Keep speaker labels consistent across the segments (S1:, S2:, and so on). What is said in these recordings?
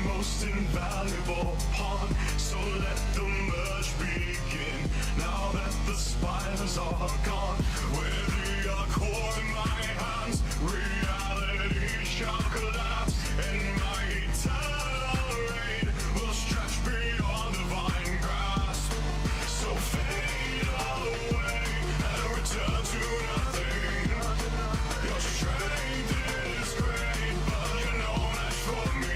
S1: Most invaluable pawn, so let the merge begin. Now that the spiders are gone, with the core in my hands, reality shall collapse, and my eternal reign will stretch beyond divine grasp. So fade away and return to nothing. Your strength is great, but you're no match for me.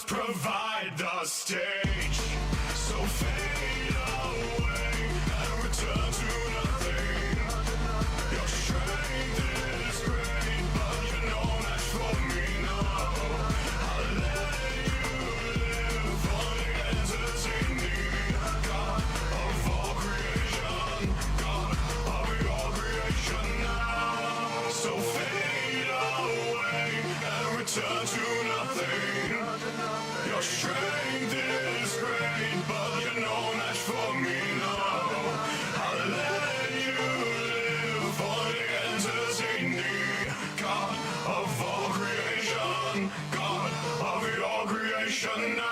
S1: Provide the stage, so fade away and return to nothing. Your strength is great, but you're no match for me, no. I'll let you live, only entertain me. God of all creation, God of your creation now. So fade away and return to nothing. Your strength is great, but you're no match for me, no. I'll let you live, only entertain me. God of all creation, God of your creation now.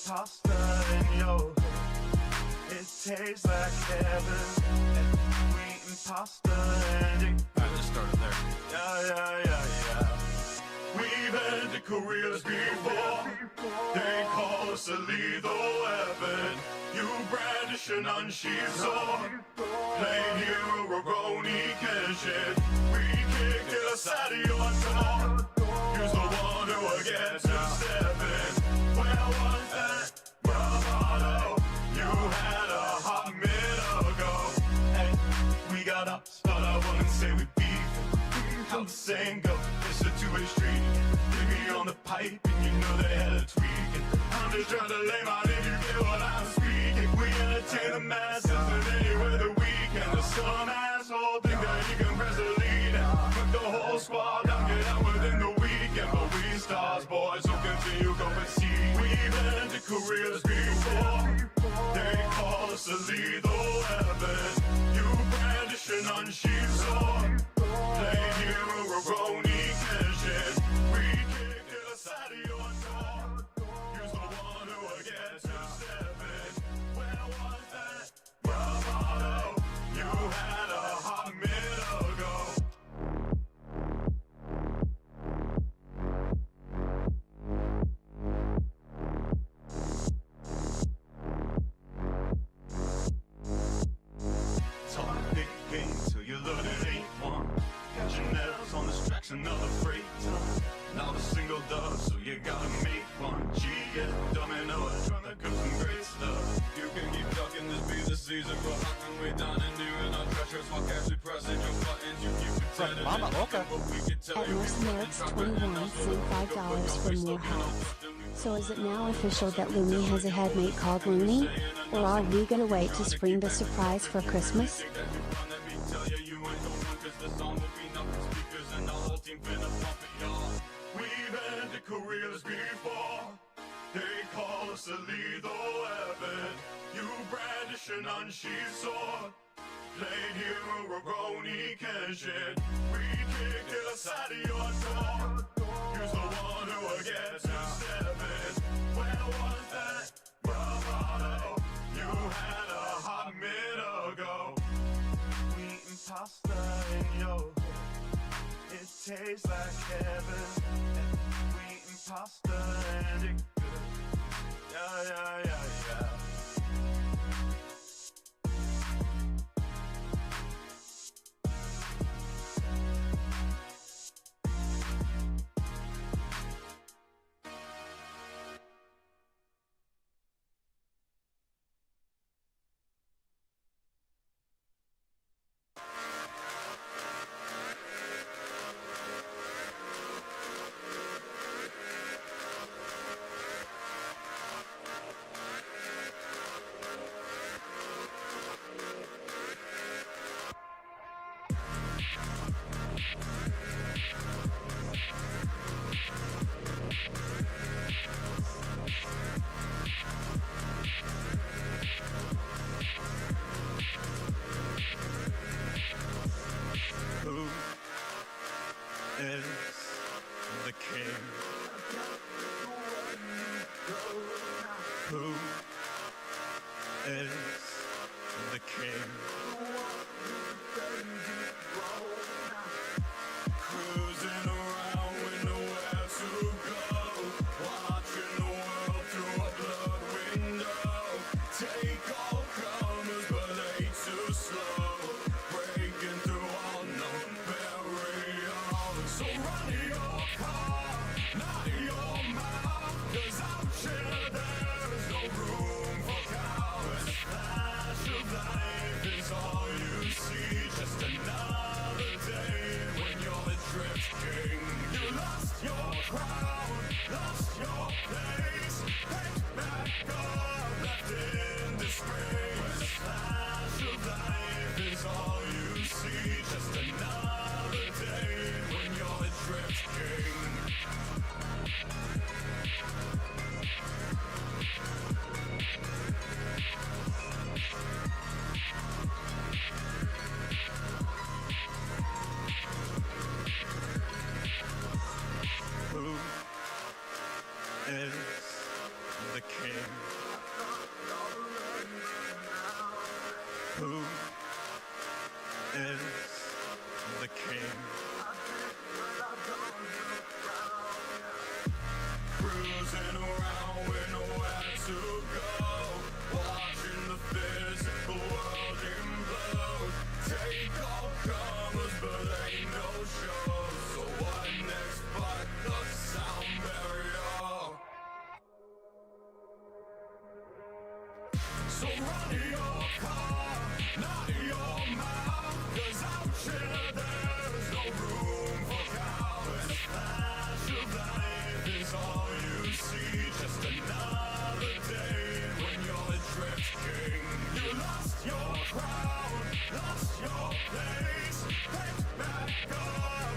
S1: Pasta and yogurt, it tastes like heaven. And wheat and pasta and egg.
S2: Alright, let's start it there.
S1: Yeah. We've ended careers before. They call us a lethal weapon. You brandish an unsheathed sword, playing hero, Roroni, Kenshin. We kicked it aside of your door. Use the one who will get to seven. Where was that bravado you had a hot minute ago? Hey, we got ups, but I wouldn't say we beef. How the saying go, it's a two-way street. Get me on the pipe and you know they had a tweak. And I'm just trying to lay my name, you get what I'm speaking. We entertain the masses in any way the weekend. There's some asshole think that he can press the lead and put the whole squad down, get out within the weekend. But we stars, boys, so continue, go and see. We've ended careers before. They call us a lethal weapon. You brandish an unsheathed sword, play hero, Roroni, Kenshin. We kicked it aside of your door. Use the one who will get to seven. Where was that bravado you had a hot minute ago? Another freight ton, now the single dub, so you gotta make one. G, get domino, trying to cook some great stuff. You can keep talking, this be the season for hunting. We down and doing our treasures while casually pressing your buttons. You keep pretending
S2: from MommaOcco.
S3: At North Merrick's 21 sent $5 for more hats. So is it now official that Looney has a headmate called Looney? Or are we gonna wait to spring the surprise for Christmas?
S1: We've ended careers before. They call us a lethal weapon. You brandish an unsheathed sword. Played hero, Roroni, Kenshin. We kicked it outside of your door. You's the one who will get to seven. Where was that bravado you had a hot minute ago? Wheat and pasta in your head. It tastes like heaven. Wheat and pasta and it good. Yeah, yeah, yeah, yeah. Who is the king? Who is the king? Cruising around with nowhere to go, watching the world through a blurred window. Take all comers, but they too slow, breaking through all known barriers. So run your car, not your mouth, 'cause out here there's no room for cowards. Flash of life is all you see, just another day when you're the drift king. You lost your crown, lost your place, picked back up, left in disgrace. Flash of life is all you see, just another day when you're the drift king. Who is the king? Who is the king? Cruising around with nowhere to go, watching the physical world implode. Take all comers, but ain't no show. So what next but the sound barrier? So run your car, not your mouth, 'cause out here there's no room for cowards. Flash of life is all you see, just another day when you're the drift king. You lost your crown, lost your place, picked back up,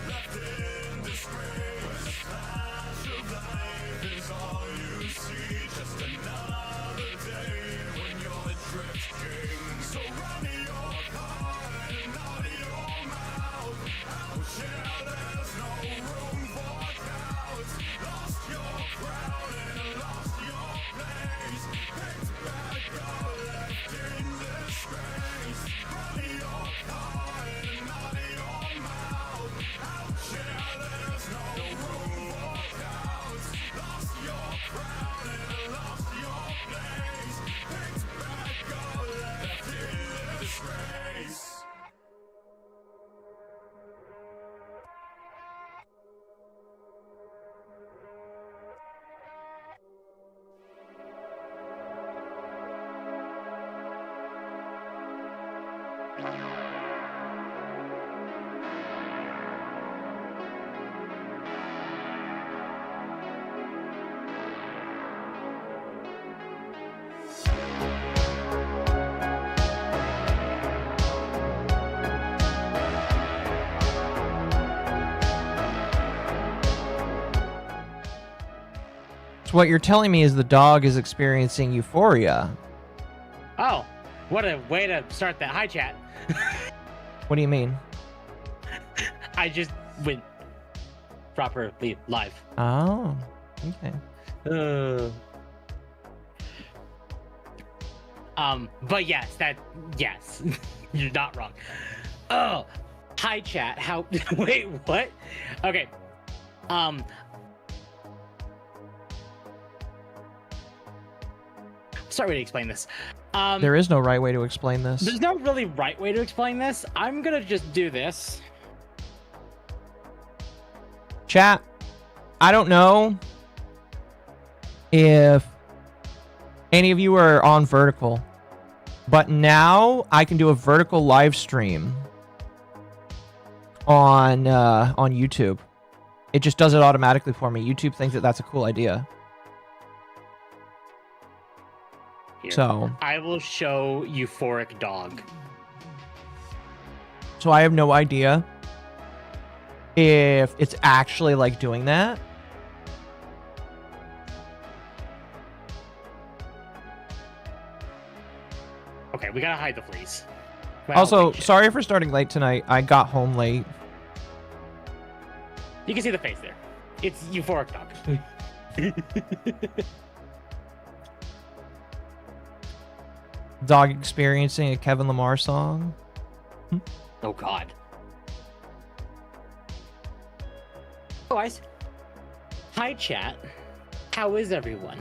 S2: what you're telling me is the dog is experiencing euphoria.
S4: Oh, what a way to start that. Hi, chat.
S2: What do you mean?
S4: I just went properly live.
S2: Oh, okay.
S4: But yes, you're not wrong. Oh, hi, chat. How? Wait, what? Okay. Sorry to explain this.
S2: There is no right way to explain this.
S4: There's no really right way to explain this. I'm gonna just do this.
S2: Chat, I don't know if any of you are on vertical, but now I can do a vertical live stream on YouTube. It just does it automatically for me. YouTube thinks that that's a cool idea.
S4: Here.
S2: So
S4: I will show euphoric dog.
S2: So I have no idea if it's actually like doing that.
S4: Okay, we gotta hide the fleas. Well,
S2: Also, sorry for starting late tonight. I got home late.
S4: You can see the face there. It's euphoric dog.
S2: Dog experiencing a Kevin Lamar song.
S4: Oh God. Oh, guys. Hi, chat. How is everyone?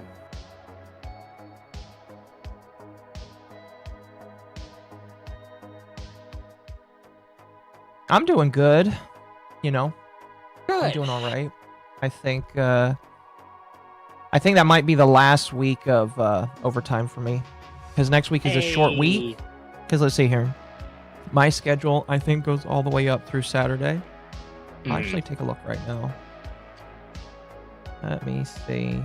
S2: I'm doing good. You know,
S4: Good.
S2: I'm doing all right. I think that might be the last week of overtime for me, because next week is a short week. Because let's see here, my schedule I think goes all the way up through Saturday. I'll actually take a look right now. Let me see.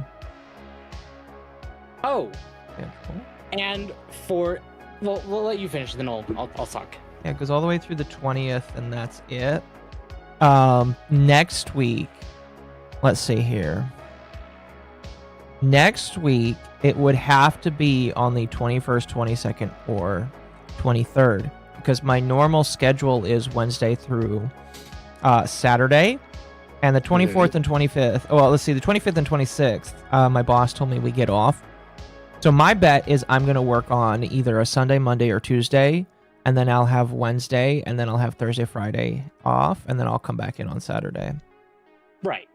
S4: Oh,
S2: Schedule.
S4: and for we'll let you finish, then I'll talk.
S2: Yeah, it goes all the way through the 20th, and that's it. Next week, let's see here. Next week, it would have to be on the 21st, 22nd, or 23rd, because my normal schedule is Wednesday through Saturday, and the 24th and 25th. Well, let's see, the 25th and 26th, my boss told me we get off. So my bet is I'm going to work on either a Sunday, Monday, or Tuesday, and then I'll have Wednesday, and then I'll have Thursday, Friday off, and then I'll come back in on Saturday.
S4: Right.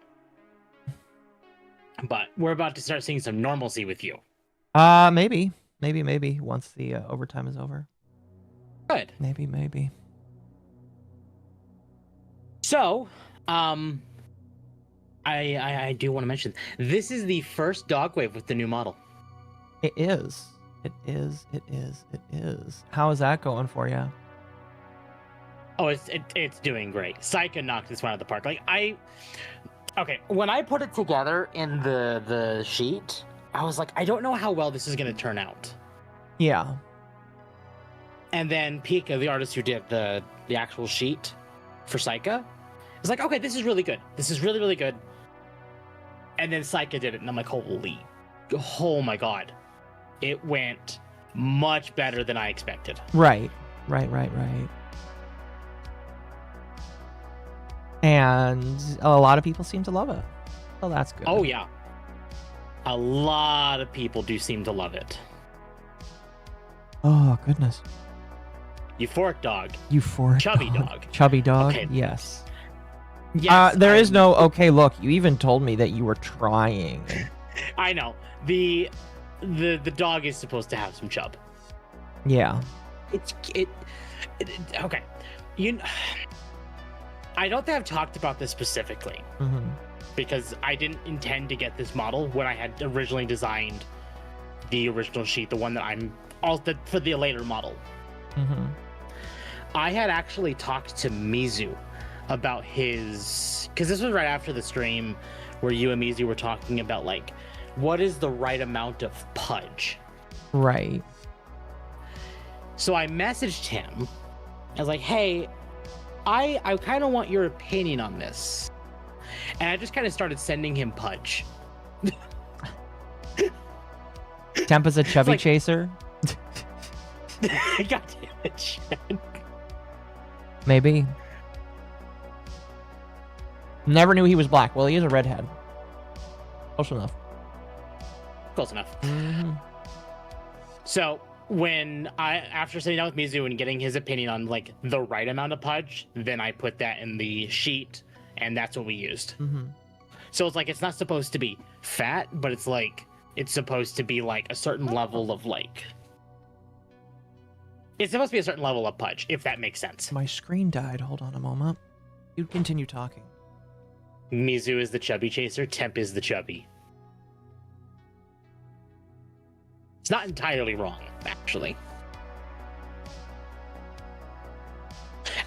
S4: But we're about to start seeing some normalcy with you.
S2: Maybe once the overtime is over.
S4: Good.
S2: Maybe.
S4: So, I do want to mention this is the first Dogwave with the new model.
S2: It is. How is that going for you?
S4: Oh, it's doing great. Psycha knocked this one out of the park. Okay, when I put it together in the sheet, I was like, I don't know how well this is going to turn out.
S2: Yeah.
S4: And then Pika, the artist who did the actual sheet for Psycha, was like, okay, this is really good. This is really, really good. And then Psycha did it, and I'm like, oh my God. It went much better than I expected.
S2: Right. And a lot of people seem to love it. So that's good.
S4: Oh, yeah. A lot of people do seem to love it.
S2: Oh, goodness.
S4: Euphoric dog.
S2: Chubby
S4: dog.
S2: Chubby dog,
S4: Okay.
S2: yes.
S4: Yes,
S2: There is no, okay, look, you even told me that you were trying.
S4: I know. The dog is supposed to have some chub.
S2: Yeah.
S4: Okay. I don't think I've talked about this specifically because I didn't intend to get this model when I had originally designed the original sheet, the one that I'm for the later model. I had actually talked to Mizu about his, because this was right after the stream where you and Mizu were talking about like what is the right amount of pudge.
S2: Right.
S4: So I messaged him. I was like, hey, I kind of want your opinion on this. And I just kind of started sending him pudge.
S2: Temp is a chubby
S4: like-
S2: chaser.
S4: God damn it, Shen.
S2: Maybe. Never knew he was black. Well, he is a redhead. Close enough.
S4: Close enough.
S2: Mm-hmm.
S4: So after sitting down with Mizu and getting his opinion on like the right amount of pudge, then I put that in the sheet, and that's what we used.
S2: Mm-hmm.
S4: So it's like it's not supposed to be fat, but it's like it's supposed to be like a certain level of like. It's supposed to be a certain level of pudge, if that makes sense.
S2: My screen died. Hold on a moment. You continue talking.
S4: Mizu is the chubby chaser. Temp is the chubby. It's not entirely wrong, actually.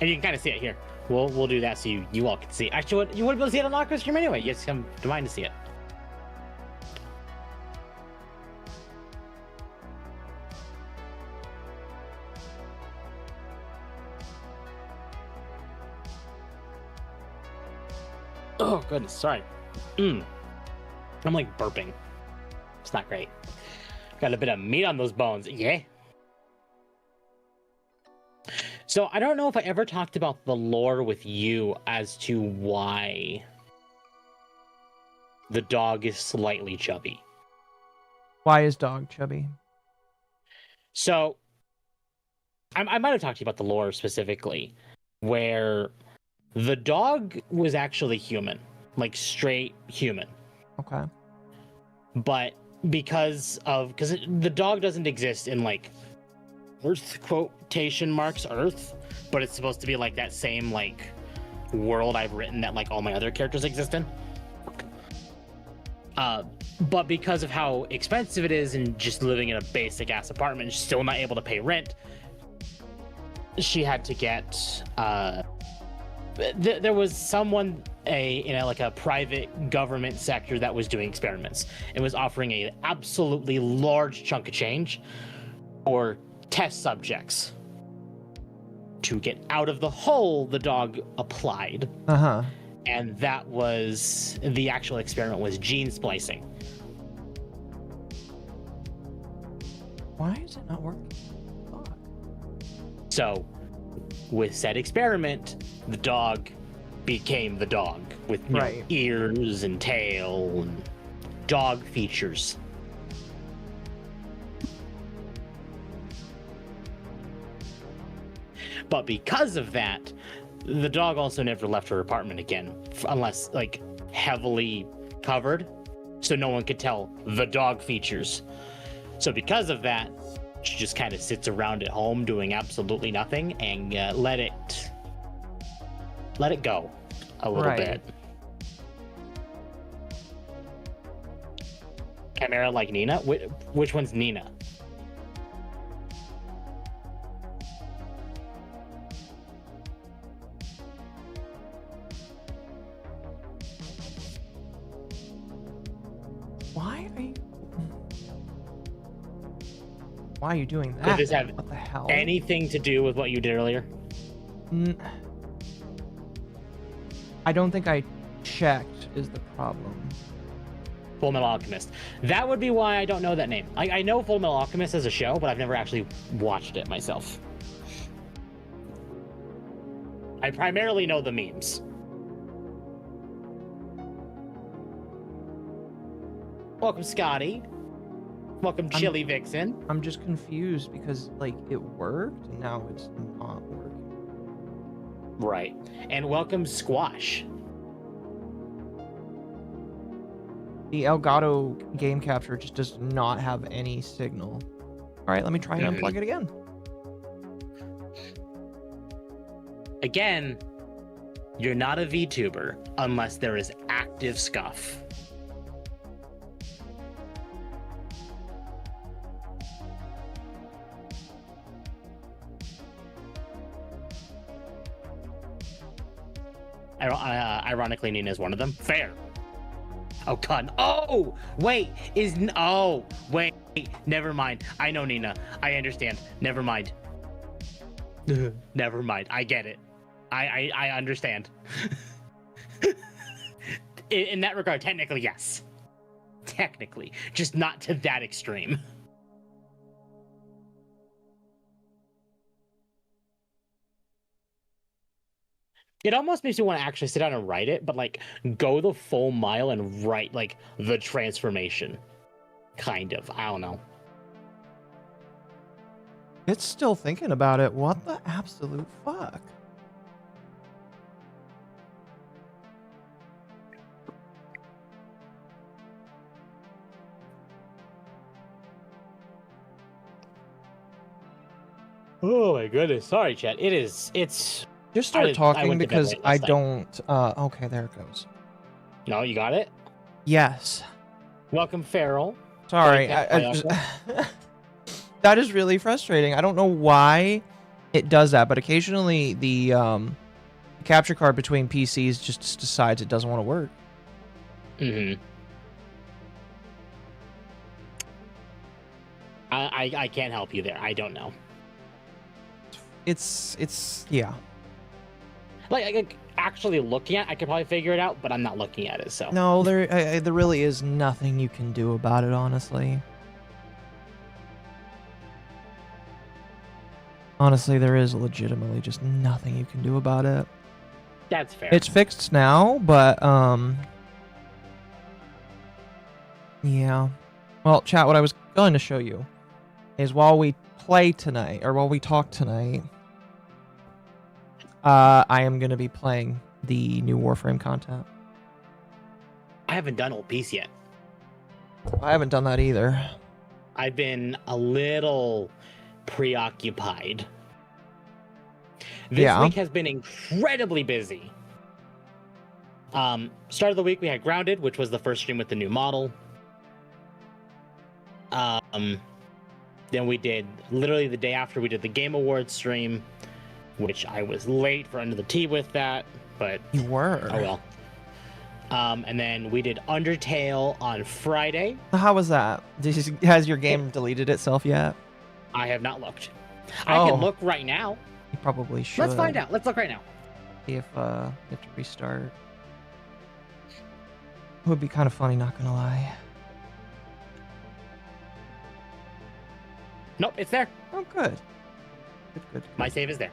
S4: And you can kind of see it here. We'll do that so you all can see it. Actually, you wouldn't be able to see it on Occo stream anyway. You just come to mine to see it. Oh, goodness. Sorry. I'm like burping. It's not great. Got a bit of meat on those bones. Yeah. So I don't know if I ever talked about the lore with you as to why the dog is slightly chubby.
S2: Why is dog chubby?
S4: So I might have talked to you about the lore specifically, where the dog was actually human, like straight human.
S2: Okay.
S4: But because the dog doesn't exist in like Earth quotation marks Earth, but it's supposed to be like that same like world I've written that like all my other characters exist in. But because of how expensive it is and just living in a basic ass apartment, still not able to pay rent, she had to get there was someone in a private government sector that was doing experiments and was offering a absolutely large chunk of change for test subjects to get out of the hole the dog applied.
S2: Uh-huh.
S4: And that was the actual experiment was gene splicing.
S2: Why is it not working? Fuck.
S4: So with said experiment, the dog became the dog with
S2: Right.
S4: ears and tail and dog features. But because of that, the dog also never left her apartment again, unless like heavily covered, so no one could tell the dog features. So because of that, she just kind of sits around at home doing absolutely nothing and let it go a little
S2: Right.
S4: bit. Chimera like Nina? Which one's Nina?
S2: Why are you doing that?
S4: Could this have
S2: What the hell?
S4: anything to do with what you did earlier?
S2: I don't think I checked is the problem.
S4: Full Metal Alchemist. That would be why I don't know that name. I know Full Metal Alchemist as a show, but I've never actually watched it myself. I primarily know the memes. Welcome, Scotty. Welcome, Chili Vixen.
S2: I'm just confused because like it worked and now it's not working.
S4: Right. And welcome, Squash.
S2: The Elgato game capture just does not have any signal. All right, let me try and unplug it again.
S4: Again, you're not a VTuber unless there is active scuff. Ironically, Nina is one of them. Fair. Oh, God. Oh, wait. Wait. Never mind. I know Nina. I understand. Never mind. Never mind. I get it. I understand. In that regard, technically, yes. Technically. Just not to that extreme. It almost makes me want to actually sit down and write it, but like go the full mile and write like the transformation. Kind of. I don't know.
S2: It's still thinking about it. What the absolute fuck?
S4: Oh my goodness. Sorry, chat. It's
S2: Just start
S4: I
S2: talking
S4: went to bed
S2: because
S4: late
S2: I
S4: last night.
S2: don't. Okay, there it goes.
S4: No, you got it?
S2: Yes.
S4: Welcome, Farrell.
S2: Sorry.
S4: Play
S2: I just, that is really frustrating. I don't know why it does that, but occasionally the capture card between PCs just decides it doesn't want to work.
S4: Mm-hmm. I can't help you there. I don't know.
S2: It's yeah.
S4: Like actually looking at, I could probably figure it out, but I'm not looking at it. So
S2: No, there really is nothing you can do about it, honestly. Honestly, there is legitimately just nothing you can do about it.
S4: that's fair.
S2: It's fixed now, but yeah. Well, chat, what I was going to show you is while we play tonight, or while we talk tonight, I am going to be playing the new Warframe content.
S4: I haven't done Old Peace yet.
S2: I haven't done that either.
S4: I've been a little preoccupied. This week has been incredibly busy. Start of the week we had Grounded, which was the first stream with the new model. Then we did, literally the day after, we did the Game Awards stream, which I was late for Under the Tea with that, but
S2: You were.
S4: oh well. And then we did Undertale on Friday.
S2: How was that? Has your game deleted itself yet?
S4: I have not looked. I
S2: Oh.
S4: can look right now.
S2: You probably should.
S4: Let's find out. Let's look right now.
S2: See if you have to restart. It would be kind of funny, not gonna lie.
S4: Nope, it's there.
S2: Oh, good. Good.
S4: My save is there.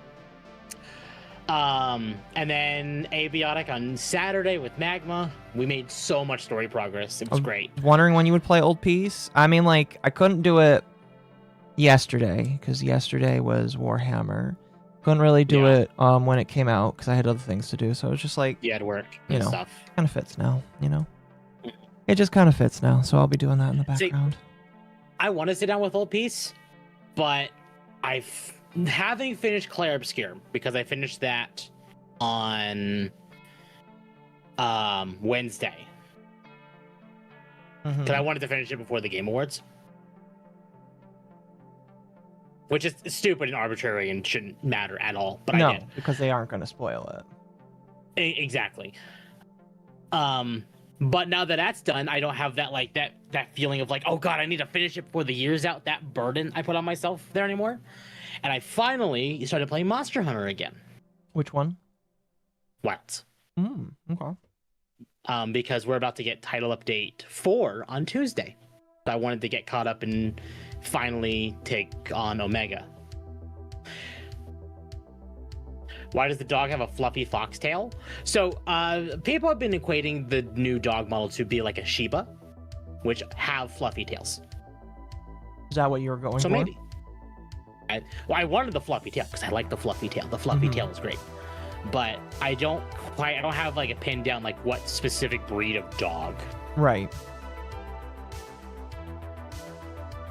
S4: And then Abiotic on Saturday with Magma. We made so much story progress. It was great.
S2: Wondering when you would play Old Peace. I mean, like, I couldn't do it yesterday because yesterday was Warhammer. Couldn't really do it when it came out because I had other things to do. So it was just like,
S4: You had work
S2: you
S4: and
S2: know,
S4: stuff.
S2: kind of fits now. You know, it just kind of fits now. So I'll be doing that in the
S4: See,
S2: background.
S4: I want to sit down with Old Peace, but having finished Claire Obscure, because I finished that on Wednesday.
S2: Mhm.
S4: Because I wanted to finish it before the Game Awards. Which is stupid and arbitrary and shouldn't matter at all, but I did.
S2: Because they aren't going to spoil it.
S4: Exactly. But now that that's done, I don't have that that feeling of like, oh god, I need to finish it before the year's out. That burden I put on myself there anymore. And I finally started playing Monster Hunter again.
S2: Which one?
S4: Wilds.
S2: Okay.
S4: Because we're about to get title update 4 on Tuesday. So I wanted to get caught up and finally take on Omega. Why does the dog have a fluffy foxtail? So people have been equating the new dog model to be like a Shiba, which have fluffy tails.
S2: Is that what you were going
S4: So
S2: for?
S4: maybe. I wanted the fluffy tail because I like the fluffy tail. The fluffy tail is great. But I don't have like a pin down like what specific breed of dog.
S2: Right.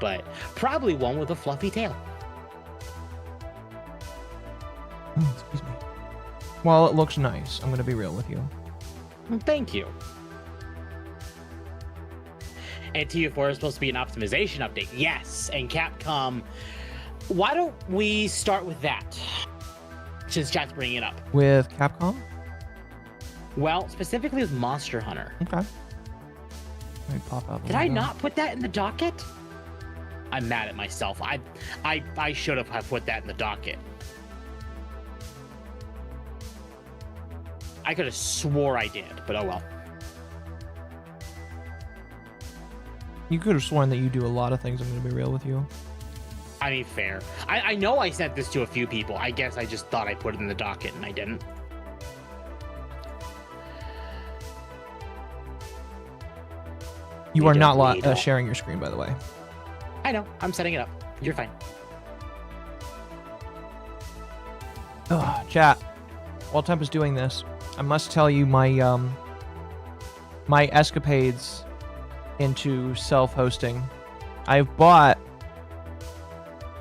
S4: But probably one with a fluffy tail.
S2: Excuse me. Well, it looks nice. I'm going to be real with you.
S4: Thank you. And TU4 is supposed to be an optimization update. Yes. And Capcom. Why don't we start with that? Since chat's bringing it up.
S2: With Capcom?
S4: Well, specifically with Monster Hunter.
S2: Okay. Let me pop up.
S4: Did I not put that in the docket? I'm mad at myself. I should have put that in the docket. I could have swore I did, but oh well.
S2: You could have sworn that you do a lot of things, I'm going to be real with you.
S4: I mean, fair. I know I sent this to a few people. I guess I just thought I put it in the docket and I didn't.
S2: You are not
S4: don't
S2: sharing your screen, by the way.
S4: I know. I'm setting it up. You're fine.
S2: Ugh, chat. While Temp is doing this, I must tell you my my escapades into self-hosting. I've bought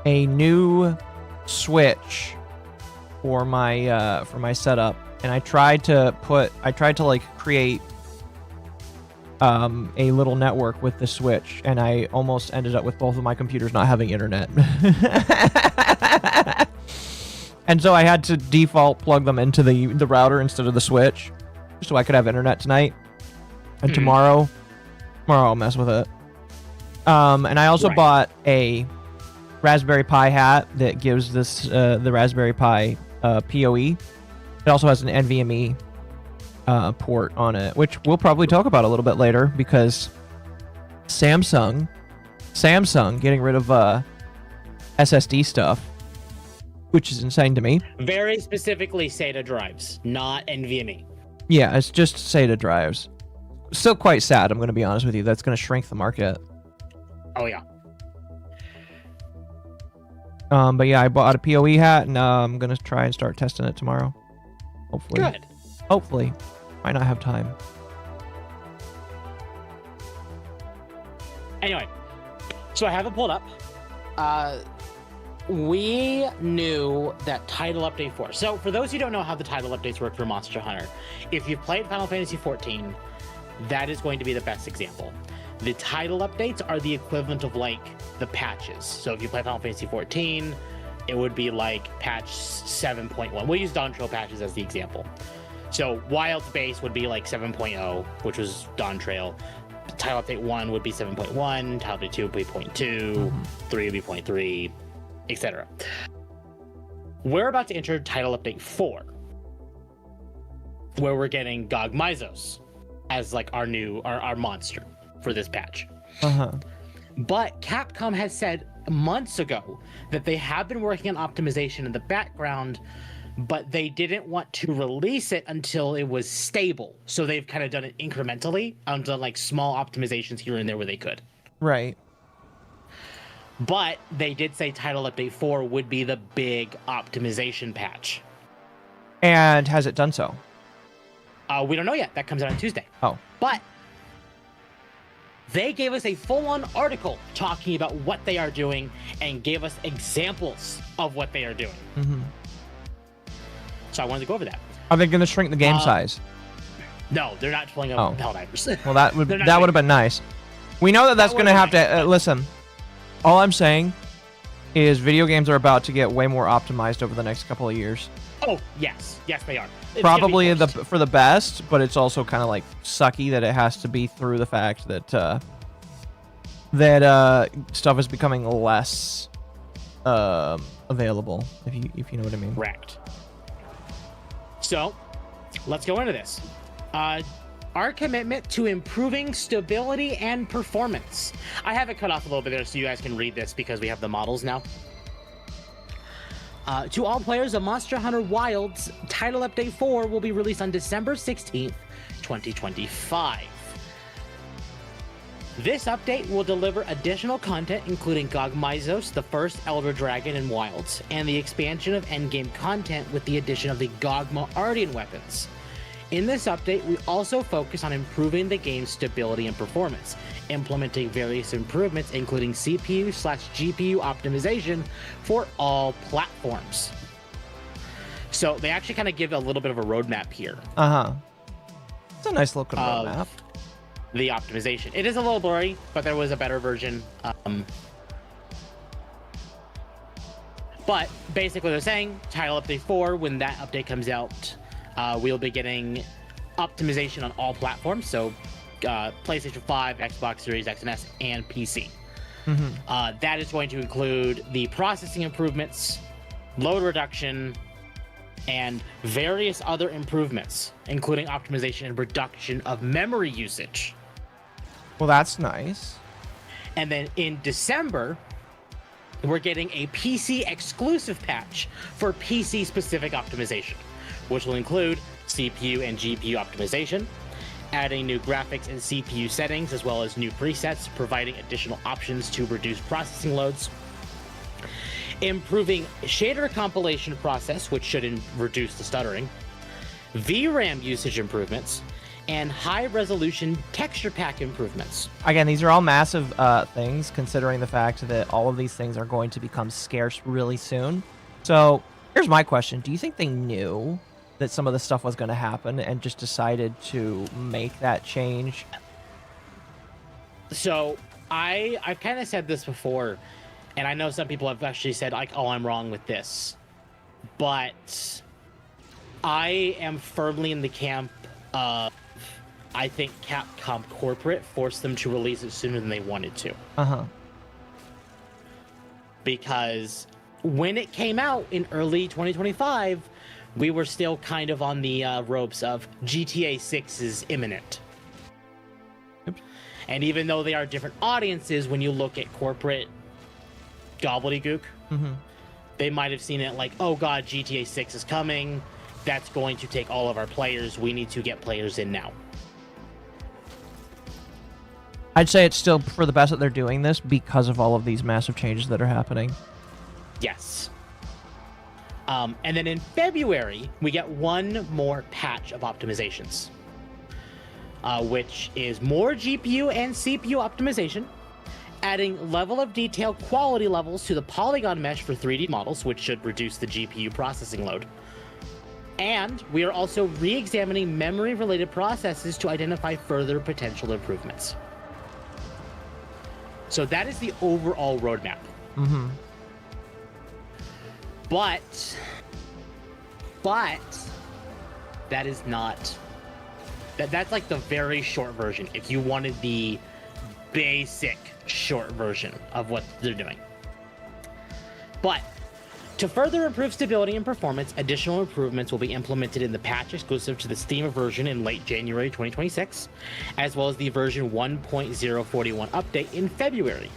S2: a new Switch for my setup, and I tried to like create a little network with the Switch, and I almost ended up with both of my computers not having internet. And so I had to default plug them into the router instead of the Switch, so I could have internet tonight. And tomorrow I'll mess with it. And I also bought a Raspberry Pi hat that gives this the Raspberry Pi PoE. It also has an NVMe port on it, which we'll probably talk about a little bit later, because Samsung getting rid of SSD stuff, which is insane to me.
S4: Very specifically SATA drives, not NVMe.
S2: Yeah, it's just SATA drives. Still quite sad, I'm going to be honest with you. That's going to shrink the market.
S4: Oh, yeah.
S2: But yeah, I bought a PoE hat, and I'm going to try and start testing it tomorrow. Hopefully.
S4: Good.
S2: Hopefully. Might not have time.
S4: Anyway, so I have it pulled up. We knew that Title Update 4. So for those who don't know how the title updates work for Monster Hunter, if you've played Final Fantasy XIV, that is going to be the best example. The title updates are the equivalent of like the patches. So if you play Final Fantasy XIV, it would be like patch 7.1. We'll use Dawn Trail patches as the example. So Wild's base would be like 7.0, which was Dawn Trail. Title Update 1 would be 7.1, Title Update 2 would be 0.2, 3 would be 0.3, etc. We're about to enter Title Update 4, where we're getting Gogmizos as like our monster for this patch. But Capcom has said months ago that they have been working on optimization in the background, but they didn't want to release it until it was stable. So they've kind of done it incrementally, done like small optimizations here and there where they could.
S2: Right.
S4: But they did say Title Update 4 would be the big optimization patch.
S2: And has it done so?
S4: We don't know yet. That comes out on Tuesday.
S2: Oh.
S4: But they gave us a full-on article talking about what they are doing and gave us examples of what they are doing. So I wanted to go over that.
S2: Are they going to shrink the game size?
S4: No, they're not pulling up Helldivers.
S2: Well, that would have been nice. We know that's going to have to... listen, all I'm saying is video games are about to get way more optimized over the next couple of years.
S4: Oh, yes. Yes, they are.
S2: Probably for the best, but it's also kind of like sucky that it has to be through the fact that stuff is becoming less available, if you know what I mean.
S4: Correct. So, let's go into this. Our commitment to improving stability and performance. I have it cut off a little bit there so you guys can read this because we have the models now. To all players of Monster Hunter Wilds, Title Update 4 will be released on December 16th, 2025. This update will deliver additional content including Gogmizos, the first Elder Dragon in Wilds, and the expansion of endgame content with the addition of the Gogma Ardian weapons. In this update, we also focus on improving the game's stability and performance, implementing various improvements including CPU/GPU optimization for all platforms. So they actually kind of give a little bit of a roadmap here.
S2: It's a nice looking roadmap.
S4: The optimization. It is a little blurry, but there was a better version. But basically they're saying Title Update 4, when that update comes out, we'll be getting optimization on all platforms. So PlayStation 5, Xbox Series X and S, and PC. That is going to include the processing improvements, load reduction, and various other improvements, including optimization and reduction of memory usage.
S2: Well, that's nice.
S4: And then in December, we're getting a PC exclusive patch for PC specific optimization, which will include CPU and GPU optimization, adding new graphics and CPU settings, as well as new presets, providing additional options to reduce processing loads. Improving shader compilation process, which should reduce the stuttering. VRAM usage improvements, and high-resolution texture pack improvements.
S2: Again, these are all massive things, considering the fact that all of these things are going to become scarce really soon. So here's my question. Do you think they knew that some of this stuff was going to happen and just decided to make that change?
S4: So I've kind of said this before, and I know some people have actually said, like, oh, I'm wrong with this. But I am firmly in the camp of, I think Capcom corporate forced them to release it sooner than they wanted to.
S2: Uh-huh.
S4: Because when it came out in early 2025, we were still kind of on the ropes of GTA 6 is imminent.
S2: Oops.
S4: And even though they are different audiences, when you look at corporate gobbledygook, they might have seen it like, oh god, GTA 6 is coming. That's going to take all of our players. We need to get players in now.
S2: I'd say it's still for the best that they're doing this because of all of these massive changes that are happening.
S4: Yes. And then in February, we get one more patch of optimizations, which is more GPU and CPU optimization, adding level of detail quality levels to the polygon mesh for 3D models, which should reduce the GPU processing load. And we are also re-examining memory-related processes to identify further potential improvements. So that is the overall roadmap. But that is not... That's like the very short version, if you wanted the basic short version of what they're doing. But to further improve stability and performance, additional improvements will be implemented in the patch exclusive to the Steam version in late January 2026, as well as the version 1.041 update in February.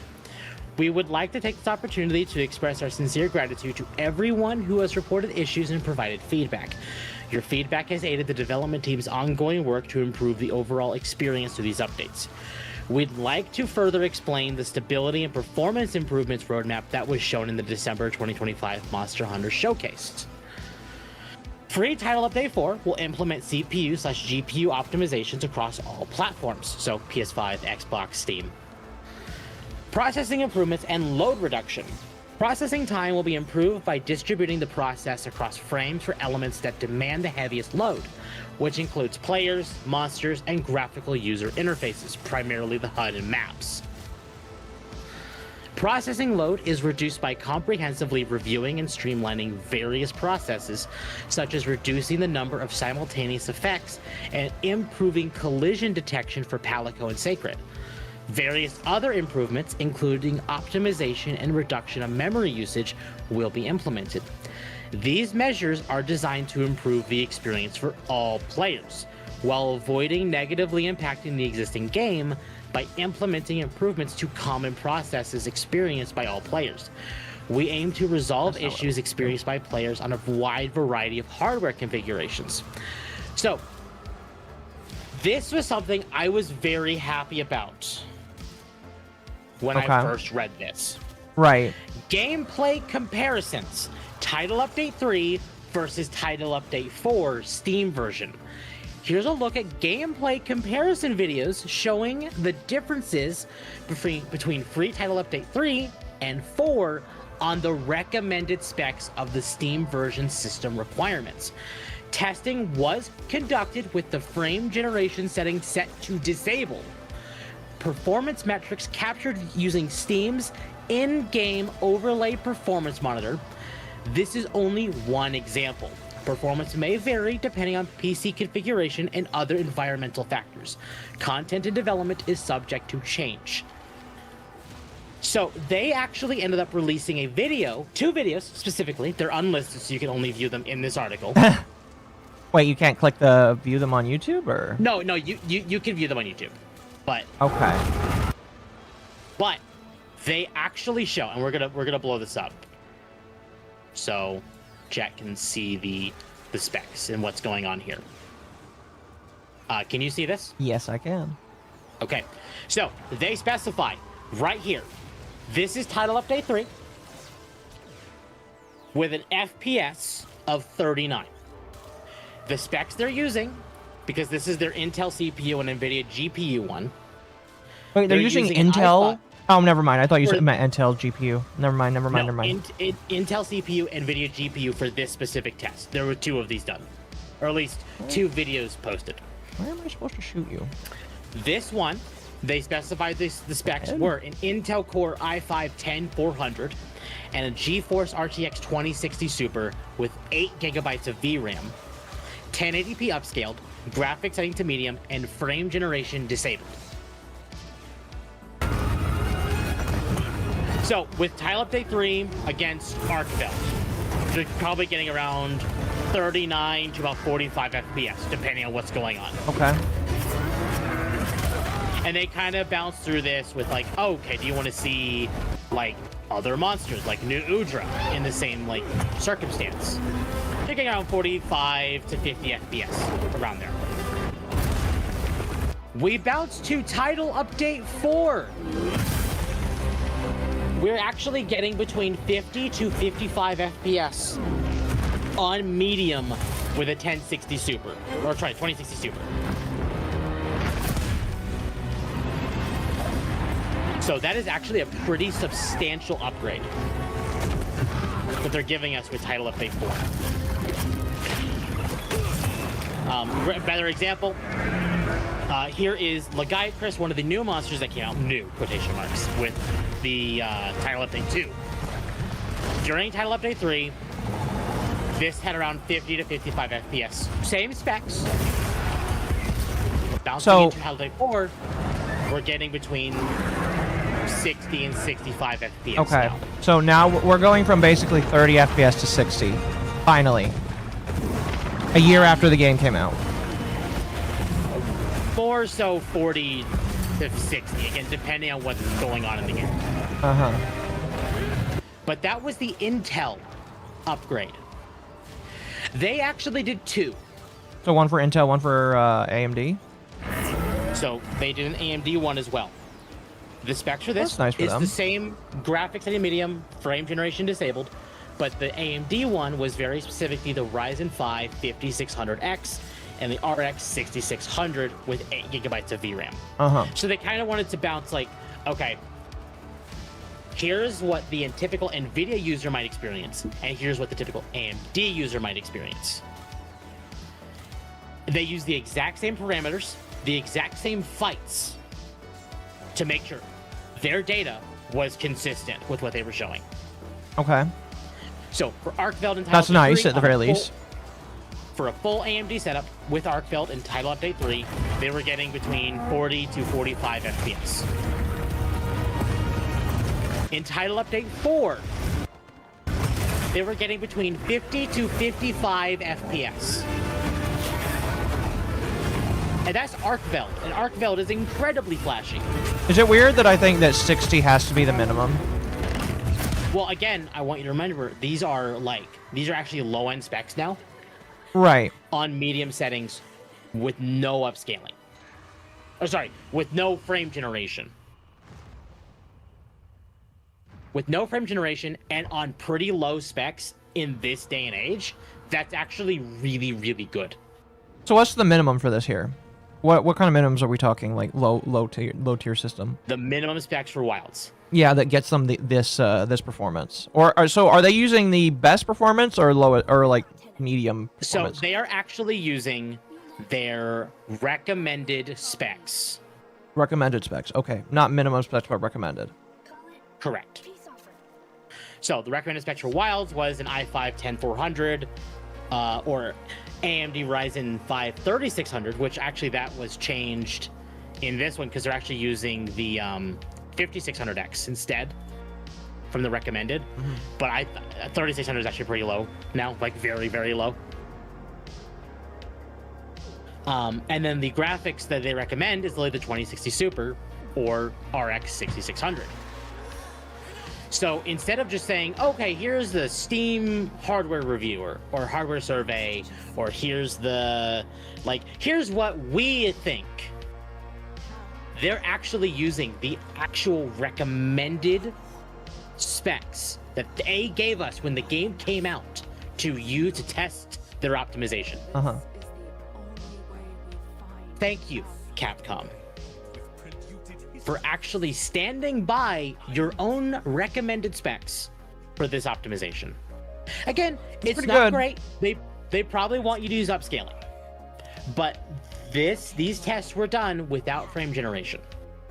S4: We would like to take this opportunity to express our sincere gratitude to everyone who has reported issues and provided feedback. Your feedback has aided the development team's ongoing work to improve the overall experience through these updates. We'd like to further explain the stability and performance improvements roadmap that was shown in the December 2025 Monster Hunter Showcase. Free Title Update 4 will implement CPU/GPU optimizations across all platforms, so PS5, Xbox, Steam. Processing improvements and load reduction. Processing time will be improved by distributing the process across frames for elements that demand the heaviest load, which includes players, monsters, and graphical user interfaces, primarily the HUD and maps. Processing load is reduced by comprehensively reviewing and streamlining various processes, such as reducing the number of simultaneous effects and improving collision detection for Palico and Sacred. Various other improvements, including optimization and reduction of memory usage, will be implemented. These measures are designed to improve the experience for all players, while avoiding negatively impacting the existing game by implementing improvements to common processes experienced by all players. We aim to resolve issues experienced by players on a wide variety of hardware configurations. So, this was something I was very happy about when I first read this.
S2: Right.
S4: Gameplay comparisons. Title Update 3 versus Title Update 4 Steam version. Here's a look at gameplay comparison videos showing the differences between free Title Update 3 and 4 on the recommended specs of the Steam version system requirements. Testing was conducted with the frame generation setting set to disable. Performance metrics captured using Steam's in-game overlay performance monitor. This is only one example. Performance may vary depending on PC configuration and other environmental factors. Content and development is subject to change. So they actually ended up releasing a video, 2 videos specifically. They're unlisted, so you can only view them in this article.
S2: Wait, you can't view them on YouTube, or?
S4: No, you can view them on YouTube, but
S2: okay.
S4: But they actually show, and we're gonna blow this up, so Jack can see the specs and what's going on here. Can you see this?
S2: Yes, I can.
S4: Okay, so they specify right here. This is Title Update 3 with an FPS of 39. The specs they're using, because this is their Intel CPU and NVIDIA GPU one.
S2: Wait, they're using Intel? Oh, never mind. I thought you meant Intel GPU. Never mind.
S4: Intel CPU, NVIDIA GPU for this specific test. There were 2 of these done, or at least 2 videos posted.
S2: Where am I supposed to shoot you?
S4: This one, they specified the specs were an Intel Core i5-10400 and a GeForce RTX 2060 Super with 8 GB of VRAM, 1080p upscaled, graphics setting to medium, and frame generation disabled. So with Tile Update 3 against ArcVeld, they're probably getting around 39 to about 45 FPS, depending on what's going on.
S2: Okay.
S4: And they kind of bounce through this with like, oh, okay, do you want to see like other monsters like New Udra in the same like circumstance? They're getting around 45 to 50 FPS, around there. We bounce to Title Update 4. We're actually getting between 50 to 55 FPS on medium with a 1060 Super, or sorry, 2060 Super. So that is actually a pretty substantial upgrade that they're giving us with Title Update 4. Better example, here is Legiacris, one of the new monsters that came out, new quotation marks, with the Title Update 2. During Title Update 3, this had around 50 to 55 FPS. Same specs. Bouncing into Title Update 4, we're getting between 60 and 65 FPS.
S2: Okay,
S4: now.
S2: so now we're going from basically 30 FPS to 60. Finally. A year after the game came out.
S4: More so 40 to 60, again, depending on what's going on in the game.
S2: Uh-huh.
S4: But that was the Intel upgrade. They actually did 2.
S2: So one for Intel, one for AMD?
S4: So they did an AMD one as well. The specs for this
S2: nice for
S4: is
S2: them.
S4: the same graphics setting medium, frame generation disabled, but the AMD one was very specifically the Ryzen 5 5600X and the RX 6600 with 8 GB of VRAM.
S2: Uh-huh.
S4: So they kind of wanted to bounce like, okay, here's what the typical NVIDIA user might experience, and here's what the typical AMD user might experience. They use the exact same parameters, the exact same fights to make sure their data was consistent with what they were showing.
S2: Okay.
S4: So for ArcVeld and Title
S2: That's
S4: Update
S2: nice
S4: 3,
S2: at the very least.
S4: For a full AMD setup with ArcVeld and Title Update 3, they were getting between 40 to 45 FPS. In Title Update 4, they were getting between 50 to 55 FPS. And that's ArcVeld, and ArcVeld is incredibly flashy.
S2: Is it weird that I think that 60 has to be the minimum?
S4: Well, again, I want you to remember, these are actually low-end specs now.
S2: Right.
S4: On medium settings with no upscaling. Oh, sorry, with no frame generation. With no frame generation and on pretty low specs in this day and age, that's actually really, really good.
S2: So what's the minimum for this here? What kind of minimums are we talking? Like low tier system?
S4: The minimum specs for Wilds.
S2: Yeah, that gets them this performance. So are they using the best performance or low or like medium performance?
S4: So they are actually using their recommended specs.
S2: Recommended specs. Okay, not minimum specs, but recommended.
S4: Correct. So the recommended specs for Wilds was an i5-10400 or AMD Ryzen 5 3600, which actually that was changed in this one because they're actually using the 5600X instead from the recommended. Mm-hmm. But 3600 is actually pretty low now, like very, very low. And then the graphics that they recommend is the 2060 Super or RX 6600. So instead of just saying, okay, here's the Steam hardware reviewer or hardware survey, or here's what we think, they're actually using the actual recommended specs that they gave us when the game came out to test their optimization.
S2: Uh-huh.
S4: Thank you, Capcom, for actually standing by your own recommended specs for this optimization. Again, it's not great. They probably want you to use upscaling, but these tests were done without frame generation.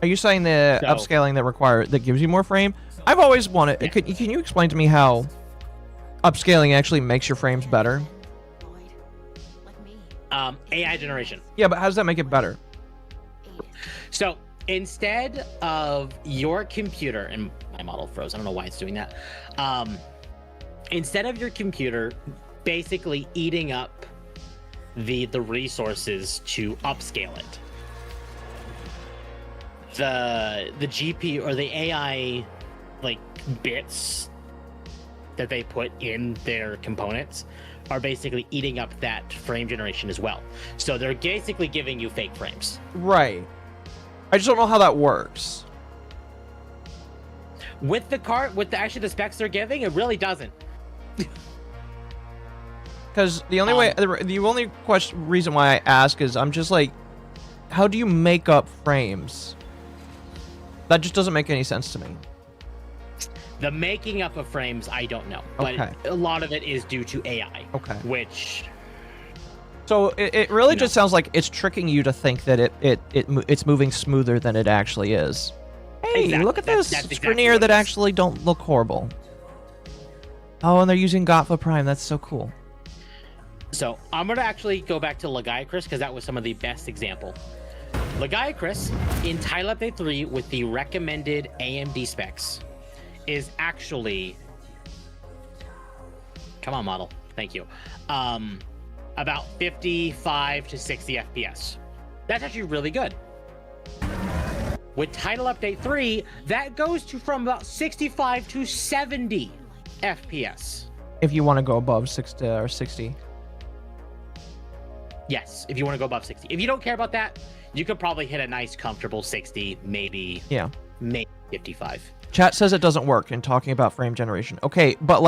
S2: Are you saying the upscaling that gives you more frame? I've always wanted. Yeah. Can you explain to me how upscaling actually makes your frames better?
S4: AI generation.
S2: Yeah, but how does that make it better?
S4: So instead of your computer, and my model froze, I don't know why it's doing that. Instead of your computer basically eating up the resources to upscale it, the GPU or the AI bits that they put in their components are basically eating up that frame generation as well. So they're basically giving you fake frames.
S2: Right. I just don't know how that works.
S4: With the specs they're giving, it really doesn't.
S2: Because the only reason why I ask is I'm just like, how do you make up frames? That just doesn't make any sense to me.
S4: The making up of frames, I don't know, but a lot of it is due to AI.
S2: Okay.
S4: Which.
S2: So it really just sounds like it's tricking you to think that it's moving smoother than it actually is. Hey,
S4: exactly.
S2: Look at this screener that actually don't look horrible. Oh, and they're using Gotva Prime. That's so cool.
S4: So I'm gonna actually go back to Legiacris because that was some of the best example. Legiacris in Title Update 3 with the recommended AMD specs is actually, come on model, thank you, about 55 to 60 FPS. That's actually really good. With Title Update 3, that goes to from about 65 to 70 FPS.
S2: If you want to go above 60 or 60.
S4: Yes, if you want to go above 60. If you don't care about that, you could probably hit a nice comfortable 60, maybe 55.
S2: Chat says it doesn't work in talking about frame generation. Okay, but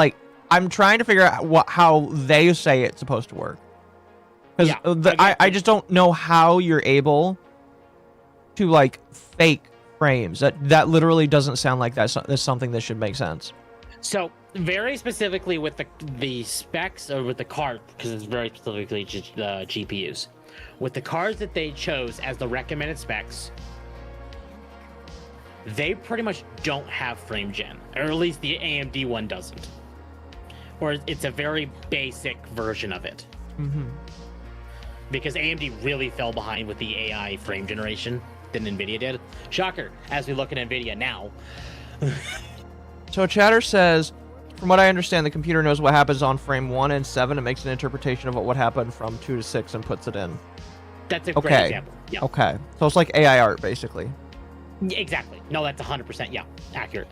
S2: I'm trying to figure out how they say it's supposed to work. Because I just don't know how you're able to fake frames. That literally doesn't sound like that's something that should make sense.
S4: So very specifically with the specs, or with the card, because it's very specifically just the GPUs. With the cards that they chose as the recommended specs, they pretty much don't have frame gen, or at least the AMD one doesn't. Or it's a very basic version of it.
S2: Mm-hmm.
S4: Because AMD really fell behind with the AI frame generation than NVIDIA did. Shocker, as we look at NVIDIA now.
S2: So Chatter says, from what I understand, the computer knows what happens on frame 1 and 7 and makes an interpretation of what would happen from 2 to 6 and puts it in.
S4: That's a great example. Yeah.
S2: Okay. So it's like AI art, basically.
S4: Exactly. No, that's 100%, accurate.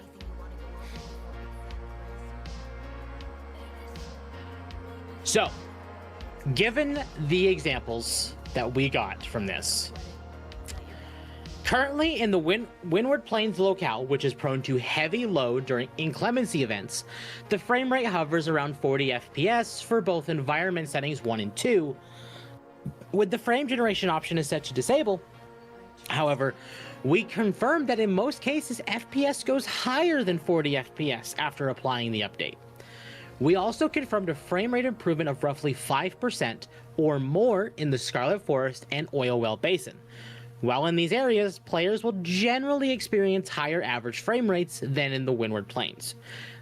S4: So, given the examples that we got from this, currently in the Windward Plains locale, which is prone to heavy load during inclemency events, the frame rate hovers around 40 FPS for both environment settings 1 and 2, with the frame generation option is set to disable. However, we confirmed that in most cases, FPS goes higher than 40 FPS after applying the update. We also confirmed a frame rate improvement of roughly 5% or more in the Scarlet Forest and Oil Well Basin. While in these areas, players will generally experience higher average frame rates than in the Windward Plains.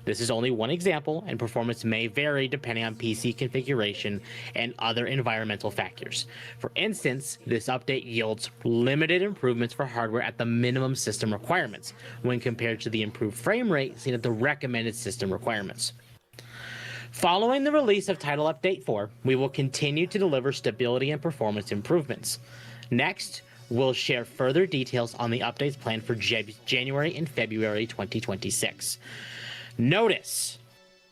S4: This is only one example, and performance may vary depending on PC configuration and other environmental factors. For instance, this update yields limited improvements for hardware at the minimum system requirements when compared to the improved frame rate seen at the recommended system requirements. Following the release of Title Update 4, we will continue to deliver stability and performance improvements. Next, we'll share further details on the updates planned for January and February 2026. Notice.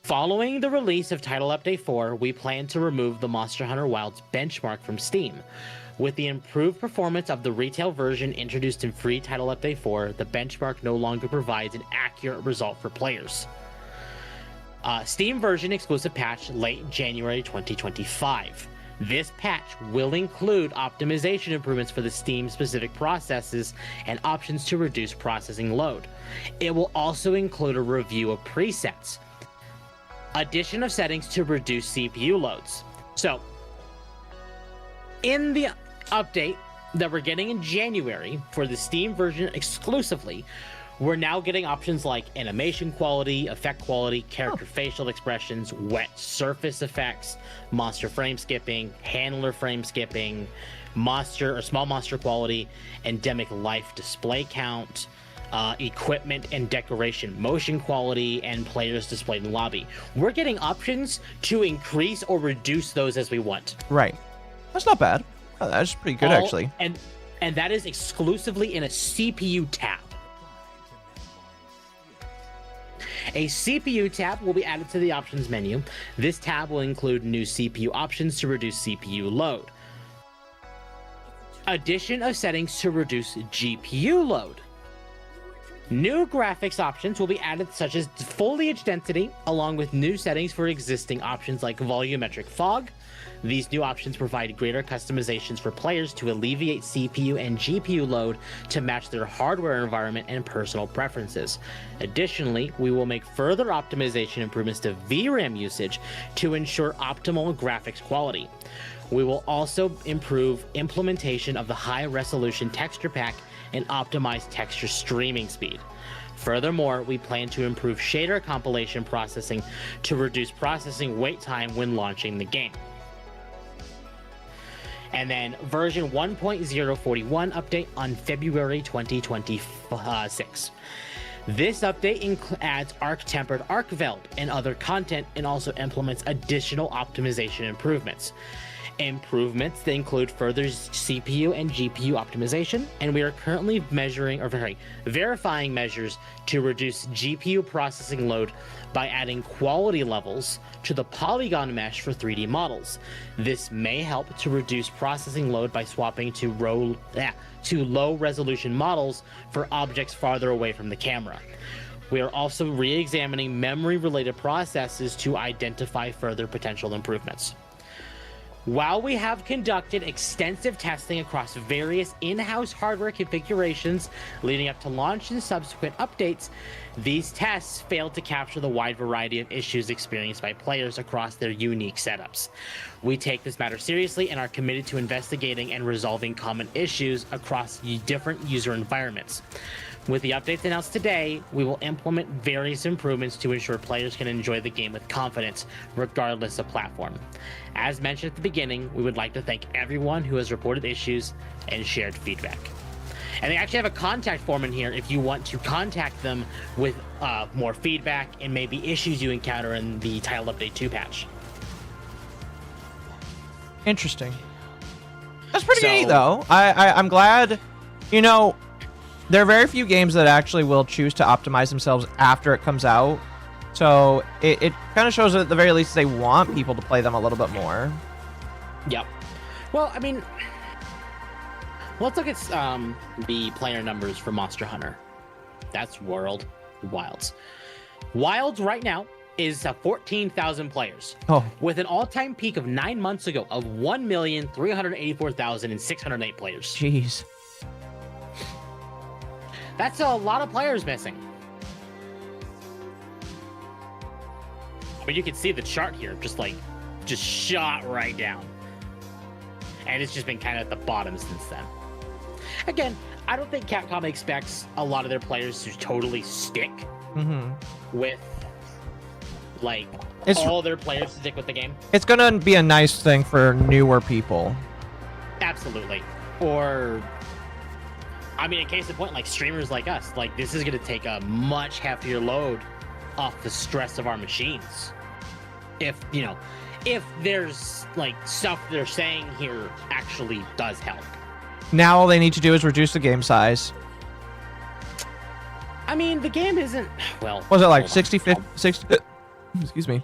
S4: Following the release of Title Update 4, we plan to remove the Monster Hunter Wilds benchmark from Steam. With the improved performance of the retail version introduced in free Title Update 4, the benchmark no longer provides an accurate result for players. Steam version exclusive patch late January 2025. This patch will include optimization improvements for the Steam-specific processes and options to reduce processing load. It will also include a review of presets, addition of settings to reduce CPU loads. So, in the update that we're getting in January for the Steam version exclusively, we're now getting options like animation quality, effect quality, character facial expressions, wet surface effects, monster frame skipping, handler frame skipping, monster or small monster quality, endemic life display count, equipment and decoration motion quality, and players displayed in lobby. We're getting options to increase or reduce those as we want.
S2: Right. That's not bad. Oh, that's pretty good, actually.
S4: And that is exclusively in a CPU tab. A CPU tab will be added to the options menu. This tab will include new CPU options to reduce CPU load. Addition of settings to reduce GPU load. New graphics options will be added, such as foliage density, along with new settings for existing options like volumetric fog. These new options provide greater customizations for players to alleviate CPU and GPU load to match their hardware environment and personal preferences. Additionally, we will make further optimization improvements to VRAM usage to ensure optimal graphics quality. We will also improve implementation of the high-resolution texture pack and optimize texture streaming speed. Furthermore, we plan to improve shader compilation processing to reduce processing wait time when launching the game. And then version 1.041 update on February 2026. This update adds arc-tempered arc veld and other content, and also implements additional optimization improvements. Improvements that include further CPU and GPU optimization, and we are currently verifying measures to reduce GPU processing load by adding quality levels to the polygon mesh for 3D models. This may help to reduce processing load by swapping to low resolution models for objects farther away from the camera. We are also re-examining memory-related processes to identify further potential improvements. While we have conducted extensive testing across various in-house hardware configurations leading up to launch and subsequent updates, these tests failed to capture the wide variety of issues experienced by players across their unique setups. We take this matter seriously and are committed to investigating and resolving common issues across different user environments. With the updates announced today, we will implement various improvements to ensure players can enjoy the game with confidence, regardless of platform. As mentioned at the beginning, we would like to thank everyone who has reported issues and shared feedback. And they actually have a contact form in here if you want to contact them with more feedback and maybe issues you encounter in the Title Update 2 patch.
S2: Interesting. That's pretty neat, though. I'm glad, you know, there are very few games that actually will choose to optimize themselves after it comes out. So it kind of shows that at the very least they want people to play them a little bit more.
S4: Yep. Well, I mean, let's look at the player numbers for Monster Hunter. That's World Wilds. Wilds right now is 14,000 players.
S2: Oh.
S4: With an all-time peak of 9 months ago of 1,384,608 players.
S2: Jeez.
S4: That's a lot of players missing. But you can see the chart here, just shot right down. And it's just been kind of at the bottom since then. Again, I don't think Capcom expects a lot of their players to totally stick with, all their players to stick with the game.
S2: It's going to be a nice thing for newer people.
S4: Absolutely. Or, I mean, in case in point, streamers like us, this is going to take a much heftier load off the stress of our machines. If there's, stuff they're saying here actually does help.
S2: Now all they need to do is reduce the game size.
S4: I mean, the game isn't, well...
S2: Was it like
S4: hold on.
S2: 60, 50, 60... Excuse me.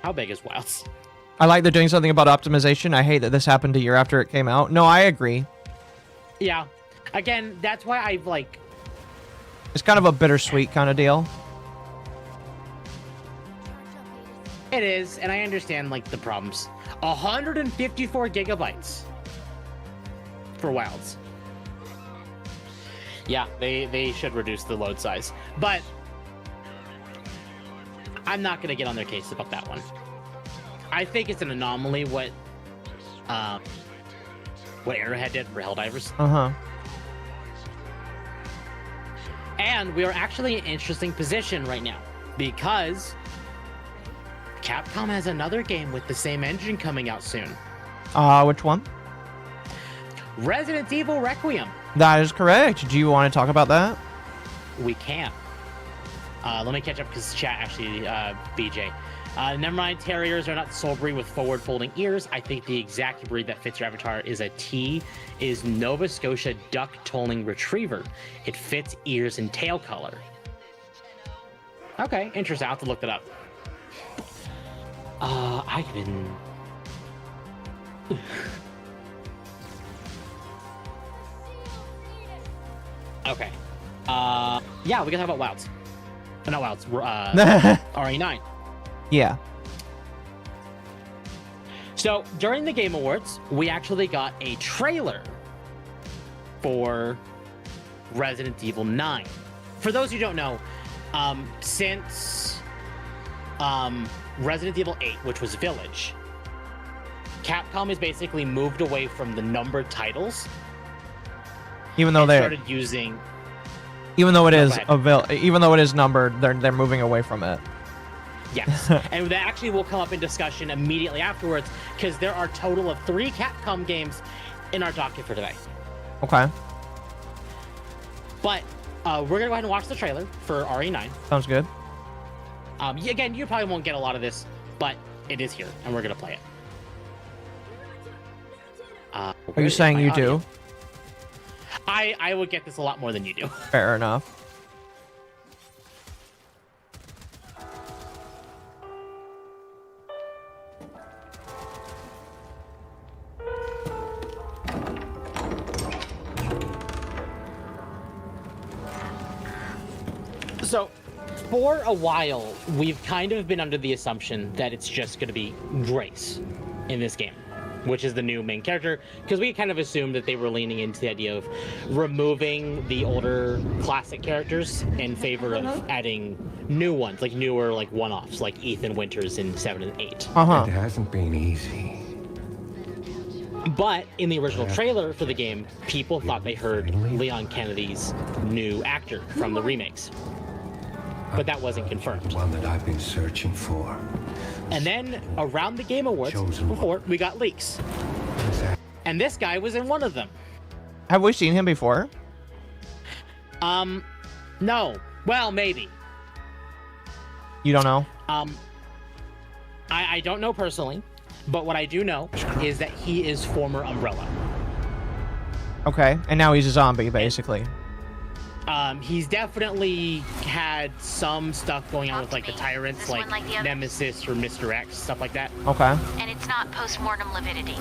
S4: How big is Wilds?
S2: I like they're doing something about optimization. I hate that this happened a year after it came out. No, I agree.
S4: Yeah. Again, that's why I've, like...
S2: It's kind of a bittersweet kind of deal.
S4: It is, and I understand, like, the problems. 154 gigabytes for Wilds. Yeah, they should reduce the load size. But I'm not going to get on their case about that one. I think it's an anomaly what Arrowhead did for Helldivers.
S2: Uh-huh.
S4: And we are actually in an interesting position right now because Capcom has another game with the same engine coming out soon.
S2: Which one?
S4: Resident Evil Requiem.
S2: That is correct. Do you want to talk about that?
S4: We can. Let me catch up because chat actually, BJ. Never mind, terriers are not the sole breed with forward-folding ears. I think the exact breed that fits your avatar is a T is Nova Scotia duck-tolling retriever. It fits ears and tail color. Okay, interesting. I'll have to look that up. I've been... Okay. Yeah, we can talk about Wilds. Not Wilds, RE9.
S2: Yeah.
S4: So, during the Game Awards, we actually got a trailer for Resident Evil 9. For those who don't know, since Resident Evil 8, which was Village, Capcom has basically moved away from the numbered titles.
S2: Even though they
S4: started using,
S2: even though it is even though it is numbered, they're moving away from it.
S4: yes, and that actually will come up in discussion immediately afterwards because there are a total of 3 Capcom games in our docket for today.
S2: Okay.
S4: But we're gonna go ahead and watch the trailer for RE9.
S2: Sounds good.
S4: Again, you probably won't get a lot of this, but it is here, and we're gonna play it.
S2: Are you saying you do?
S4: I would get this a lot more than you do.
S2: Fair enough.
S4: So, for a while, we've kind of been under the assumption that it's just going to be Grace in this game, which is the new main character, because we kind of assumed that they were leaning into the idea of removing the older classic characters in favor of adding new ones, like newer, like one-offs, like Ethan Winters in 7 and 8.
S2: Uh-huh.
S5: It hasn't been easy.
S4: But in the original trailer for the game, people thought they heard Leon Kennedy's new actor from the remakes. But that wasn't confirmed.
S5: One that I've been searching for.
S4: And then around the Game Awards before, we got leaks. And this guy was in one of them.
S2: Have we seen him before?
S4: No. Well, maybe.
S2: You don't know?
S4: I don't know personally, but what I do know is that he is former Umbrella.
S2: Okay, and now he's a zombie, basically.
S4: He's definitely had some stuff going on with like the tyrants, like Nemesis or Mr. X, stuff like that.
S2: Okay.
S6: And it's not post-mortem lividity.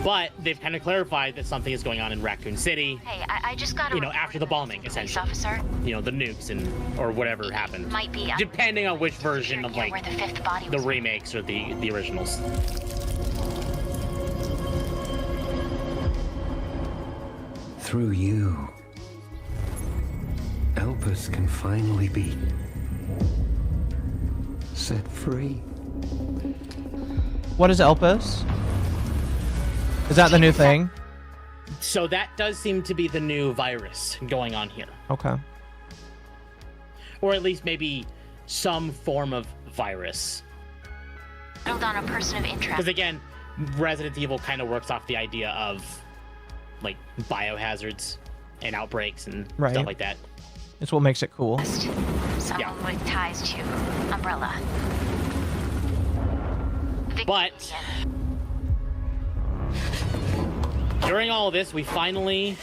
S4: But they've kind of clarified that something is going on in Raccoon City.
S6: Hey, I just got a
S4: after the bombing, essentially.
S6: Officer.
S4: The nukes or whatever happened.
S6: Might be.
S4: Depending on which version of like
S6: where the 5th body
S4: the
S6: was.
S4: remakes or the originals.
S5: Through you, Elpis can finally be set free.
S2: What is Elpis? Is that the new thing?
S4: So that does seem to be the new virus going on here.
S2: Okay.
S4: Or at least maybe some form of virus.
S6: Settled on a person of
S4: Because
S6: interest.
S4: again, Resident Evil kind of works off the idea of like biohazards and outbreaks and
S2: Right.
S4: stuff like that.
S2: It's what makes it cool.
S6: Someone
S4: Yeah.
S6: with ties to Umbrella.
S4: But during all of this, we finally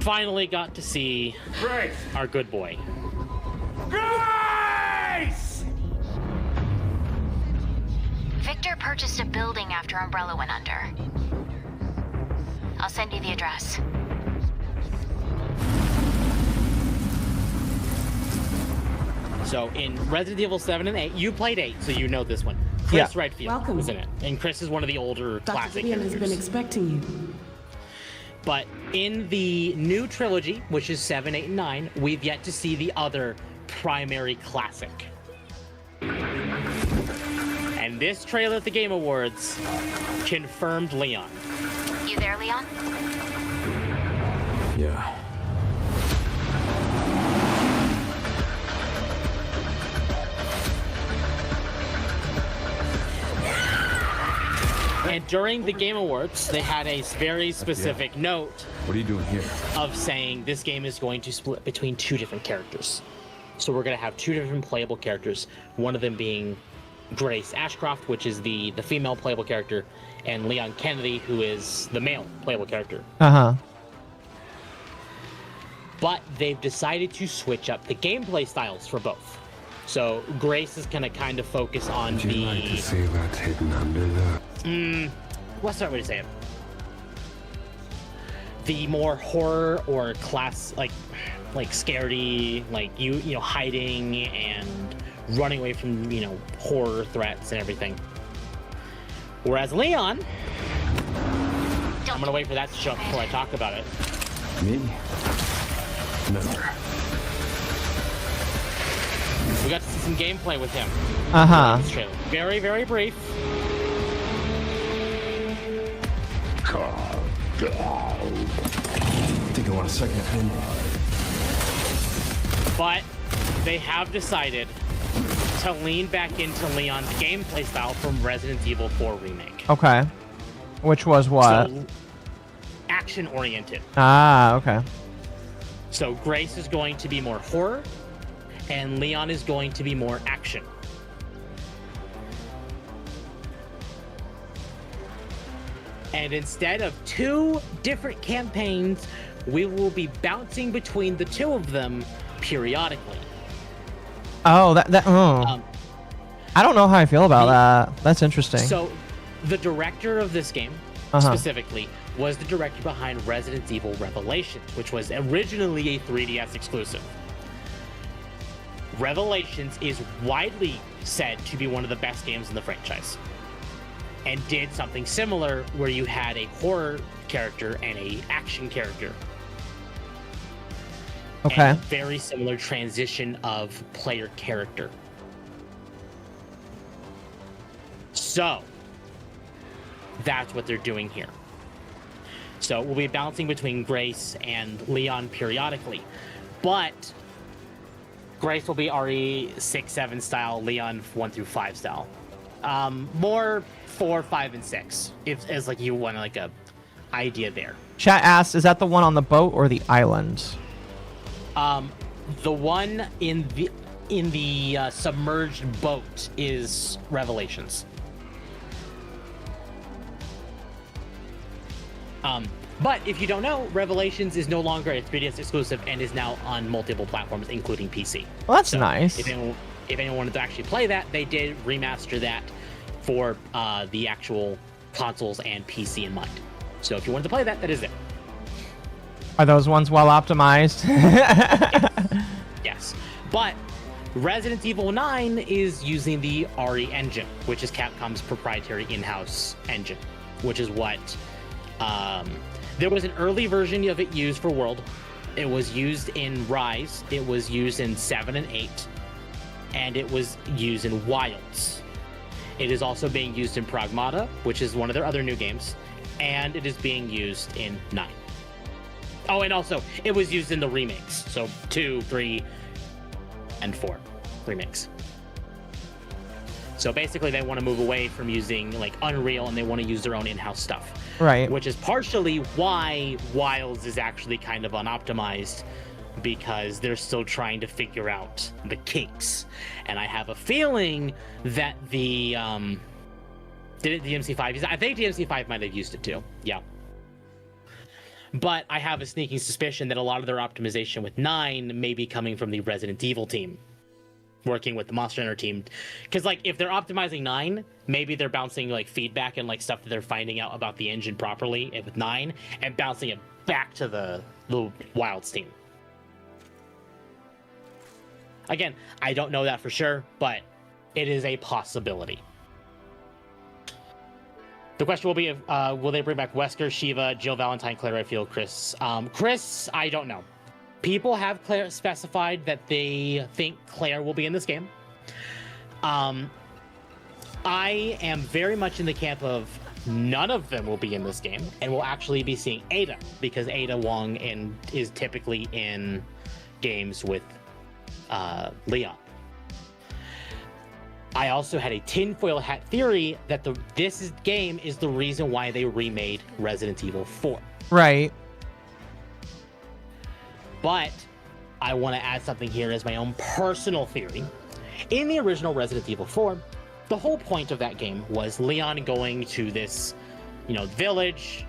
S4: finally got to see
S1: Grace!
S4: our good boy.
S1: Grace!
S6: Victor purchased a building after Umbrella went under. I'll send you the address.
S4: So in Resident Evil 7 and 8, you played 8, so you know this one. Chris
S2: Yeah.
S4: Redfield
S7: Welcome.
S4: was in it. And Chris is one of the older
S7: Dr.
S4: classic
S7: Vivian has
S4: characters.
S7: been expecting you.
S4: But in the new trilogy, which is 7, 8, and 9, we've yet to see the other primary classic. And this trailer at the Game Awards confirmed Leon.
S6: You there, Leon?
S1: Yeah.
S4: And during the Game Awards, they had a very specific note
S1: What are you doing here?
S4: of saying this game is going to split between 2 different characters. So we're going to have 2 different playable characters, one of them being Grace Ashcroft, which is the female playable character, and Leon Kennedy, who is the male playable character.
S2: Uh-huh.
S4: But they've decided to switch up the gameplay styles for both. So Grace is going to kind of focus on
S5: Would you like to see what's hidden under the...
S4: what's the right way to say it? The more horror or class, like scaredy, like you know, hiding and running away from, you know, horror threats and everything. Whereas Leon, I'm gonna wait for that to show up before I talk about it.
S1: Me? Never.
S4: We got to see some gameplay with him.
S2: Uh-huh.
S4: in this trailer. Very, very brief.
S1: Think I want a second opinion.
S4: But they have decided to lean back into Leon's gameplay style from Resident Evil 4 Remake.
S2: Okay. Which was what?
S4: So, action oriented.
S2: Ah, okay.
S4: So Grace is going to be more horror, and Leon is going to be more action. And instead of 2 different campaigns, we will be bouncing between the 2 of them periodically.
S2: Oh, oh. I don't know how I feel about that. That's interesting.
S4: So, the director of this game, specifically, was the director behind Resident Evil Revelations, which was originally a 3DS exclusive. Revelations is widely said to be one of the best games in the franchise, and did something similar where you had a horror character and a action character.
S2: Okay.
S4: And a very similar transition of player character. So, that's what they're doing here. So we'll be bouncing between Grace and Leon periodically. But Grace will be RE 6, 7 style, Leon 1 through 5 style. More 4, 5, and 6. If as like you want like a idea there.
S2: Chat asks, is that the one on the boat or the island?
S4: The one in the submerged boat is Revelations. But if you don't know, Revelations is no longer a 3DS exclusive and is now on multiple platforms, including PC.
S2: Well, that's
S4: So
S2: nice.
S4: If anyone wanted to actually play that, they did remaster that for the actual consoles and PC in mind. So if you wanted to play that, that is it.
S2: Are those ones well optimized?
S4: Yes. But Resident Evil 9 is using the RE engine, which is Capcom's proprietary in-house engine, which is what... there was an early version of it used for World. It was used in Rise. It was used in 7 and 8. And it was used in Wilds. It is also being used in Pragmata, which is one of their other new games. And it is being used in 9. Oh, and also, it was used in the remakes. So 2, 3, and 4 remakes. So basically, they want to move away from using like Unreal, and they want to use their own in-house stuff.
S2: Right.
S4: Which is partially why Wilds is actually kind of unoptimized, because they're still trying to figure out the kinks. And I have a feeling that the DMC5, I think DMC5 might have used it too. Yeah. But I have a sneaking suspicion that a lot of their optimization with 9 may be coming from the Resident Evil team, working with the Monster Hunter team. Because, like, if they're optimizing 9, maybe they're bouncing, like, feedback and, like, stuff that they're finding out about the engine properly with 9 and bouncing it back to the Wilds team. Again, I don't know that for sure, but it is a possibility. The question will be, will they bring back Wesker, Shiva, Jill Valentine, Claire Redfield, Chris? Chris, I don't know. People have specified that they think Claire will be in this game. I am very much in the camp of none of them will be in this game, and we'll actually be seeing Ada, because Ada Wong is typically in games with Leon. I also had a tinfoil hat theory that this game is the reason why they remade Resident Evil 4.
S2: Right.
S4: But I want to add something here as my own personal theory. In the original Resident Evil 4, the whole point of that game was Leon going to this, village,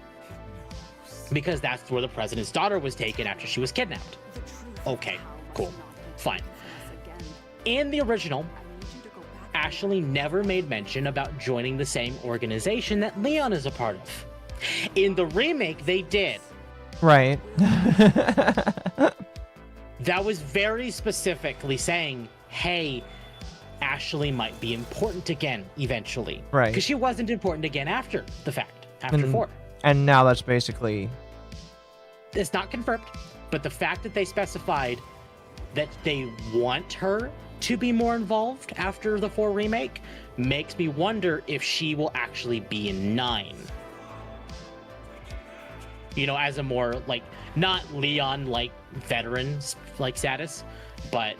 S4: because that's where the president's daughter was taken after she was kidnapped. Okay, cool, fine. In the original, Ashley never made mention about joining the same organization that Leon is a part of. In the remake, they did.
S2: Right.
S4: That was very specifically saying, hey, Ashley might be important again eventually.
S2: Right.
S4: Because she wasn't important again after the fact, after 4.
S2: And now that's basically...
S4: It's not confirmed, but the fact that they specified that they want her to be more involved after the 4 remake makes me wonder if she will actually be in 9. As a more, like, not Leon, like, veterans, like, status, but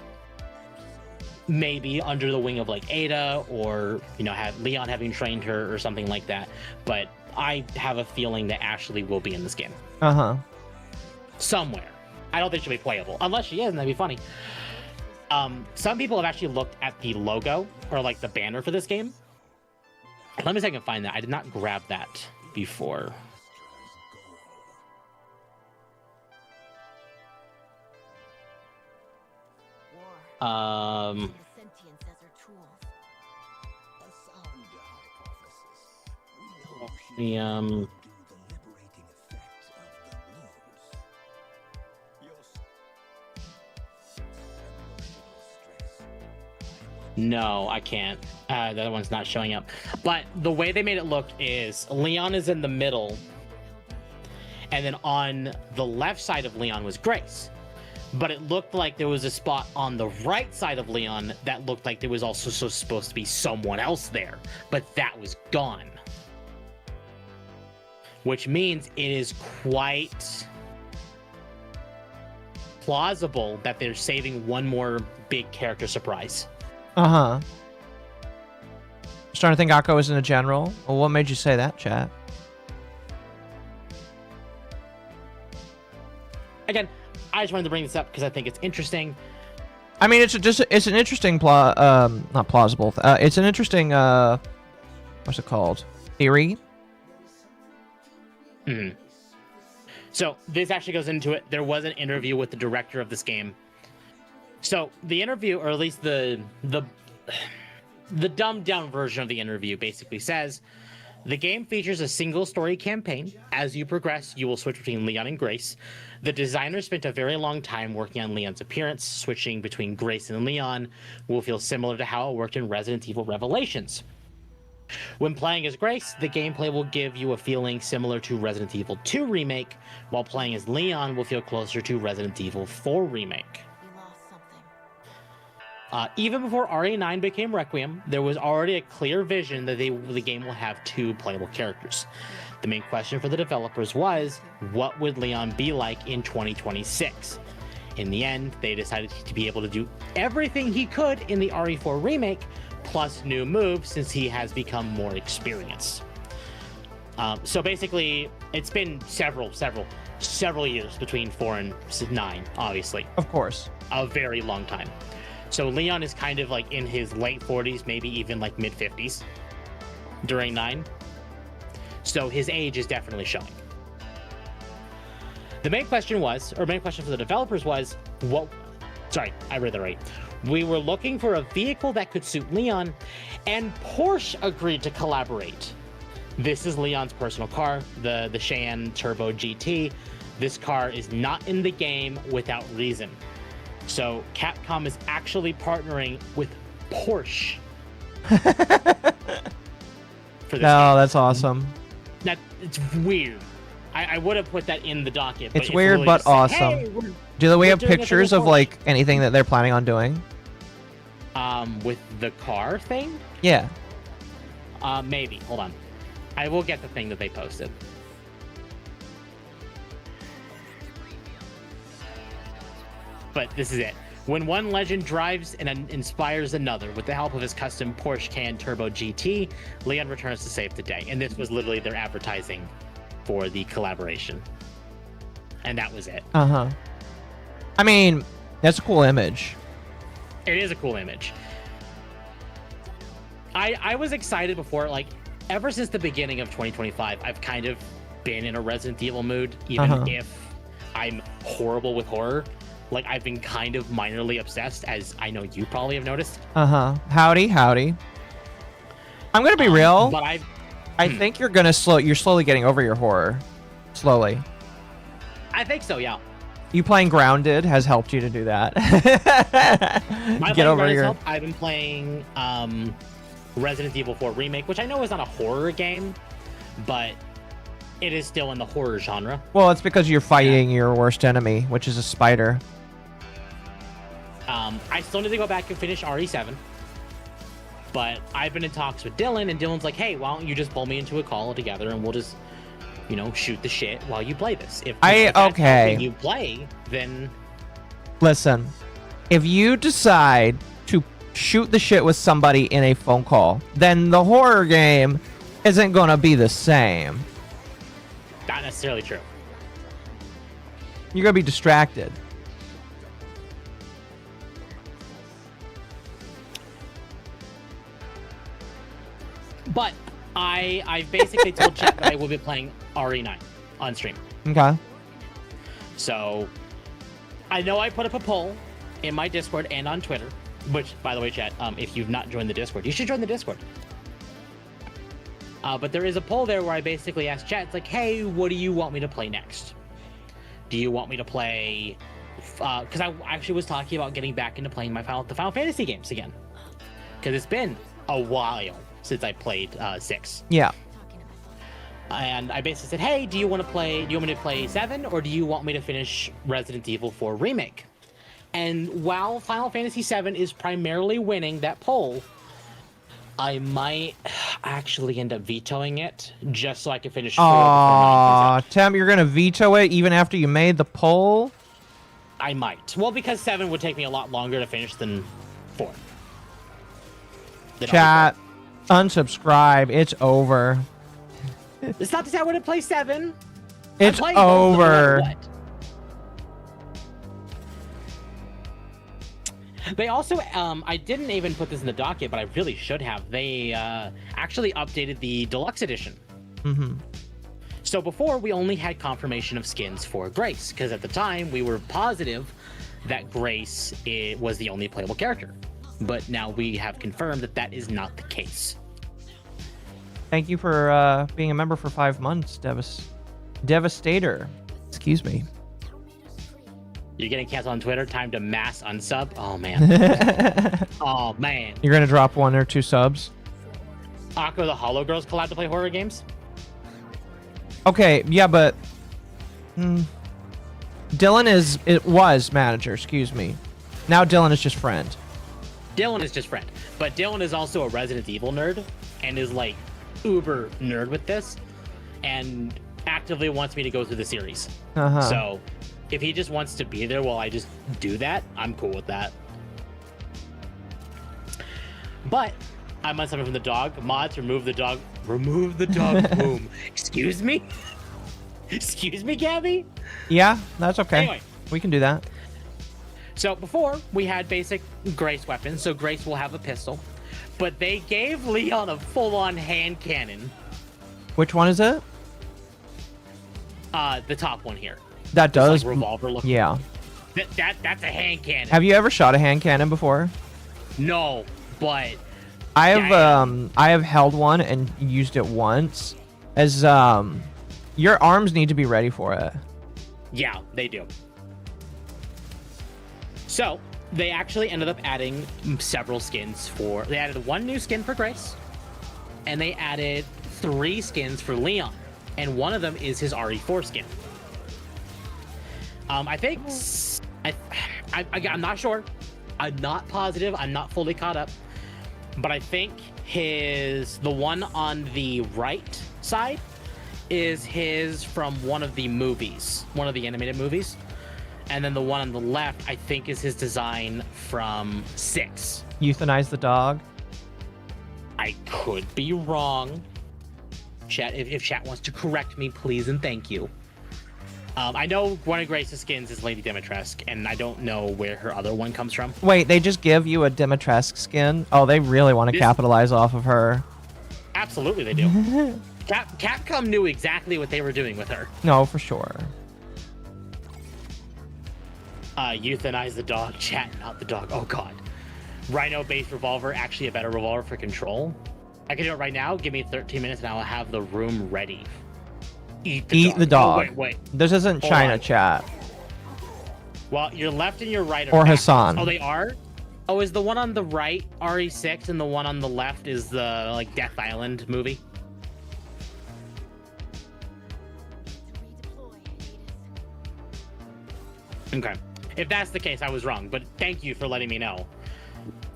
S4: maybe under the wing of, like, Ada, or, have Leon having trained her or something like that. But I have a feeling that Ashley will be in this game.
S2: Uh-huh.
S4: Somewhere. I don't think she'll be playable. Unless she is, and that'd be funny. Some people have actually looked at the logo, or, like, the banner for this game. Let me see if I can find that. I did not grab that before. No, I can't. The other one's not showing up. But the way they made it look is Leon is in the middle, and then on the left side of Leon was Grace. But it looked like there was a spot on the right side of Leon that looked like there was also supposed to be someone else there, but that was gone. Which means it is quite plausible that they're saving one more big character surprise.
S2: Uh-huh. Starting to think Occo isn't a general. Well, what made you say that, chat?
S4: Again, I just wanted to bring this up because I think it's interesting.
S2: I mean, it's an interesting not plausible. It's an interesting what's it called? Theory.
S4: Mm-hmm. So this actually goes into it. There was an interview with the director of this game. So the interview, or at least the dumbed down version of the interview, basically says the game features a single story campaign. As you progress, you will switch between Leon and Grace. The designer spent a very long time working on Leon's appearance. Switching between Grace and Leon will feel similar to how it worked in Resident Evil Revelations. When playing as Grace, the gameplay will give you a feeling similar to Resident Evil 2 Remake, while playing as Leon will feel closer to Resident Evil 4 Remake. Even before RE9 became Requiem, there was already a clear vision that the game will have 2 playable characters. The main question for the developers was, what would Leon be like in 2026? In the end, they decided to be able to do everything he could in the RE4 remake, plus new moves, since he has become more experienced. So basically, it's been several years between 4 and 9, obviously.
S2: Of course.
S4: A very long time. So Leon is kind of like in his late 40s, maybe even like mid 50s during 9. So his age is definitely showing. The main question for the developers was, sorry, I read that right. We were looking for a vehicle that could suit Leon, and Porsche agreed to collaborate. This is Leon's personal car, the Cheyenne Turbo GT. This car is not in the game without reason. So Capcom is actually partnering with Porsche. For this game.
S2: That's awesome.
S4: That it's weird. I would have put that in the docket. But
S2: It's weird,
S4: really
S2: but
S4: just saying,
S2: awesome.
S4: hey,
S2: Do we have
S4: doing a thing
S2: pictures
S4: with
S2: of
S4: Porsche.
S2: like anything that they're planning on doing?
S4: With the car thing?
S2: Yeah.
S4: Maybe. Hold on. I will get the thing that they posted. But this is it. When one legend drives and inspires another with the help of his custom Porsche Cayenne Turbo GT, Leon returns to save the day. And this was literally their advertising for the collaboration. And that was it.
S2: Uh-huh. I mean, that's a cool image.
S4: It is a cool image. I was excited before, like, ever since the beginning of 2025, I've kind of been in a Resident Evil mood, even if I'm horrible with horror. Like, I've been kind of minorly obsessed, as I know you probably have noticed.
S2: Uh-huh. Howdy. I'm gonna be real.
S4: But
S2: I think you're slowly getting over your horror. Slowly.
S4: I think so, yeah.
S2: You playing Grounded has helped you to do that. Get over your...
S4: I've been playing Resident Evil 4 Remake, which I know is not a horror game, but it is still in the horror genre.
S2: Well, it's because you're fighting your worst enemy, which is a spider.
S4: I still need to go back and finish RE7, but I've been in talks with Dylan, and Dylan's like, hey, why don't you just pull me into a call together and we'll just, shoot the shit while you play this. If that's something you play, then...
S2: Listen, if you decide to shoot the shit with somebody in a phone call, then the horror game isn't going to be the same.
S4: Not necessarily true.
S2: You're going to be distracted.
S4: But I've basically told chat that I will be playing RE9 on stream.
S2: Okay.
S4: So I know I put up a poll in my Discord and on Twitter, which, by the way, chat, if you've not joined the Discord, you should join the Discord. But there is a poll there where I basically asked chat, it's like, hey, what do you want me to play next? Do you want me to play... Because I actually was talking about getting back into playing the Final Fantasy games again. Because it's been a while since I played 6.
S2: Yeah.
S4: And I basically said, hey, do you want me to play 7, or do you want me to finish Resident Evil 4 Remake? And while Final Fantasy 7 is primarily winning that poll, I might actually end up vetoing it just so I can finish 4 before 9 comes out.
S2: Tim, you're going to veto it even after you made the poll?
S4: I might. Well, because 7 would take me a lot longer to finish than 4.
S2: Chat, unsubscribe. It's over.
S4: It's not to say I wouldn't play 7.
S2: It's over.
S4: They also, I didn't even put this in the docket, but I really should have. They actually updated the Deluxe Edition.
S2: Mm-hmm.
S4: So before, we only had confirmation of skins for Grace, because at the time, we were positive that Grace was the only playable character. But now we have confirmed that that is not the case.
S2: Thank you for being a member for 5 months, Devastator. Excuse me.
S4: You're getting canceled on Twitter. Time to mass unsub. Oh, man. Oh, man.
S2: You're going to drop 1 or 2 subs?
S4: Aqua the Hollow Girls collab to play horror games?
S2: Okay, yeah, but... Dylan was manager, excuse me. Now Dylan is just friend.
S4: Dylan is just friend. But Dylan is also a Resident Evil nerd and is like uber nerd with this and actively wants me to go through the series.
S2: Uh-huh.
S4: So if he just wants to be there while I just do that, I'm cool with that. But I'm on something from the dog. Mods, remove the dog. Remove the dog boom. Excuse me? Excuse me, Gabby?
S2: Yeah, that's okay.
S4: Anyway.
S2: We can do that.
S4: So before, we had basic Grace weapons, so Grace will have a pistol. But they gave Leon a full-on hand cannon.
S2: Which one is it?
S4: The top one here.
S2: That
S4: This,
S2: does.
S4: like, revolver look.
S2: Yeah.
S4: That's a hand cannon.
S2: Have you ever shot a hand cannon before?
S4: No, but
S2: I have
S4: Damn.
S2: I have held one and used it once. As your arms need to be ready for it.
S4: yeah, they do. So they actually ended up adding several skins for. They added one new skin for Grace, and they added 3 skins for Leon, and one of them is his RE4 skin. I think I'm not sure. I'm not positive. I'm not fully caught up, but I think the one on the right side is his from one of the movies, one of the animated movies, and then the one on the left I think is his design from 6.
S2: Euthanize the dog.
S4: I could be wrong. Chat, if chat wants to correct me, please and thank you. I know one of Grace's skins is Lady Dimitrescu, and I don't know where her other one comes from.
S2: Wait, they just give you a Dimitrescu skin? Oh, they really want to capitalize off of her.
S4: Absolutely, they do. Capcom knew exactly what they were doing with her.
S2: No, for sure.
S4: Euthanize the dog, chat, not the dog. Oh god. Rhino-based revolver, actually a better revolver for control. I can do it right now. Give me 13 minutes and I will have the room ready. Eat the dog. Oh, wait.
S2: This isn't
S4: Hold
S2: China
S4: on.
S2: chat.
S4: Well, your left and your right are
S2: Or
S4: backwards.
S2: Hassan.
S4: Oh, they are? Oh, is the one on the right RE6 and the one on the left is the like Death Island movie? Okay. If that's the case, I was wrong, but thank you for letting me know.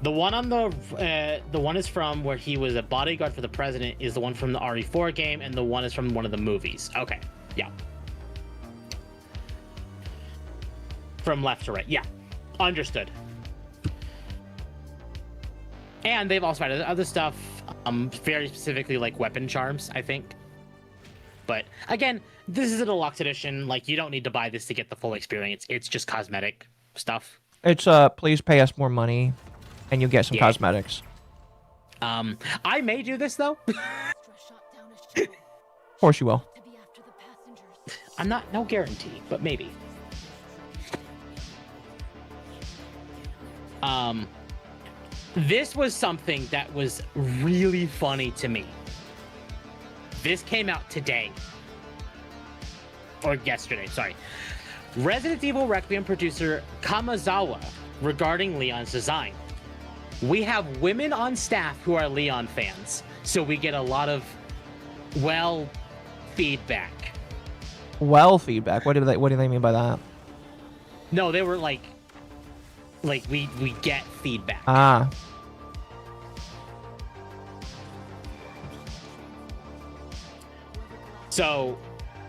S4: The one on the one is from where he was a bodyguard for the president is the one from the RE4 game, and the one is from one of the movies. Okay, yeah. From left to right, yeah. Understood. And they've also added other stuff, very specifically like weapon charms, I think. But again, this is a deluxe edition. Like, you don't need to buy this to get the full experience. It's just cosmetic stuff.
S2: It's please pay us more money, and you'll get some cosmetics.
S4: I may do this though.
S2: Of course you will.
S4: I'm not, no guarantee, but maybe. This was something that was really funny to me. This came out today. Or yesterday, sorry. Resident Evil Requiem producer Kamazawa regarding Leon's design. We have women on staff who are Leon fans, so we get a lot of, well, feedback.
S2: Well, feedback. What do they mean by that?
S4: No, they were like we get feedback.
S2: Ah.
S4: So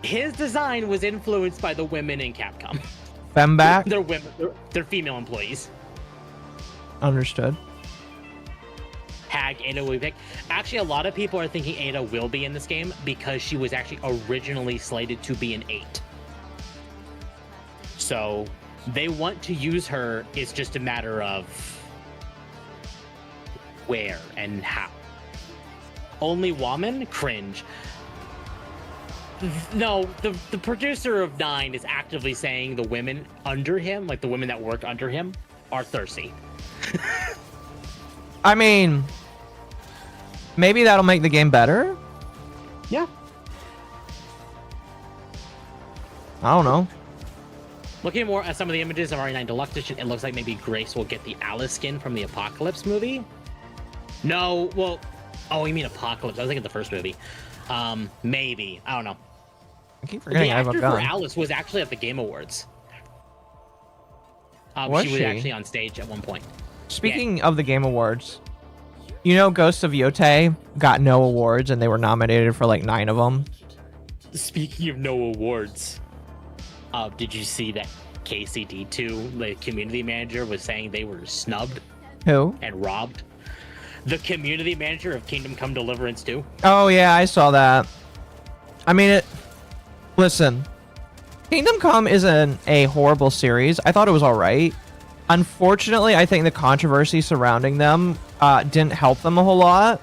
S4: his design was influenced by the women in Capcom.
S2: Femback?
S4: They're women. They're female employees.
S2: Understood.
S4: Hag, Ada will be picked. Actually, a lot of people are thinking Ada will be in this game because she was actually originally slated to be an 8. So they want to use her. It's just a matter of where and how. Only woman? Cringe. No, the producer of 9 is actively saying the women under him, like the women that work under him, are thirsty.
S2: I mean, maybe that'll make the game better?
S4: Yeah.
S2: I don't know.
S4: Looking more at some of the images of RE9 Deluxe Edition, it looks like maybe Grace will get the Alice skin from the Apocalypse movie. No, well, oh, you mean Apocalypse? I was thinking the first movie. Maybe. I don't know.
S2: I keep forgetting
S4: the
S2: I have a
S4: actor
S2: gun.
S4: for Alice was actually at the Game Awards.
S2: Was
S4: she was
S2: she?
S4: actually on stage at one point.
S2: Speaking of the Game Awards, you know Ghosts of Yotei got no awards and they were nominated for like 9 of them.
S4: Speaking of no awards, did you see that KCD2, the community manager, was saying they were snubbed
S2: Who?
S4: and robbed? The community manager of Kingdom Come Deliverance 2.
S2: Oh yeah, I saw that. I mean, listen, Kingdom Come isn't a horrible series. I thought it was all right. Unfortunately, I think the controversy surrounding them didn't help them a whole lot.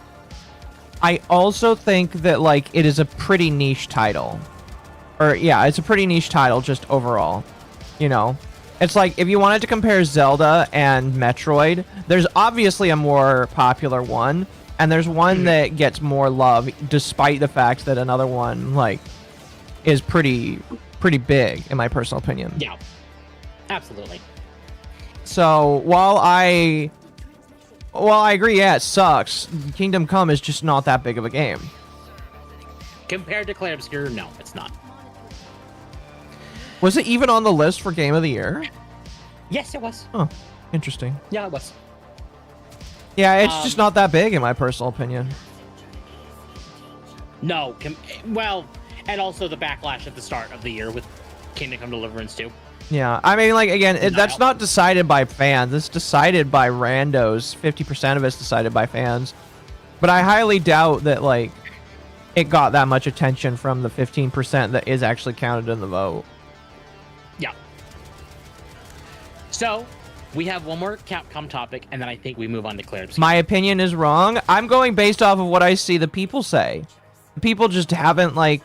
S2: I also think that like it is a pretty niche title. Or yeah, it's a pretty niche title just overall. You know, it's like if you wanted to compare Zelda and Metroid, there's obviously a more popular one, and there's one that gets more love, despite the fact that another one like is pretty big, in my personal opinion.
S4: Yeah, absolutely.
S2: So while I agree, yeah, it sucks. Kingdom Come is just not that big of a game.
S4: Compared to Clair Obscur, no, it's not.
S2: Was it even on the list for Game of the Year?
S4: Yes, it was.
S2: Oh, interesting.
S4: Yeah, it was.
S2: Yeah, it's just not that big, in my personal opinion.
S4: No, well, and also the backlash at the start of the year with Kingdom Come Deliverance 2.
S2: Yeah, I mean, like, again, that's not decided by fans. It's decided by randos. 50% of it's decided by fans. But I highly doubt that, like, it got that much attention from the 15% that is actually counted in the vote.
S4: Yeah. So, we have one more Capcom topic, and then I think we move on to Clair Obscur.
S2: My opinion is wrong. I'm going based off of what I see the people say. The people just haven't, like...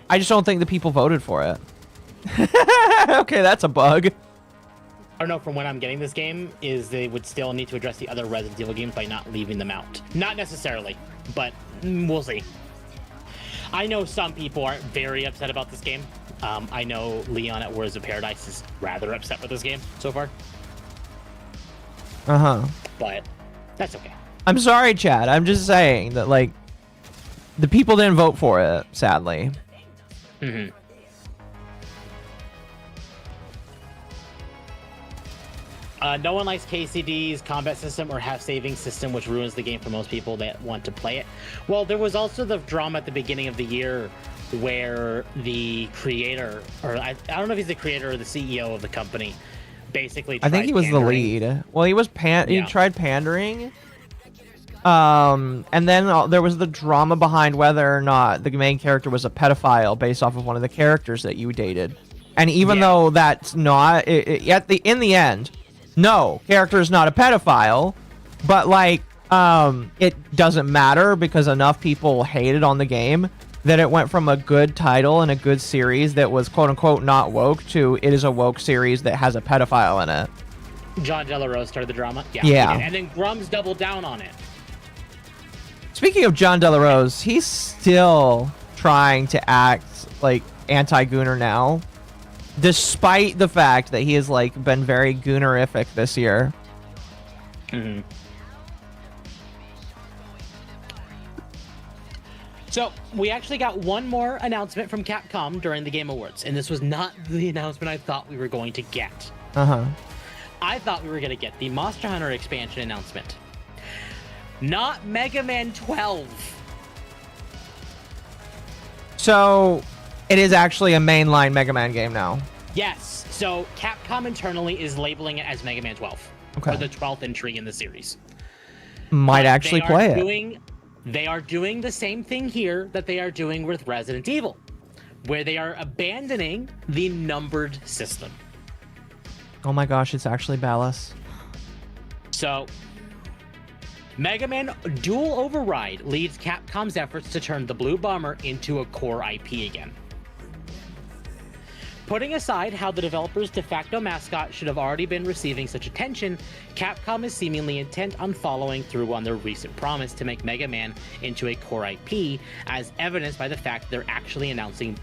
S2: I just don't think the people voted for it. Okay, that's a bug.
S4: I don't know, from when I'm getting this game, is they would still need to address the other Resident Evil games by not leaving them out. Not necessarily, but we'll see. I know some people aren't very upset about this game. I know Leon at Words of Paradise is rather upset with this game so far.
S2: Uh-huh.
S4: But that's okay.
S2: I'm sorry, Chad. I'm just saying that, like, the people didn't vote for it, sadly.
S4: Mm-hmm. No one likes KCD's combat system or half-saving system, which ruins the game for most people that want to play it. Well, there was also the drama at the beginning of the year where the creator, or I don't know if he's the creator or the CEO of the company, basically tried
S2: I think he was
S4: pandering.
S2: the lead. Well, he was he tried pandering. And then there was the drama behind whether or not the main character was a pedophile based off of one of the characters that you dated. And even though that's not in the end, no, character is not a pedophile, but like it doesn't matter because enough people hated on the game that it went from a good title and a good series that was quote unquote not woke to it is a woke series that has a pedophile in it.
S4: John Della Rose started the drama. Yeah.
S2: Yeah.
S4: And then Grum's doubled down on it.
S2: Speaking of John Della Rose, he's still trying to act like anti-Gooner now, despite the fact that he has like been very Goonerific this year.
S4: Mm-hmm. So we actually got one more announcement from Capcom during the Game Awards, and this was not the announcement I thought we were going to get.
S2: Uh-huh.
S4: I thought we were going to get the Monster Hunter expansion announcement. Not Mega Man 12.
S2: So it is actually a mainline Mega Man game now.
S4: Yes. So Capcom internally is labeling it as Mega Man 12.
S2: Okay.
S4: For the 12th entry in the series.
S2: Might actually play it.
S4: They are doing the same thing here that they are doing with Resident Evil, where they are abandoning the numbered system.
S2: Oh my gosh, it's actually Ballas.
S4: So, Mega Man Dual Override leads Capcom's efforts to turn the Blue Bomber into a core IP again. Putting aside how the developer's de facto mascot should have already been receiving such attention, Capcom is seemingly intent on following through on their recent promise to make Mega Man into a core IP, as evidenced by the fact they're actually announcing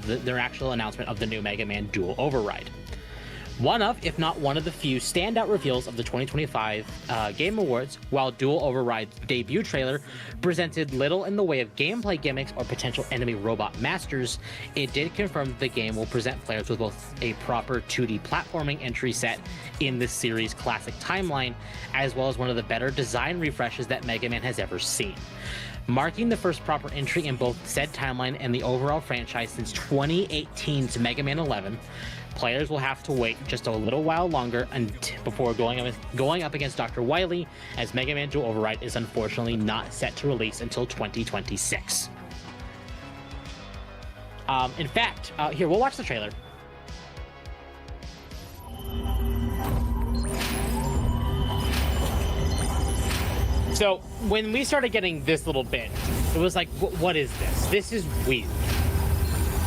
S4: their actual announcement of the new Mega Man Dual Override. One of, if not one of the few standout reveals of the 2025 Game Awards, while Dual Override's debut trailer presented little in the way of gameplay gimmicks or potential enemy robot masters, it did confirm that the game will present players with both a proper 2D platforming entry set in the series' classic timeline, as well as one of the better design refreshes that Mega Man has ever seen. Marking the first proper entry in both said timeline and the overall franchise since 2018's Mega Man 11, players will have to wait just a little while longer before going up against Dr. Wily, as Mega Man Dual Override is unfortunately not set to release until 2026. In fact, here, we'll watch the trailer. So, when we started getting this little bit, it was like, what is this? This is weird.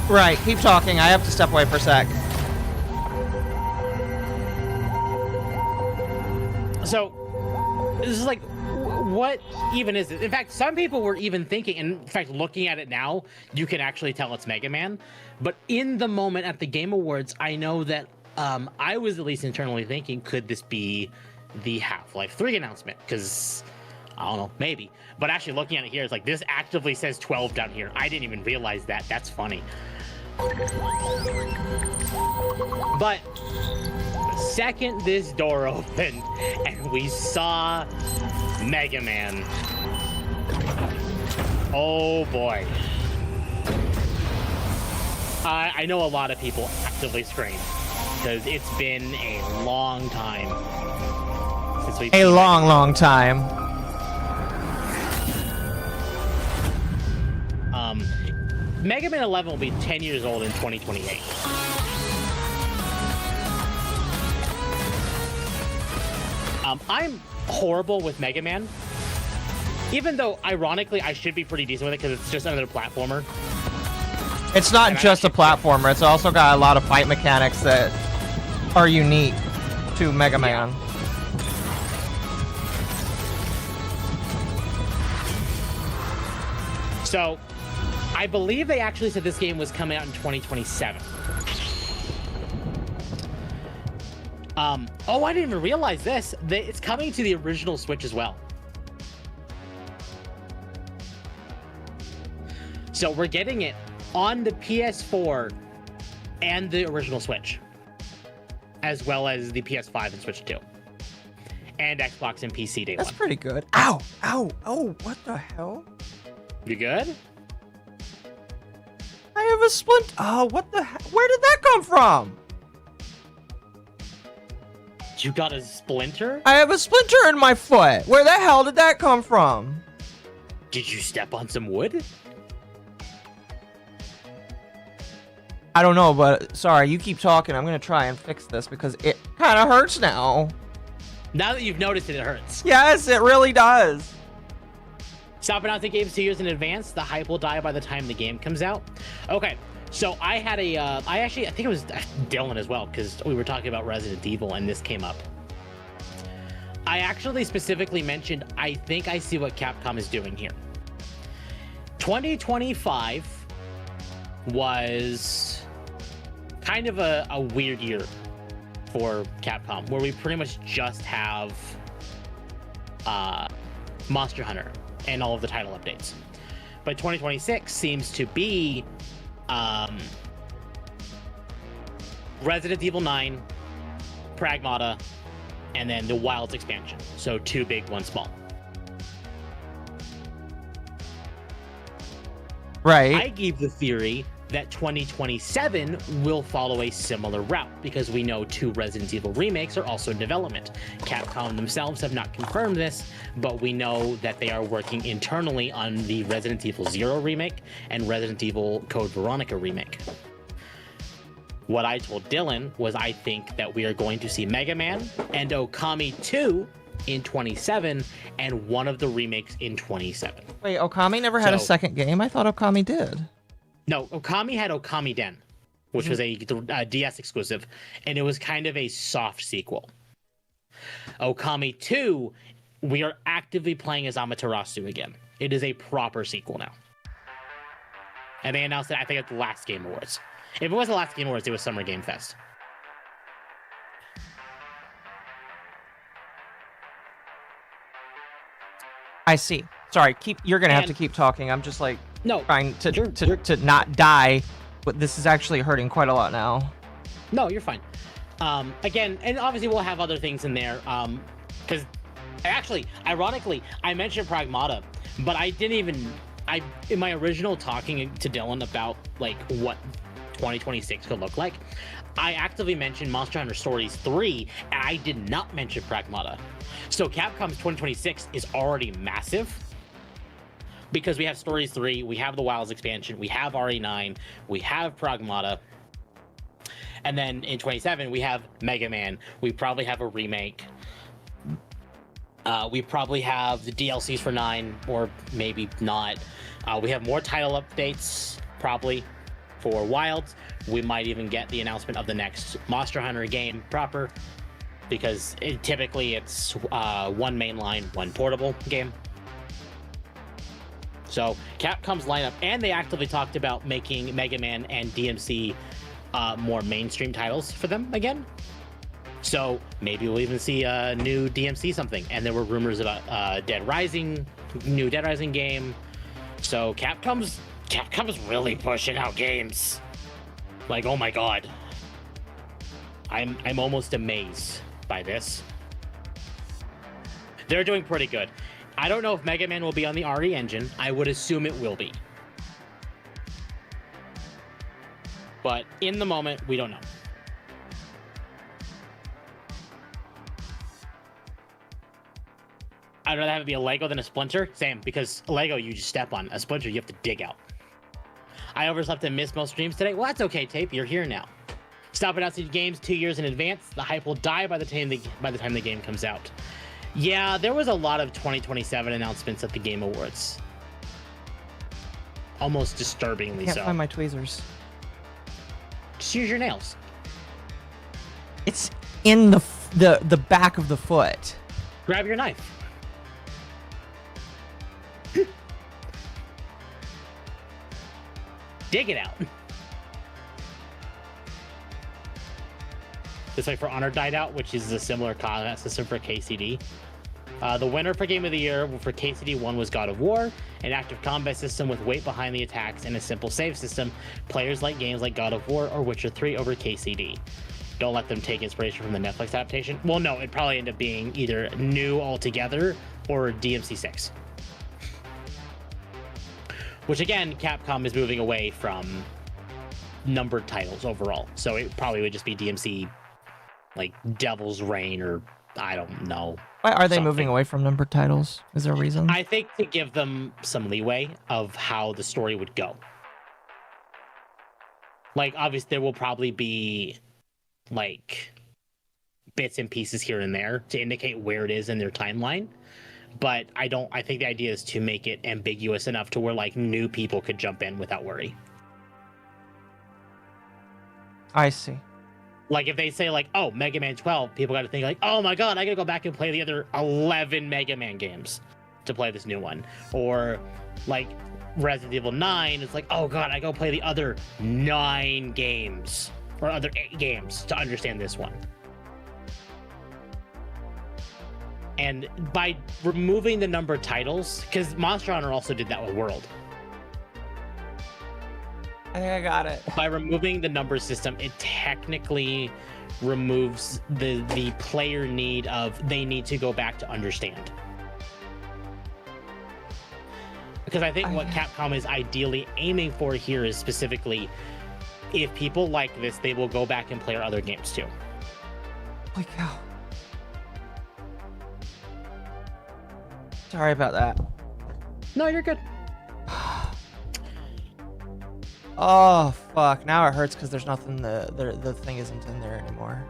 S2: Right, keep talking. I have to step away for a sec.
S4: So, this is like, what even is it? In fact, some people were even thinking, and in fact, looking at it now, you can actually tell it's Mega Man. But in the moment at the Game Awards, I know that I was at least internally thinking, could this be the Half-Life 3 announcement? Because, I don't know, maybe. But actually looking at it here, it's like, this actively says 12 down here. I didn't even realize that. That's funny. But second this door opened and we saw Mega Man. Oh boy. I know a lot of people actively scream because it's been a long time since we've
S2: A long time.
S4: Mega Man 11 will be 10 years old in 2028. I'm horrible with Mega Man. Even though, ironically, I should be pretty decent with it because it's just another platformer.
S2: It's not just a platformer. It's also got a lot of fight mechanics that are unique to Mega Man.
S4: So, I believe they actually said this game was coming out in 2027. Oh, I didn't even realize this. It's coming to the original Switch as well. So we're getting it on the PS4 and the original Switch, as well as the PS5 and Switch 2, and Xbox and PC day
S2: That's
S4: one.
S2: pretty good. Ow! Ow! Oh, what the hell?
S4: You good?
S2: I have a splint. Oh, what the hell? Where did that come from?
S4: You got a splinter?
S2: I have a splinter in my foot. Where the hell did that come from?
S4: Did you step on some wood?
S2: I don't know, but sorry, you keep talking. I'm gonna try and fix this because it kind of hurts now.
S4: Now that you've noticed it, it hurts.
S2: Yes, it really does.
S4: Stop announcing games 2 years in advance. The hype will die by the time the game comes out. Okay, so I had a, I think it was Dylan as well, because we were talking about Resident Evil and this came up. I actually specifically mentioned, I think I see what Capcom is doing here. 2025 was kind of a weird year for Capcom, where we pretty much just have Monster Hunter and all of the title updates. But 2026 seems to be Resident Evil 9, Pragmata, and then the Wilds expansion. So 2 big, 1 small.
S2: Right.
S4: I gave the theory that 2027 will follow a similar route because we know 2 Resident Evil remakes are also in development. Capcom themselves have not confirmed this, but we know that they are working internally on the Resident Evil 0 remake and Resident Evil Code Veronica remake. What I told Dylan was I think that we are going to see Mega Man and Okami 2 in 27 and one of the remakes in 27.
S2: Wait, Okami never had a second game? I thought Okami did.
S4: No, Okami had Okami Den, which was a DS exclusive, and it was kind of a soft sequel. Okami 2, we are actively playing as Amaterasu again. It is a proper sequel now. And they announced it, I think, at the last Game Awards. If it was the last Game Awards, it was Summer Game Fest.
S2: I see. Sorry, you're gonna have to keep talking. I'm just like trying to not die, but this is actually hurting quite a lot now.
S4: No, you're fine. Again, and obviously we'll have other things in there. Because actually, ironically, I mentioned Pragmata, but I didn't even. In my original talking to Dylan about like what 2026 could look like, I actively mentioned Monster Hunter Stories 3, and I did not mention Pragmata. So Capcom's 2026 is already massive because we have Stories 3, we have the Wilds expansion, we have RE9, we have Pragmata, and then in 27 we have Mega Man. We probably have a remake. We probably have the DLCs for 9, or maybe not. We have more title updates, probably, for Wilds. We might even get the announcement of the next Monster Hunter game proper, because typically it's one mainline, one portable game. So Capcom's lineup, and they actively talked about making Mega Man and DMC more mainstream titles for them again. So maybe we'll even see a new DMC something. And there were rumors about new Dead Rising game. So Capcom's really pushing out games. Like, oh my god. I'm almost amazed by this. They're doing pretty good. I don't know if Mega Man will be on the RE engine. I would assume it will be. But in the moment, we don't know. I'd rather have it be a Lego than a Splinter. Same, because a Lego you just step on. A Splinter you have to dig out. I overslept and missed most streams today. Well, that's okay, Tape. You're here now. Stop announcing games 2 years in advance. The hype will die by the time the game comes out. Yeah, there was a lot of 2027 announcements at the Game Awards. Almost disturbingly
S2: Can't
S4: so.
S2: find my tweezers.
S4: Just use your nails.
S2: It's in the back of the foot.
S4: Grab your knife. Dig it out. Just like for Honor died out, which is a similar combat system for KCD. The winner for Game of the Year for KCD 1 was God of War, an active combat system with weight behind the attacks and a simple save system. Players like games like God of War or Witcher 3 over KCD. Don't let them take inspiration from the Netflix adaptation. Well, no, it'd probably end up being either new altogether or DMC 6. Which again, Capcom is moving away from numbered titles overall. So it probably would just be DMC, like Devil's Reign, or I don't know.
S2: Why are they
S4: something.
S2: moving away from numbered titles? Is there a reason?
S4: I think to give them some leeway of how the story would go. Like, obviously, there will probably be, like, bits and pieces here and there to indicate where it is in their timeline. But I think the idea is to make it ambiguous enough to where, like, new people could jump in without worry.
S2: I see.
S4: Like, if they say, like, oh, Mega Man 12, people got to think, like, oh my god, I got to go back and play the other 11 Mega Man games to play this new one. Or, like, Resident Evil 9, it's like, oh god, I go play the other 9 games. Or other 8 games to understand this one. And by removing the number of titles, because Monster Hunter also did that with World.
S2: I think I got it.
S4: By removing the number system, it technically removes the player need of they need to go back to understand. Because I think what Capcom is ideally aiming for here is specifically, if people like this, they will go back and play our other games too.
S2: Holy cow. Sorry about that.
S4: No, you're good.
S2: Oh, fuck. Now it hurts because there's nothing, the thing isn't in there anymore.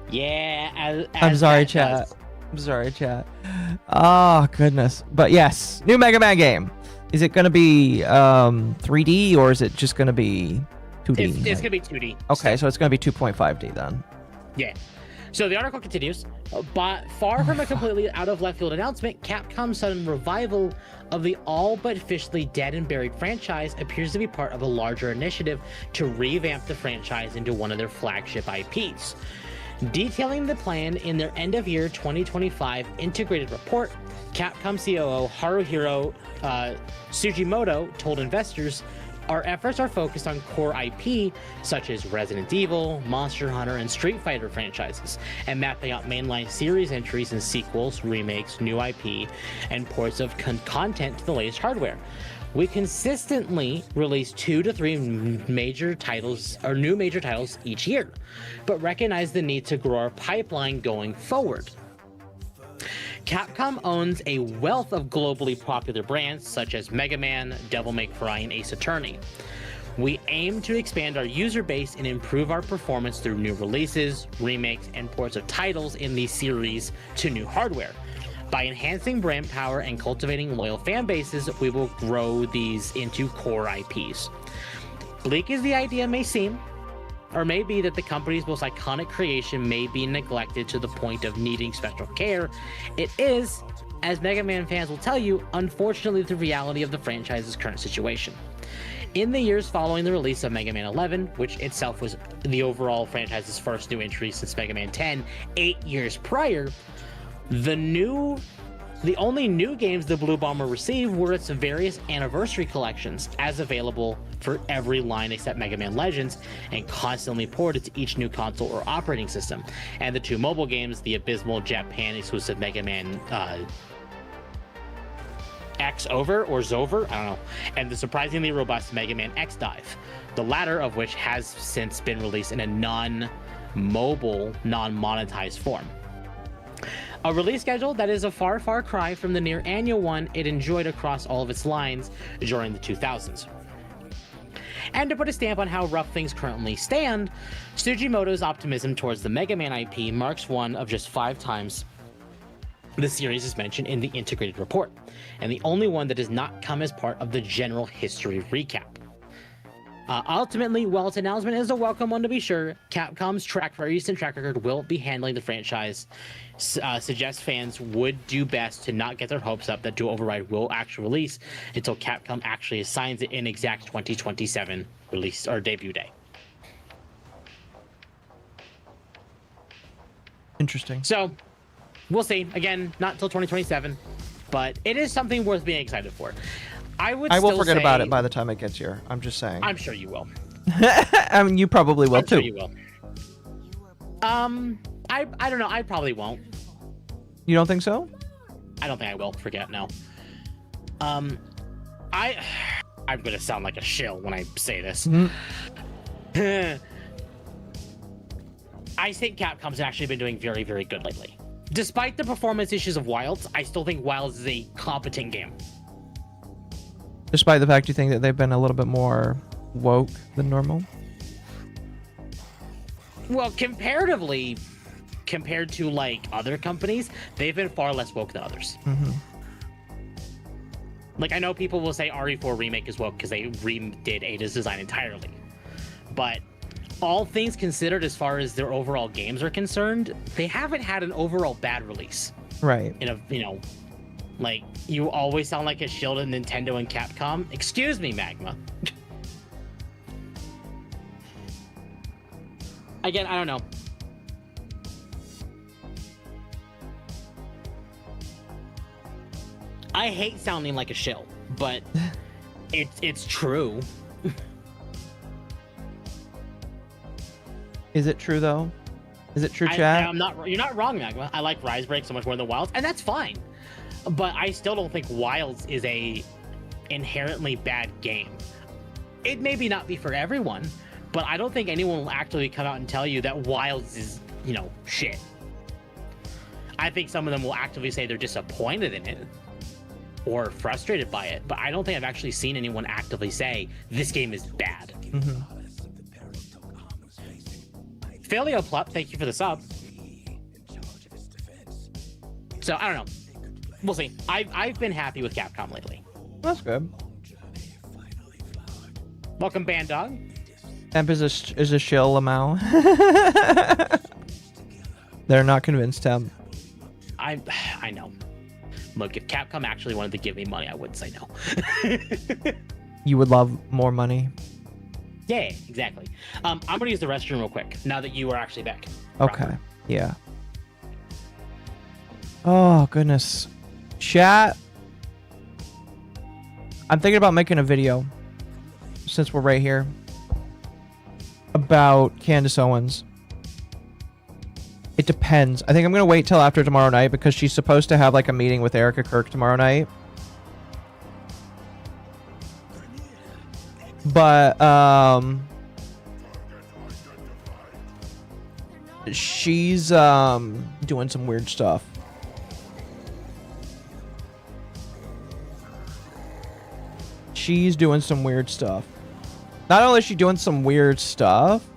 S4: Yeah, as
S2: I'm sorry,
S4: that
S2: chat.
S4: does.
S2: I'm sorry, chat. Oh, goodness. But yes, new Mega Man game. Is it going to be 3D or is it just going to be 2D?
S4: It's going to be 2D.
S2: Okay, so it's going to be 2.5D then.
S4: Yeah. So the article continues, but far from a completely out of left field announcement, Capcom's sudden revival of the all but officially dead and buried franchise appears to be part of a larger initiative to revamp the franchise into one of their flagship IPs. Detailing the plan in their end-of-year 2025 integrated report, Capcom COO Haruhiro Sugimoto told investors, "Our efforts are focused on core IP such as Resident Evil, Monster Hunter, and Street Fighter franchises, and mapping out mainline series entries and sequels, remakes, new IP, and ports of content to the latest hardware. We consistently release 2 to 3 major titles or new major titles each year, but recognize the need to grow our pipeline going forward. Capcom owns a wealth of globally popular brands such as Mega Man, Devil May Cry, and Ace Attorney. We aim to expand our user base and improve our performance through new releases, remakes, and ports of titles in these series to new hardware. By enhancing brand power and cultivating loyal fan bases, we will grow these into core IPs. Bleak as the idea may seem, or may be that the company's most iconic creation may be neglected to the point of needing special care, it is, as Mega Man fans will tell you, unfortunately the reality of the franchise's current situation. In the years following the release of Mega Man 11, which itself was the overall franchise's first new entry since Mega Man 10, 8 years prior, the only new games the Blue Bomber received were its various anniversary collections, as available for every line except Mega Man Legends, and constantly ported to each new console or operating system. And the 2 mobile games, the abysmal Japan exclusive Mega Man X Over or Zover, I don't know, and the surprisingly robust Mega Man X Dive, the latter of which has since been released in a non-mobile, non-monetized form. A release schedule that is a far cry from the near annual one it enjoyed across all of its lines during the 2000s. And to put a stamp on how rough things currently stand, Tsujimoto's optimism towards the Mega Man IP marks one of just 5 times the series is mentioned in the integrated report, and the only one that does not come as part of the general history recap. Ultimately, while its announcement is a welcome one to be sure, Capcom's recent track record will be handling the franchise suggests fans would do best to not get their hopes up that Dual Override will actually release until Capcom actually assigns it in exact 2027 release or debut day.
S2: Interesting.
S4: So, we'll see. Again, not until 2027, but it is something worth being excited for. I will
S2: forget about it by the time it gets here. I'm just saying.
S4: I'm sure you will.
S2: I mean, you probably will too.
S4: Sure you will. I don't know. I probably won't.
S2: You don't think so?
S4: I don't think I will forget. No. I'm gonna sound like a shill when I say this.
S2: Mm-hmm.
S4: I think Capcom's actually been doing very, very good lately. Despite the performance issues of Wilds, I still think Wilds is a competent game.
S2: Despite the fact you think that they've been a little bit more woke than normal?
S4: Well, comparatively, compared to like other companies, they've been far less woke than others.
S2: Mm-hmm.
S4: Like, I know people will say RE4 Remake is woke because they redid Ada's design entirely. But all things considered, as far as their overall games are concerned, they haven't had an overall bad release.
S2: Right.
S4: Like, you always sound like a shield at Nintendo and Capcom. Excuse me, Magma. Again, I don't know. I hate sounding like a shill, but it's true.
S2: Is it true though? Is it true, chat?
S4: You're not wrong, Magma. I like Rise Break so much more than Wilds, and that's fine. But I still don't think Wilds is a inherently bad game. It maybe not be for everyone, but I don't think anyone will actually come out and tell you that Wilds is, shit. I think some of them will actively say they're disappointed in it or frustrated by it, but I don't think I've actually seen anyone actively say this game is bad.
S2: Mm-hmm.
S4: Filio Plup, thank you for the sub. So I don't know. We'll see. I've been happy with Capcom lately.
S2: That's good.
S4: Welcome, Band Dog.
S2: Temp is a shill, Lamau. They're not convinced, Temp.
S4: I know. Look, if Capcom actually wanted to give me money, I wouldn't say no.
S2: You would love more money.
S4: Yeah, exactly. I'm gonna use the restroom real quick now that you are actually back.
S2: Okay. Yeah. Oh goodness. Chat. I'm thinking about making a video, since we're right here, about Candace Owens. It depends. I think I'm gonna wait till after tomorrow night because she's supposed to have like a meeting with Erica Kirk tomorrow night. But she's doing some weird stuff. She's doing some weird stuff. Not only is she doing some weird stuff,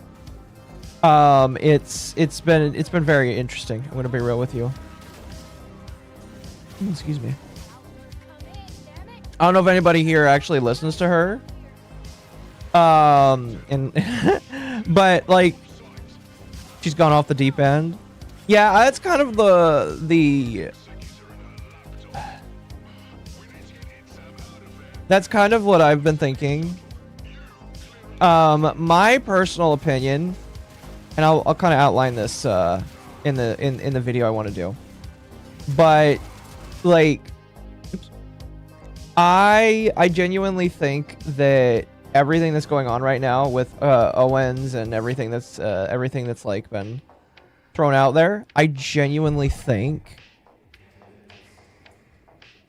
S2: it's been very interesting. I'm gonna be real with you. Excuse me. I don't know if anybody here actually listens to her. And but like she's gone off the deep end. Yeah, that's kind of the that's kind of what I've been thinking. My personal opinion, and I'll kind of outline this in the video I want to do. But like I genuinely think that everything that's going on right now with Owens and everything that's like been thrown out there, I genuinely think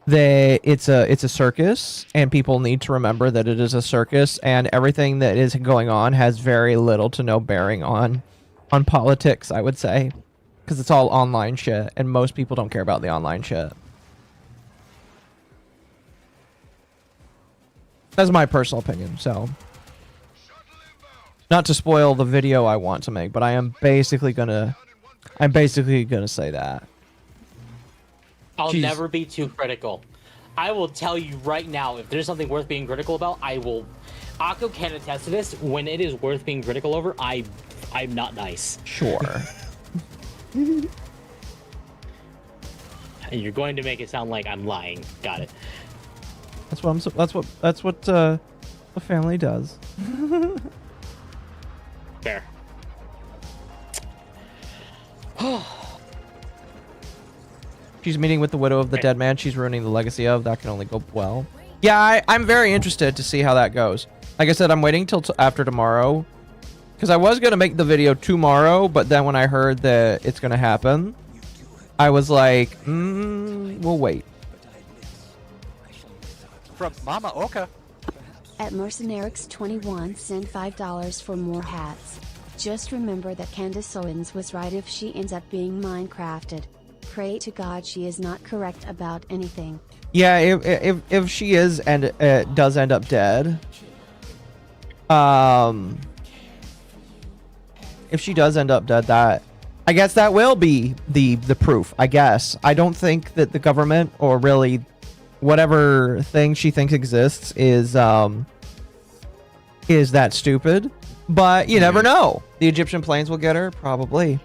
S2: that it's a circus, and people need to remember that it is a circus, and everything that is going on has very little to no bearing on politics, I would say, because it's all online shit, and most people don't care about the online shit. That's my personal opinion. So, not to spoil the video I want to make, but I'm basically gonna say that.
S4: I'll never be too critical. I will tell you right now, if there's something worth being critical about, I will. Occo can attest to this. When it is worth being critical over, I'm not nice.
S2: Sure.
S4: And you're going to make it sound like I'm lying. Got it.
S2: That's what a family does.
S4: Fair.
S2: She's meeting with the widow of the dead man she's ruining the legacy of. That can only go well. Yeah, I'm very interested to see how that goes. Like I said, I'm waiting till after tomorrow, because I was going to make the video tomorrow, but then when I heard that it's going to happen, I was like, we'll wait.
S7: From MommaOcco.
S3: At Mercenarix21 send $5 for more hats. Just remember that Candace Owens was right if she ends up being Minecrafted. Pray to God she is not correct about anything.
S2: Yeah, if she is and does end up dead, if she does end up dead, that I guess that will be the proof. I guess I don't think that the government, or really whatever thing she thinks exists, is that stupid. But you never know. The Egyptian planes will get her, probably.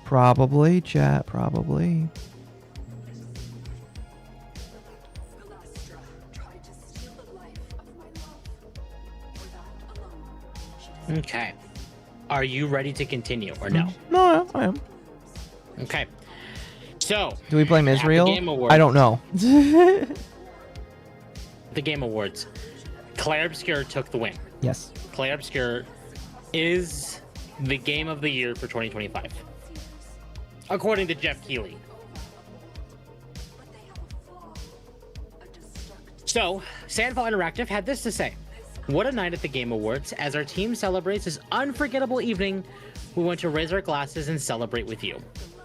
S2: Probably, chat, probably.
S4: Okay. Are you ready to continue or no?
S2: No, I am.
S4: Okay. So,
S2: do we blame Israel? I don't know.
S4: The Game Awards. Claire Obscure took the win.
S2: Yes.
S4: Claire Obscure is the game of the year for 2025. According to Jeff Keighley. So, Sandfall Interactive had this to say. What a night at the Game Awards. As our team celebrates this unforgettable evening, we want to raise our glasses and celebrate with you.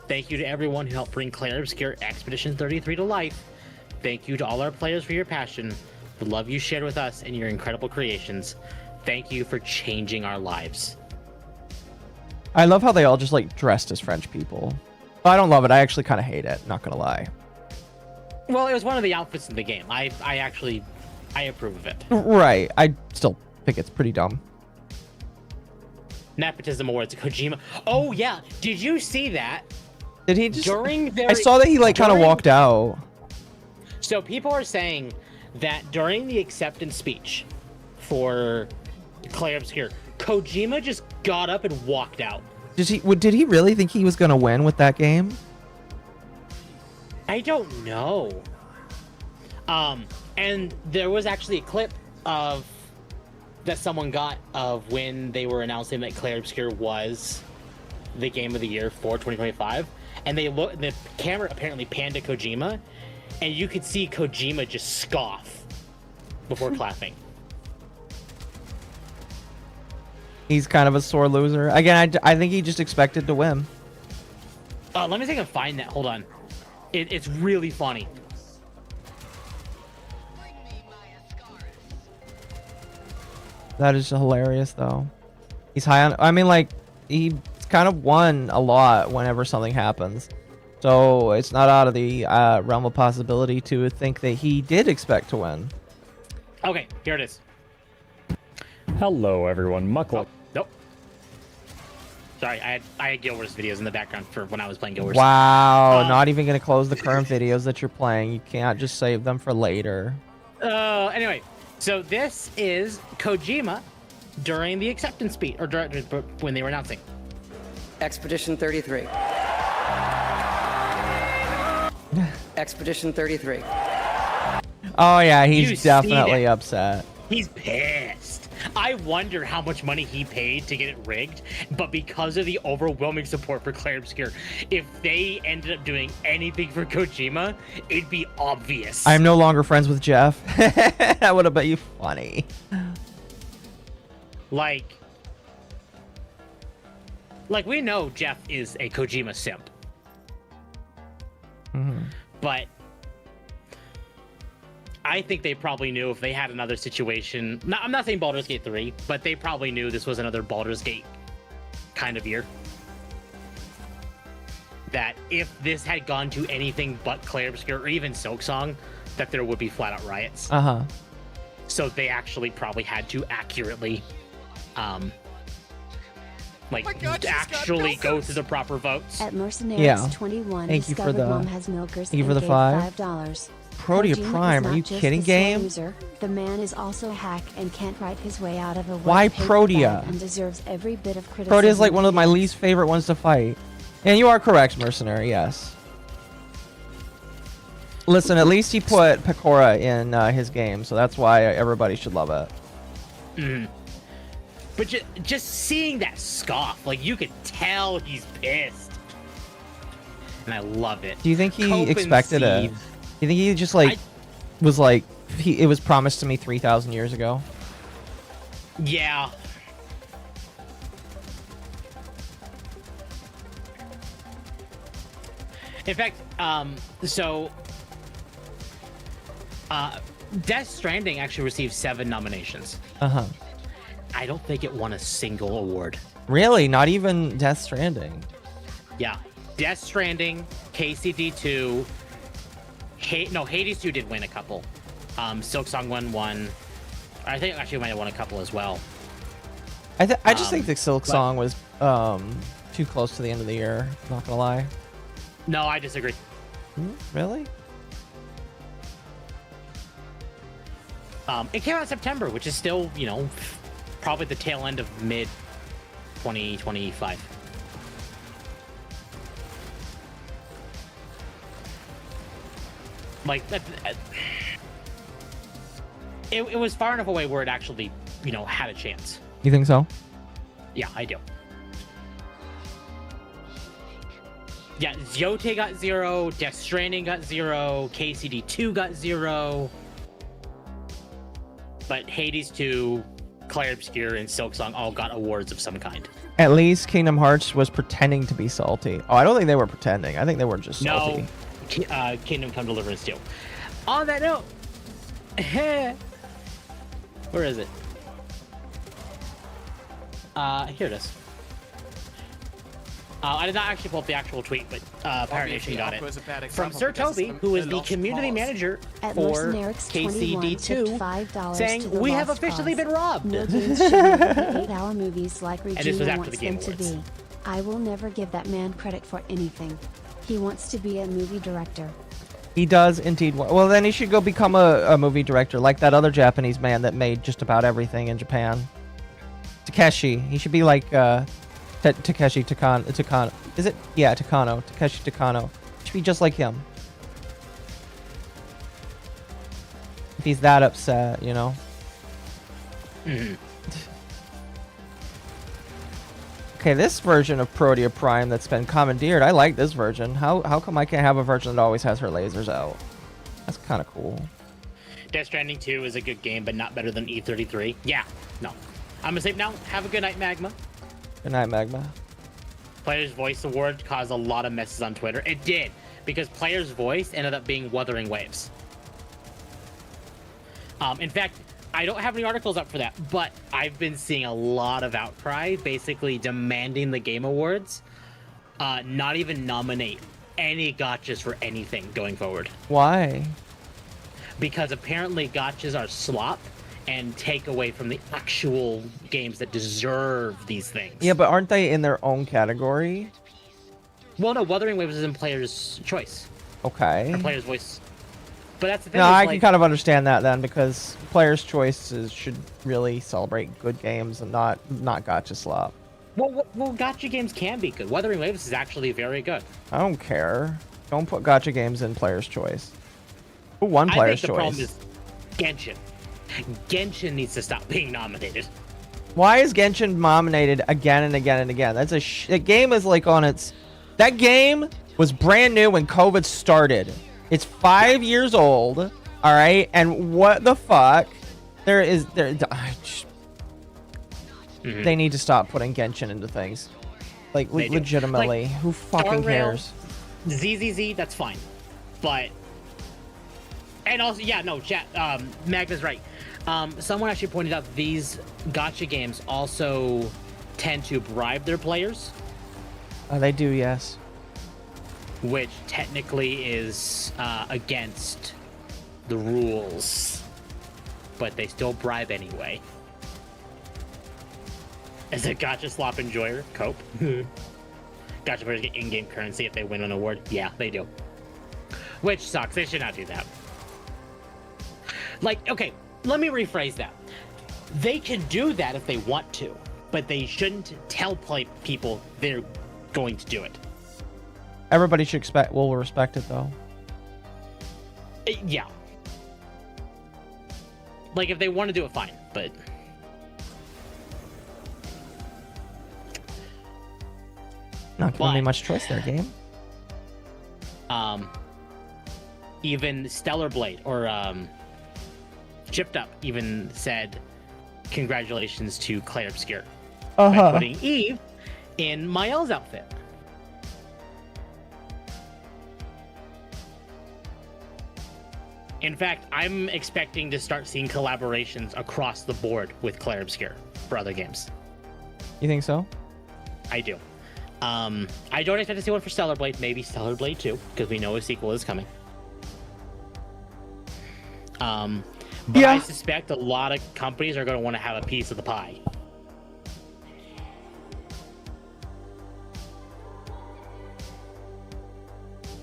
S4: Thank you to everyone who helped bring Claire Obscure Expedition 33 to life. Thank you to all our players for your passion, the love you shared with us, and your incredible creations. Thank you for changing our lives.
S2: I love how they all just like dressed as French people. I don't love it. I actually kind of hate it. Not gonna lie.
S4: Well, it was one of the outfits in the game. I approve of it.
S2: Right. I still think it's pretty dumb.
S4: Nepotism awards, Kojima. Oh yeah, did you see that?
S2: Did he just?
S4: During their,
S2: I saw that he like kind of walked out.
S4: So people are saying that during the acceptance speech for Claire Obscure, Kojima just got up and walked out.
S2: Did he really think he was gonna win with that game?
S4: I don't know. And there was actually a clip of that someone got of when they were announcing that Claire Obscure was the game of the year for 2025, and the camera apparently panned to Kojima, and you could see Kojima just scoff before clapping.
S2: He's kind of a sore loser. Again, I think he just expected to win.
S4: Let me see if I can find that. Hold on. It's really funny.
S2: That is hilarious, though. He's high on. I mean, like, he's kind of won a lot whenever something happens. So it's not out of the realm of possibility to think that he did expect to win.
S4: Okay, here it is.
S7: Hello, everyone. Muckle.
S4: Nope. Sorry, I had Guild Wars videos in the background for when I was playing Guild Wars.
S2: Wow, not even going to close the current videos that you're playing. You can't just save them for later.
S4: Anyway, so this is Kojima during the acceptance speech, or when they were announcing.
S8: Expedition 33. Expedition 33.
S2: Oh yeah,
S4: You
S2: he's
S4: see
S2: definitely
S4: that.
S2: upset.
S4: He's pissed. I wonder how much money he paid to get it rigged, but because of the overwhelming support for Claire Obscure, if they ended up doing anything for Kojima, it'd be obvious.
S2: I'm no longer friends with Jeff. That would have been you funny.
S4: Like we know Jeff is a Kojima simp. But I think they probably knew if they had another situation. I'm not saying Baldur's Gate 3, but they probably knew this was another Baldur's Gate kind of year. That if this had gone to anything but Claire Obscure or even Silksong, that there would be flat out riots. So they actually probably had to accurately, actually go through the proper votes.
S3: At Mercenaries 21,
S2: Thank you for
S3: discovered
S2: the-
S3: Mom has milkers
S2: thank you
S3: and
S2: for the
S3: gave
S2: $5.
S3: $5.
S2: Protea
S3: Kojima is
S2: Prime, are
S3: not
S2: you
S3: just
S2: kidding,
S3: the sole
S2: game?
S3: User. The man is also a hack and can't write his way out of a
S2: Why
S3: wet paper
S2: Protea?
S3: bag and deserves every bit of criticism.
S2: Protea's like one of
S3: he
S2: my
S3: gets.
S2: least favorite ones to fight. And you are correct, Mercenary, yes. Listen, at least he put Pecora in his game, so that's why everybody should love it.
S4: But just seeing that scoff, like you could tell he's pissed. And I love it.
S2: Do you think he
S4: Cope and
S2: expected it?
S4: seethe.
S2: Do you think he just was like, it was promised to me 3,000 years ago?
S4: Yeah. In fact, Death Stranding actually received 7 nominations. I don't think it won a single award.
S2: Really? Not even Death Stranding?
S4: Yeah. Death Stranding, KCD2, Hades 2 did win a couple. Silksong won one. I think actually might have won a couple as well.
S2: I just think the Silk Song was too close to the end of the year, not gonna lie.
S4: No, I disagree.
S2: Really?
S4: It came out in September, which is still, probably the tail end of mid 2025. Like, it was far enough away where it actually, had a chance.
S2: You think so?
S4: Yeah, I do. Yeah, Zyote got 0, Death Stranding got 0, KCD2 got 0. But Hades 2, Claire Obscure, and Silksong all got awards of some kind.
S2: At least Kingdom Hearts was pretending to be salty. Oh, I don't think they were pretending. I think they were just salty.
S4: No, Kingdom Come Deliverance 2. On that note, where is it? Here it is. I did not actually pull up the actual tweet, but Pirate Nation got it. From Sir Toby, who is the community manager
S3: At
S4: for
S3: Mercenaries 21 tipped
S4: KCD2,
S3: $5
S4: saying,
S3: to the
S4: "We have
S3: Lost
S4: officially
S3: Cause.
S4: been robbed."
S3: No games should never be 8-hour movies like
S4: this was
S3: Regina
S4: after
S3: wants
S4: the Game
S3: them to
S4: Awards.
S3: be. I will never give that man credit for anything. He wants to be a movie director.
S2: He does indeed. Well, then he should go become a movie director, like that other Japanese man that made just about everything in Japan. Takeshi. He should be like Takeshi Takano. Is it? Yeah, Takano. Takeshi Takano. Should be just like him. If he's that upset, Okay, this version of Protea Prime that's been commandeered, I like this version. How come I can't have a version that always has her lasers out? That's kind of cool.
S4: Death Stranding 2 is a good game, but not better than E33. Yeah, no. I'm gonna say now, have a good night, Magma.
S2: Good night, Magma.
S4: Player's Voice Award caused a lot of messes on Twitter. It did, because Player's Voice ended up being Wuthering Waves. In fact, I don't have any articles up for that, but I've been seeing a lot of outcry basically demanding the Game Awards not even nominate any gotchas for anything going forward.
S2: Why?
S4: Because apparently gotchas are slop and take away from the actual games that deserve these things.
S2: Yeah, but aren't they in their own category?
S4: Well, no, Wuthering Waves is in Player's Choice.
S2: Okay.
S4: Or Player's Voice. But that's the thing.
S2: No, I
S4: like,
S2: can kind of understand that then, because players' choices should really celebrate good games and not gotcha slop.
S4: Well, gotcha games can be good. Wuthering Waves is actually very good.
S2: I don't care. Don't put gotcha games in player's choice. Who won
S4: I
S2: player's
S4: think the problem
S2: choice?
S4: is Genshin. Genshin needs to stop being nominated.
S2: Why is Genshin nominated again and again and again? That's that game is like on its... That game was brand new when COVID started. It's 5 years old, all right? And what the fuck? They need to stop putting Genshin into things. Like,
S4: They do.
S2: legitimately.
S4: Like,
S2: who fucking
S4: Star Rail,
S2: cares?
S4: ZZZ, that's fine. But... And also, yeah, no, chat, Magna's right. Someone actually pointed out these gacha games also tend to bribe their players.
S2: They do, yes.
S4: Which technically is against the rules. But they still bribe anyway. As a gacha slop enjoyer, cope. Gacha players get in-game currency if they win an award. Yeah, they do. Which sucks. They should not do that. Like, okay, let me rephrase that. They can do that if they want to, but they shouldn't tell people they're going to do it.
S2: Everybody should will respect it, though.
S4: Yeah. Like, if they want to do it, fine, but...
S2: Not giving me much choice there, game.
S4: Even Stellar Blade, or, Chipped Up even said, congratulations to Claire Obscure. By putting Eve in Mael's outfit. In fact, I'm expecting to start seeing collaborations across the board with Claire Obscure for other games.
S2: You think so?
S4: I do. I don't expect to see one for Stellar Blade, maybe Stellar Blade 2, because we know a sequel is coming. But
S2: Yeah.
S4: I suspect a lot of companies are going to want to have a piece of the pie.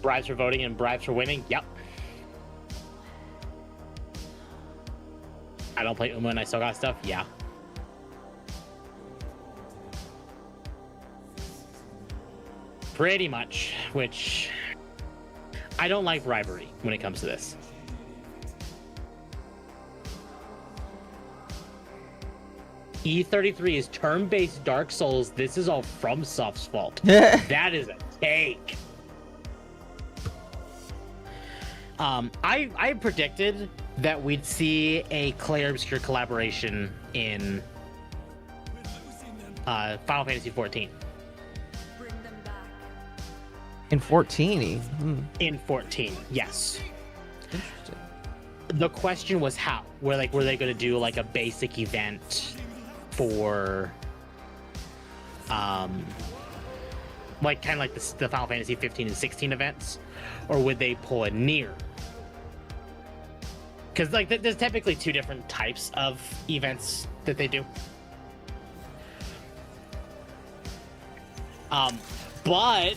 S4: Bribes for voting and bribes for winning? Yep. I don't play Uma and I still got stuff? Yeah. Pretty much, which... I don't like bribery when it comes to this. E33 is turn-based Dark Souls. This is all FromSoft's fault. That is a take. I predicted that we'd see a Claire Obscure collaboration in Final Fantasy 14.
S2: In 14?
S4: In 14, yes.
S2: Interesting.
S4: The question was how. Were they going to do like a basic event for like kind of like the Final Fantasy 15 and 16 events, or would they pull a near? Because like there's typically two different types of events that they do. But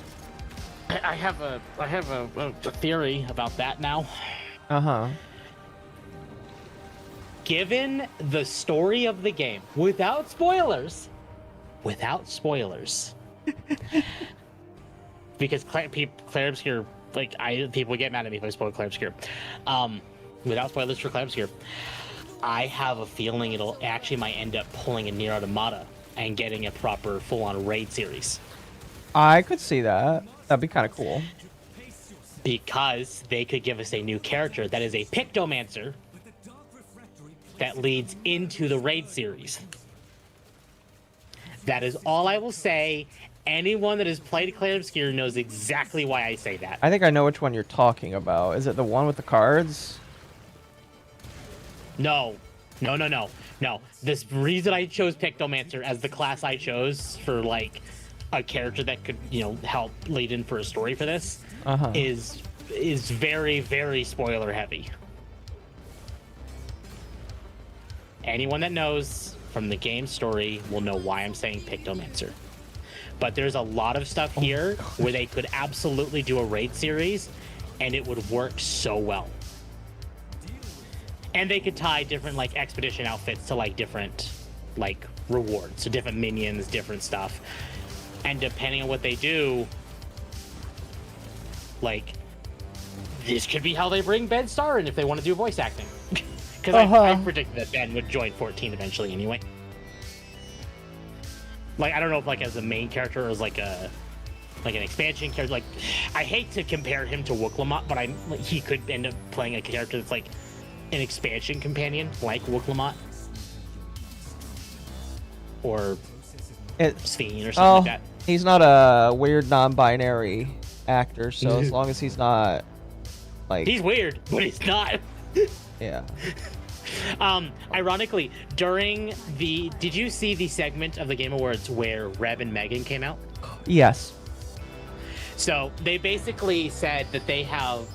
S4: I have a theory about that now. Given the story of the game, without spoilers, because Claire Obscure, like people get mad at me if I spoil Claire Obscure. Without spoilers for Claire Obscure, I have a feeling it'll actually might end up pulling a Nier Automata and getting a proper full-on raid series.
S2: I could see that. That'd be kind of cool.
S4: Because they could give us a new character that is a Pictomancer that leads into the raid series. That is all I will say. Anyone that has played Claire Obscure knows exactly why I say that.
S2: I think I know which one you're talking about. Is it the one with the cards?
S4: No. This reason I chose Pictomancer as the class I chose for like a character that could, help lead in for a story for this is very, very spoiler heavy. Anyone that knows from the game story will know why I'm saying Pictomancer. But there's a lot of stuff here where they could absolutely do a raid series and it would work so well. And they could tie different like expedition outfits to like different like rewards, so different minions, different stuff. And depending on what they do, like this could be how they bring Ben Starr in if they want to do voice acting. Because I predict that Ben would join 14 eventually anyway. Like I don't know if like as a main character or as like an expansion character. Like I hate to compare him to Wooklamot, but he could end up playing a character that's like an expansion companion like Wooklamot or Sphene or something like that.
S2: He's not a weird non-binary actor, so as long as he's not like
S4: he's weird, but he's not.
S2: Yeah.
S4: Ironically, did you see the segment of the Game Awards where Rev and Megan came out?
S2: Yes.
S4: So they basically said that they have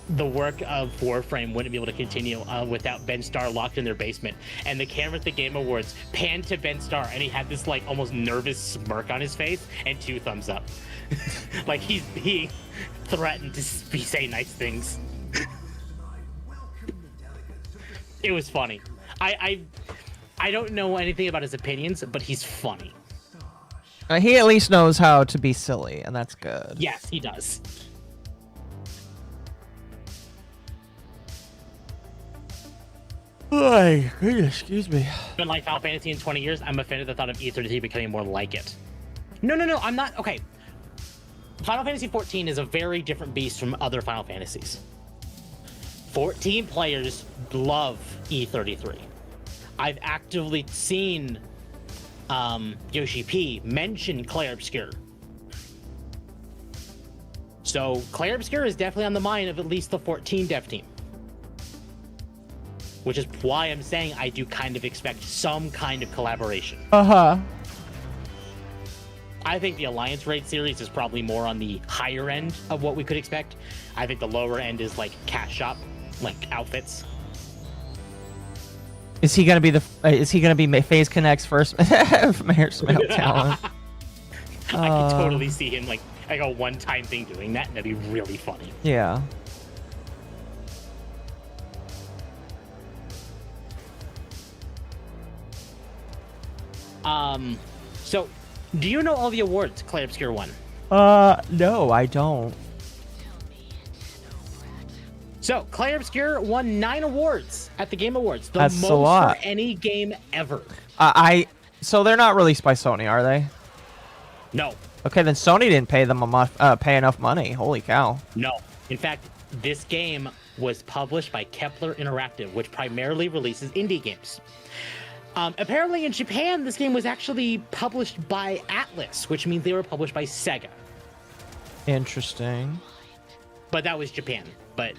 S4: the work of Warframe wouldn't be able to continue without Ben Starr locked in their basement. And the camera at the Game Awards panned to Ben Starr, and he had this like almost nervous smirk on his face and 2 thumbs up, like he's being threatened to say nice things. It was funny. I don't know anything about his opinions, but he's funny.
S2: He at least knows how to be silly, and that's good.
S4: Yes, he does.
S2: Oh, goodness, excuse me.
S4: Been like Final Fantasy in 20 years. I'm offended at the thought of E33 becoming more like it. No, I'm not. Okay. Final Fantasy 14 is a very different beast from other Final Fantasies. 14 players love E33. I've actively seen Yoshi P mention Clair Obscur. So Clair Obscur is definitely on the mind of at least the 14 dev team. Which is why I'm saying I do kind of expect some kind of collaboration.
S2: I
S4: think the Alliance Raid series is probably more on the higher end of what we could expect. I think the lower end is like cash shop, like outfits.
S2: Is he gonna be FaZe Connect's first Mayor's Male talent?
S4: I could totally see him like a one-time thing doing that, and that'd be really funny.
S2: Yeah.
S4: So, do you know all the awards Clair Obscur won?
S2: No, I don't.
S4: So, Clair Obscur won 9 awards at the Game Awards. The
S2: That's
S4: most
S2: a lot.
S4: for any game ever.
S2: So they're not released by Sony, are they?
S4: No.
S2: Okay, then Sony didn't pay them pay enough money. Holy cow.
S4: No. In fact, this game was published by Kepler Interactive, which primarily releases indie games. Apparently in Japan, this game was actually published by Atlas, which means they were published by Sega.
S2: Interesting.
S4: But that was Japan. But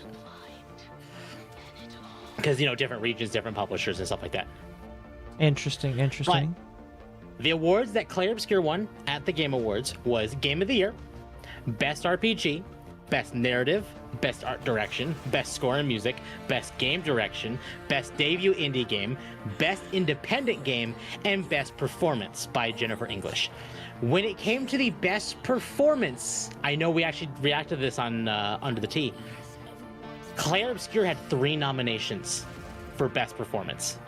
S4: because, different regions, different publishers and stuff like that.
S2: Interesting.
S4: But the awards that Clair Obscur won at the Game Awards was Game of the Year, Best RPG, Best Narrative, Best Art Direction, Best Score and Music, Best Game Direction, Best Debut Indie Game, Best Independent Game, and Best Performance by Jennifer English. When it came to the Best Performance, I know we actually reacted to this on Under the Tea. Clair Obscur had 3 nominations for Best Performance.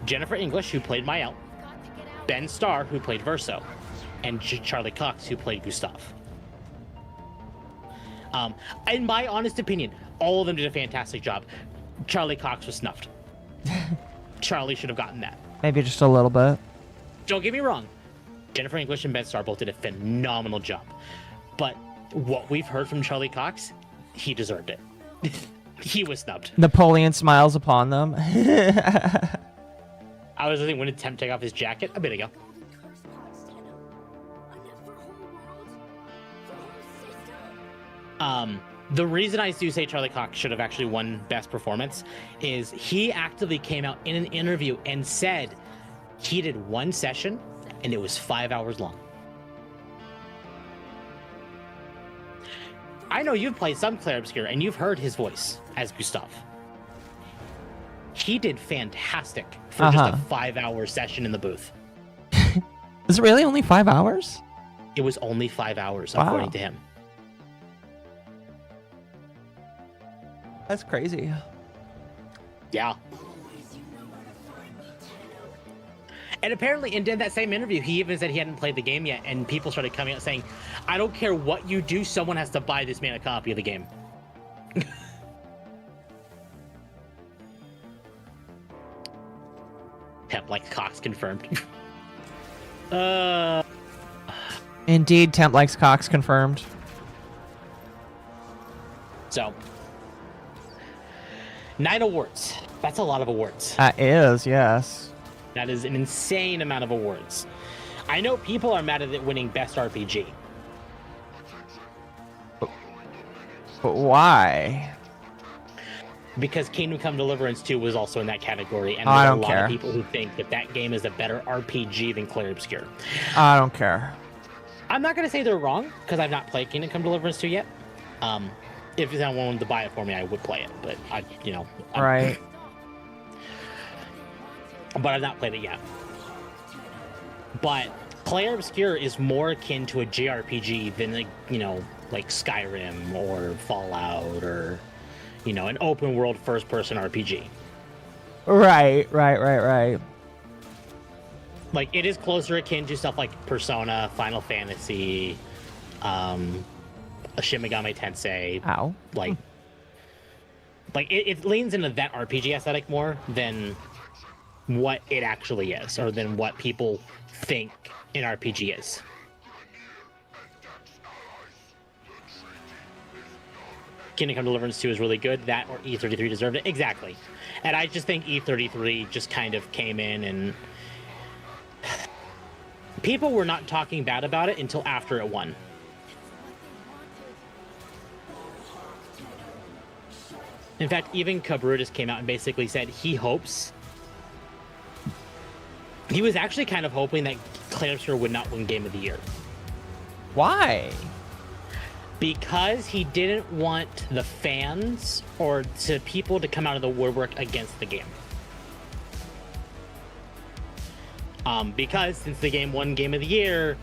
S4: Jennifer English, who played Mael, Ben Starr, who played Verso, and Charlie Cox, who played Gustav. In my honest opinion, all of them did a fantastic job. Charlie Cox was snuffed. Charlie should have gotten that.
S2: Maybe just a little bit.
S4: Don't get me wrong. Jennifer English and Ben Starr both did a phenomenal job. But what we've heard from Charlie Cox, he deserved it. He was snubbed.
S2: Napoleon smiles upon them.
S4: I was thinking, when did Temp take off his jacket? A bit ago. The reason I do say Charlie Cox should have actually won Best Performance is he actively came out in an interview and said he did one session and it was 5 hours long. I know you've played some Clair Obscur and you've heard his voice as Gustav. He did fantastic for just a 5-hour session in the booth.
S2: Is it really only 5 hours?
S4: It was only 5 hours,
S2: Wow.
S4: according to him.
S2: That's crazy.
S4: Yeah. And apparently, in that same interview, he even said he hadn't played the game yet, and people started coming out saying, I don't care what you do, someone has to buy this man a copy of the game. Temp like Cox confirmed.
S2: Indeed, Temp likes Cox confirmed.
S4: So, 9 awards. That's a lot of awards.
S2: That is, yes.
S4: That is an insane amount of awards. I know people are mad at it winning Best RPG.
S2: But why?
S4: Because Kingdom Come Deliverance 2 was also in that category, and
S2: I
S4: there's a
S2: don't
S4: lot
S2: care.
S4: of people who think that that game is a better RPG than Clair Obscur.
S2: I don't care.
S4: I'm not going to say they're wrong, because I've not played Kingdom Come Deliverance 2 yet. If someone wanted to buy it for me, I would play it, but
S2: Right.
S4: But I've not played it yet. But Clair Obscur is more akin to a JRPG than like Skyrim or Fallout or an open world first person RPG.
S2: Right.
S4: Like it is closer akin to stuff like Persona, Final Fantasy, Shin Megami Tensei.
S2: Ow.
S4: Like it leans into that RPG aesthetic more than what it actually is, or than what people think an RPG is. Kingdom Come Deliverance 2 is really good. That or E33 deserved it. Exactly. And I just think E33 just kind of came in and people were not talking bad about it until after it won. In fact, even Kabrutus came out and basically said he hopes. He was actually kind of hoping that Clair Obscur would not win Game of the Year.
S2: Why?
S4: Because he didn't want the fans or to people to come out of the woodwork against the game. Because since the game won Game of the Year,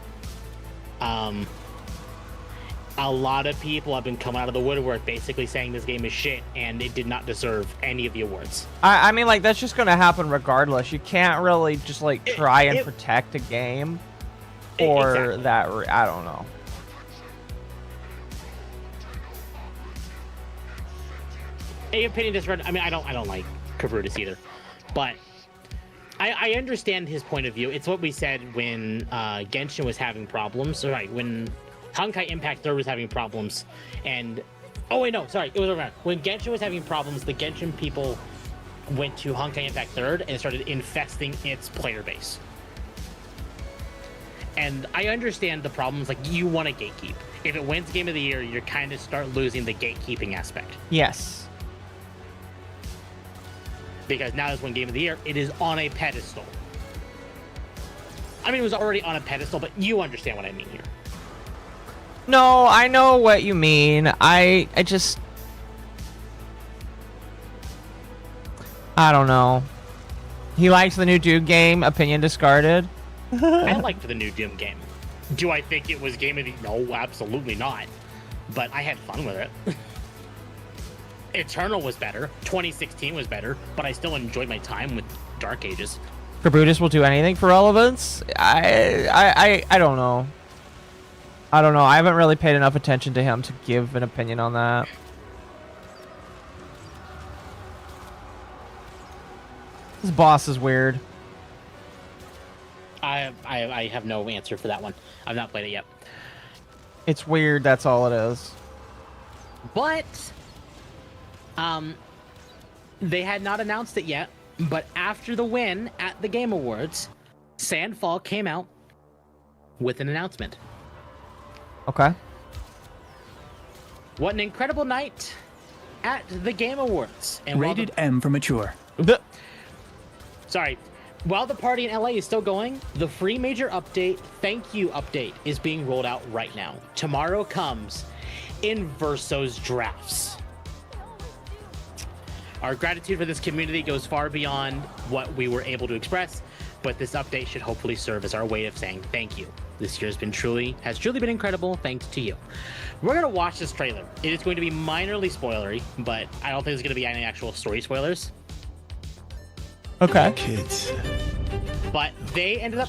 S4: a lot of people have been coming out of the woodwork basically saying this game is shit and it did not deserve any of the awards.
S2: I mean, like, that's just going to happen regardless. You can't really just, like, try and protect a game for
S4: Exactly.
S2: that. I don't know.
S4: A opinion disregard. I mean, I don't like Kabrutus either, but I understand his point of view. It's what we said when Genshin was having problems. Right, when Honkai Impact 3 was having problems, and it was around when Genshin was having problems. The Genshin people went to Honkai Impact 3 and started infesting its player base. And I understand the problems. Like, you want to gatekeep. If it wins Game of the Year, you're kind of start losing the gatekeeping aspect.
S2: Yes.
S4: Because now it's one Game of the Year, it is on a pedestal. I mean, it was already on a pedestal, but you understand what I mean here.
S2: No, I know what you mean. I just... I don't know. He likes the new Doom game. Opinion discarded.
S4: I liked the new Doom game. Do I think it was Game of the... No, absolutely not. But I had fun with it. Eternal was better. 2016 was better, but I still enjoyed my time with Dark Ages.
S2: Kabrutus will do anything for relevance? I don't know. I don't know. I haven't really paid enough attention to him to give an opinion on that. This boss is weird.
S4: I have no answer for that one. I've not played it yet.
S2: It's weird, that's all it is.
S4: But they had not announced it yet, but after the win at the Game Awards, Sandfall came out with an announcement.
S2: Okay.
S4: What an incredible night at the Game Awards. And
S9: Rated M for mature.
S4: Sorry. While the party in LA is still going, the free major update, thank you update, is being rolled out right now. Tomorrow comes in Verso's drafts. Our gratitude for this community goes far beyond what we were able to express, but this update should hopefully serve as our way of saying thank you. This year has truly been incredible, thanks to you. We're gonna watch this trailer. It is going to be minorly spoilery, but I don't think there's gonna be any actual story spoilers.
S2: Okay.
S9: Kids.
S4: But they ended up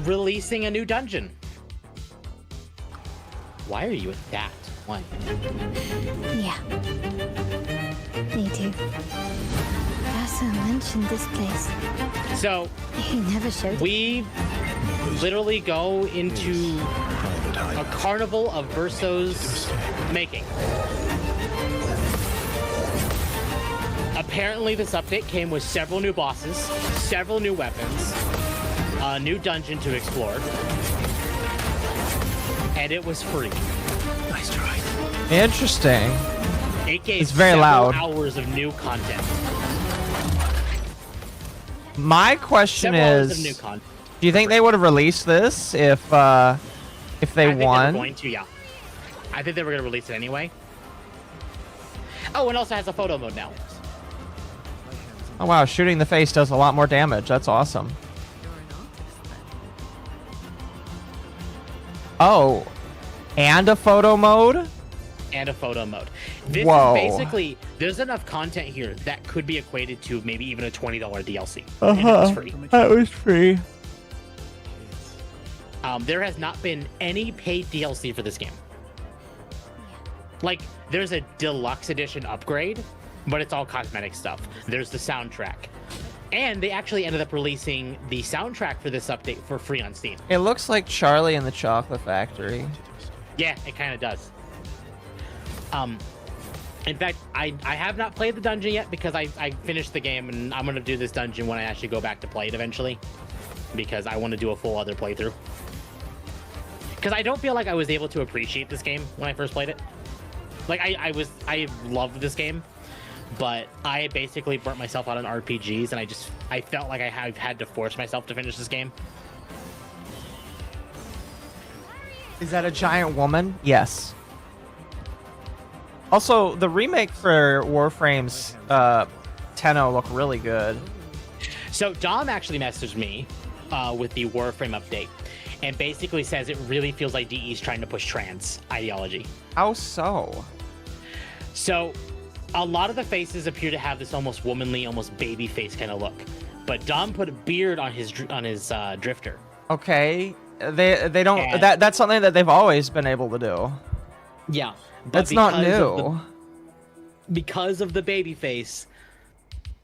S4: releasing a new dungeon. Why are you at that? Why?
S10: Yeah. Me too. Vaso mentioned this place.
S4: So
S10: He never showed
S4: we literally go into a carnival of Verso's making. Apparently this update came with several new bosses, several new weapons, a new dungeon to explore, and it was free.
S9: Nice try.
S2: Interesting.
S4: It gave
S2: It's very
S4: several
S2: loud.
S4: hours of new content.
S2: My question
S4: Several hours of
S2: is,
S4: new content.
S2: do you think they would have released this if they
S4: I think they were
S2: won?
S4: going to, yeah. I think they were going to release it anyway. Oh, and also has a photo mode now.
S2: Oh wow, shooting the face does a lot more damage. That's awesome. Oh, and a photo mode?
S4: And a photo mode. This
S2: Whoa.
S4: is basically, there's enough content here that could be equated to maybe even a $20 DLC.
S2: Uh-huh.
S4: And it's free.
S2: That was free.
S4: There has not been any paid DLC for this game. Like, there's a deluxe edition upgrade, but it's all cosmetic stuff. There's the soundtrack. And they actually ended up releasing the soundtrack for this update for free on Steam.
S2: It looks like Charlie and the Chocolate Factory.
S4: Yeah, it kind of does. In fact, I have not played the dungeon yet because I finished the game, and I'm going to do this dungeon when I actually go back to play it eventually, because I want to do a full other playthrough. Because I don't feel like I was able to appreciate this game when I first played it. Like, I loved this game, but I basically burnt myself out on RPGs, and I felt like I have had to force myself to finish this game.
S2: Is that a giant woman? Yes. Also, the remake for Warframe's Tenno looked really good.
S4: So Dom actually messaged me with the Warframe update, and basically says it really feels like DE is trying to push trans ideology.
S2: How so?
S4: So a lot of the faces appear to have this almost womanly, almost baby face kind of look, but Dom put a beard on his drifter.
S2: Okay, they don't.
S4: And-
S2: That's something that they've always been able to do.
S4: Yeah, but
S2: That's not
S4: because of
S2: new.
S4: because of the baby face,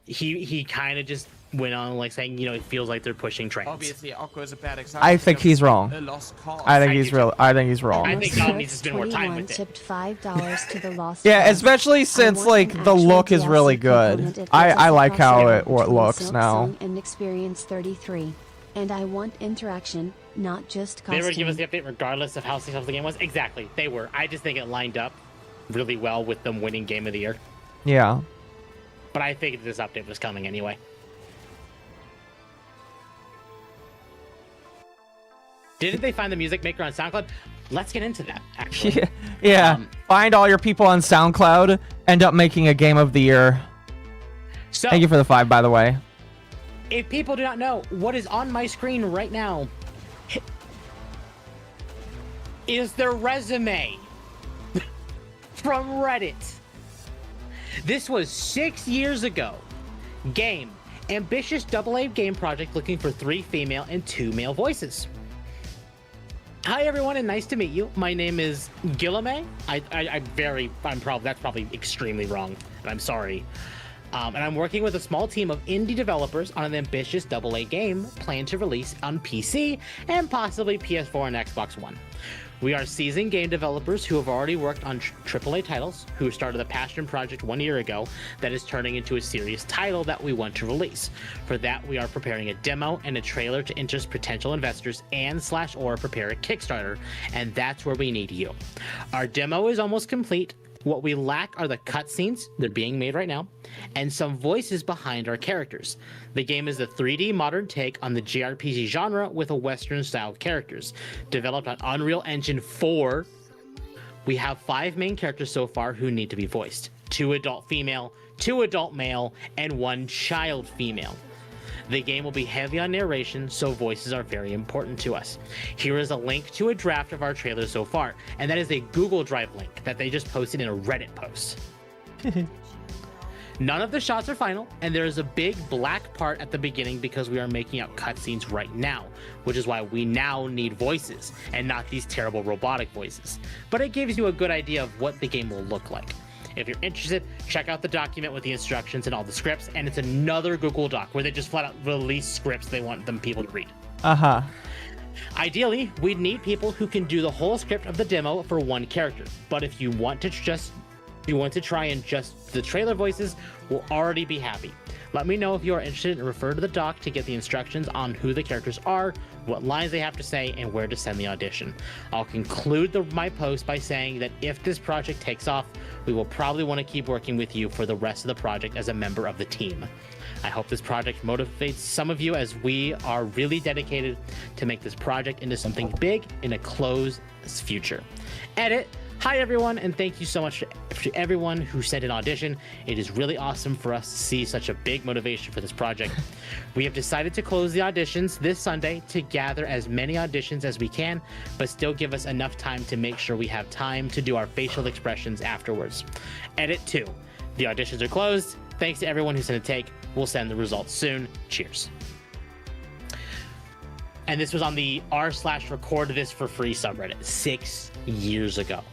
S4: he kind of just went on like saying, you know, it feels like they're pushing trans.
S11: Occo is a bad example.
S2: I think he's wrong.
S11: A lost cause.
S2: I think he's wrong.
S4: I think Dom needs to spend more
S3: 21
S4: time with it.
S3: tipped $5 to the lost
S2: Yeah,
S3: cause.
S2: especially
S3: I
S2: since
S3: want
S2: like
S3: an
S2: the
S3: actual
S2: look is
S3: DLC
S2: really
S3: component
S2: good.
S3: if
S2: I
S3: there's a
S2: like how
S3: crossover
S2: it
S3: between
S2: looks
S3: Silk
S2: now.
S3: Song and Experience 33. And I want interaction, not just
S4: They
S3: costume.
S4: were giving us the update regardless of how successful the game was. Exactly, they were. I just think it lined up really well with them winning Game of the Year.
S2: Yeah.
S4: But I think this update was coming anyway. Didn't they find the music maker on SoundCloud? Let's get into that, actually.
S2: Yeah. Find all your people on SoundCloud. End up making a Game of the Year.
S4: So,
S2: Thank you for the 5, by the way.
S4: if people do not know, what is on my screen right now is their resume from Reddit. This was 6 years ago. Game. Ambitious AA game project looking for 3 female and 2 male voices. Hi everyone, and nice to meet you. My name is Guillaume. That's probably extremely wrong, and I'm sorry. And I'm working with a small team of indie developers on an ambitious AA game planned to release on PC and possibly PS4 and Xbox One. We are seasoned game developers who have already worked on AAA titles, who started a passion project 1 year ago that is turning into a serious title that we want to release. For that, we are preparing a demo and a trailer to interest potential investors and/or prepare a Kickstarter, and that's where we need you. Our demo is almost complete, What we lack are the cutscenes, they're being made right now, and some voices behind our characters. The game is a 3D modern take on the JRPG genre with a Western-style characters. Developed on Unreal Engine 4, we have 5 main characters so far who need to be voiced. 2 adult female, 2 adult male, and 1 child female. The game will be heavy on narration, so voices are very important to us. Here is a link to a draft of our trailer so far, and that is a Google Drive link that they just posted in a Reddit post. None of the shots are final, and there is a big black part at the beginning because we are making out cutscenes right now, which is why we now need voices, and not these terrible robotic voices. But it gives you a good idea of what the game will look like. If you're interested, check out the document with the instructions and all the scripts, and it's another Google Doc where they just flat out release scripts they want them people to read. Ideally, we'd need people who can do the whole script of the demo for 1 character, but if you want to try and just the trailer voices, we'll already be happy. Let me know if you are interested and refer to the doc to get the instructions on who the characters are, what lines they have to say, and where to send the audition. I'll conclude my post by saying that if this project takes off, we will probably want to keep working with you for the rest of the project as a member of the team. I hope this project motivates some of you, as we are really dedicated to make this project into something big in a close future. Edit. Hi everyone, and thank you so much to everyone who sent an audition. It is really awesome for us to see such a big motivation for this project. We have decided to close the auditions this Sunday to gather as many auditions as we can, but still give us enough time to make sure we have time to do our facial expressions afterwards. Edit 2. The auditions are closed. Thanks to everyone who sent a take. We'll send the results soon. Cheers. And this was on the r/record this for free subreddit 6 years ago.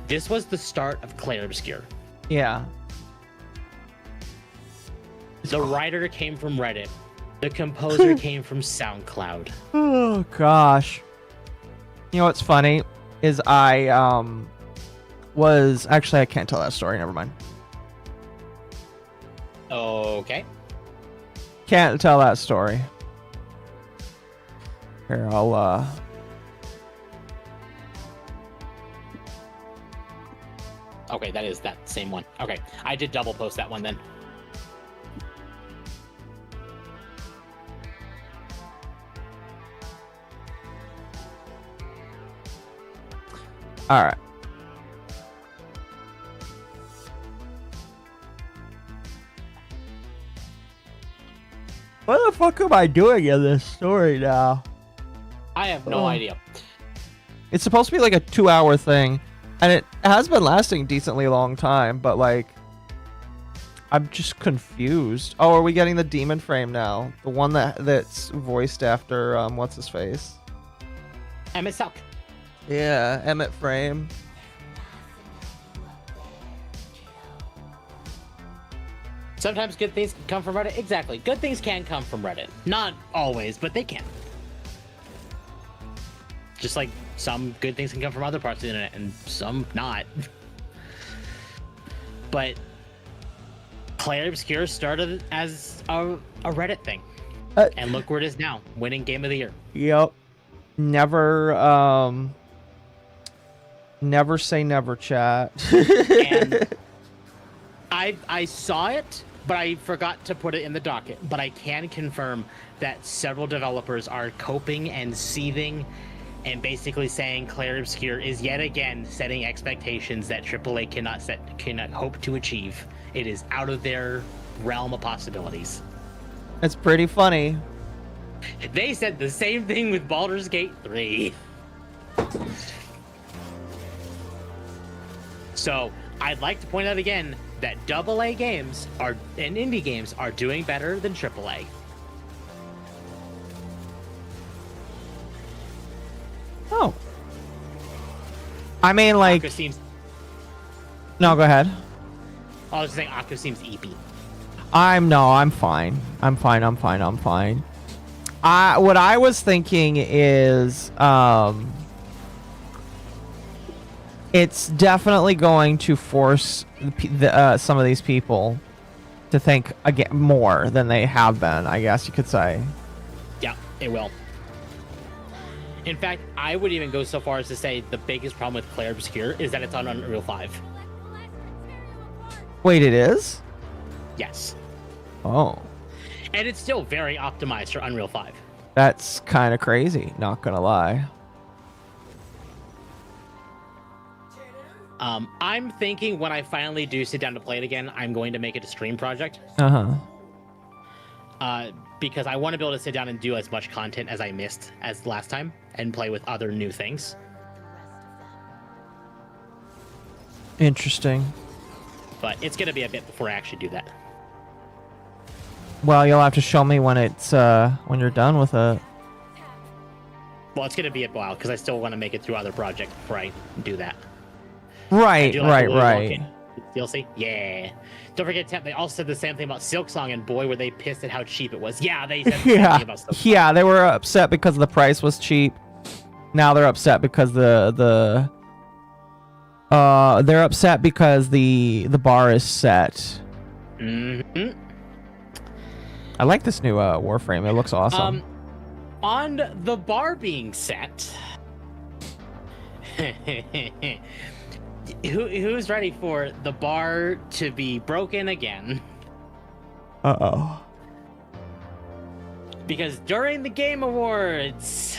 S4: This was the start of Claire Obscure.
S2: Yeah.
S4: The writer came from Reddit. The composer came from SoundCloud.
S2: Oh, gosh. You know what's funny is I can't tell that story. Never mind.
S4: Okay.
S2: Can't tell that story. Here, I'll
S4: Okay, that is that same one. Okay, I did double post that one then.
S2: All right. What the fuck am I doing in this story now?
S4: I have no idea.
S2: It's supposed to be like a 2-hour thing, and it has been lasting a decently long time, but like, I'm just confused. Oh, are we getting the demon frame now? The one that's voiced after what's his face?
S4: Emmett Selk.
S2: Yeah, Emmett Frame.
S4: Sometimes good things can come from Reddit. Exactly. Good things can come from Reddit. Not always, but they can. Just like some good things can come from other parts of the internet and some not. But Claire Obscure started as a Reddit thing. And look where it is now. Winning Game of the Year.
S2: Yep. Never say never, chat.
S4: And I saw it, but I forgot to put it in the docket. But I can confirm that several developers are coping and seething and basically saying Claire Obscure is yet again setting expectations that AAA cannot hope to achieve. It is out of their realm of possibilities.
S2: It's pretty funny.
S4: They said the same thing with Baldur's Gate 3. So I'd like to point out again that AA games and indie games are doing better than AAA.
S2: Oh. I mean, like... No, go ahead.
S4: I was just saying Akko seems eepy.
S2: I'm fine. I'm fine. What I was thinking is, it's definitely going to force some of these people to think again more than they have been, I guess you could say.
S4: Yeah, it will. In fact, I would even go so far as to say the biggest problem with Clair Obscure is that it's on Unreal 5.
S2: Wait, it is?
S4: Yes.
S2: Oh.
S4: And it's still very optimized for Unreal 5.
S2: That's kind of crazy, not gonna lie.
S4: I'm thinking when I finally do sit down to play it again, I'm going to make it a stream project. Because I want to be able to sit down and do as much content as I missed as last time and play with other new things.
S2: Interesting.
S4: But it's going to be a bit before I actually do that.
S2: Well, you'll have to show me when it's when you're done with it.
S4: Well, it's going to be a while because I still want to make it through other projects before I do that.
S2: Right.
S4: DLC? Yeah. Don't forget, they also said the same thing about Silksong, and boy, were they pissed at how cheap it was. Yeah, they said the same thing about Silksong.
S2: Yeah, they were upset because the price was cheap. Now they're upset because the bar is set.
S4: Mm-hmm.
S2: I like this new Warframe. It looks awesome.
S4: On the bar being set, who's ready for the bar to be broken again?
S2: Uh-oh.
S4: Because during the Game Awards,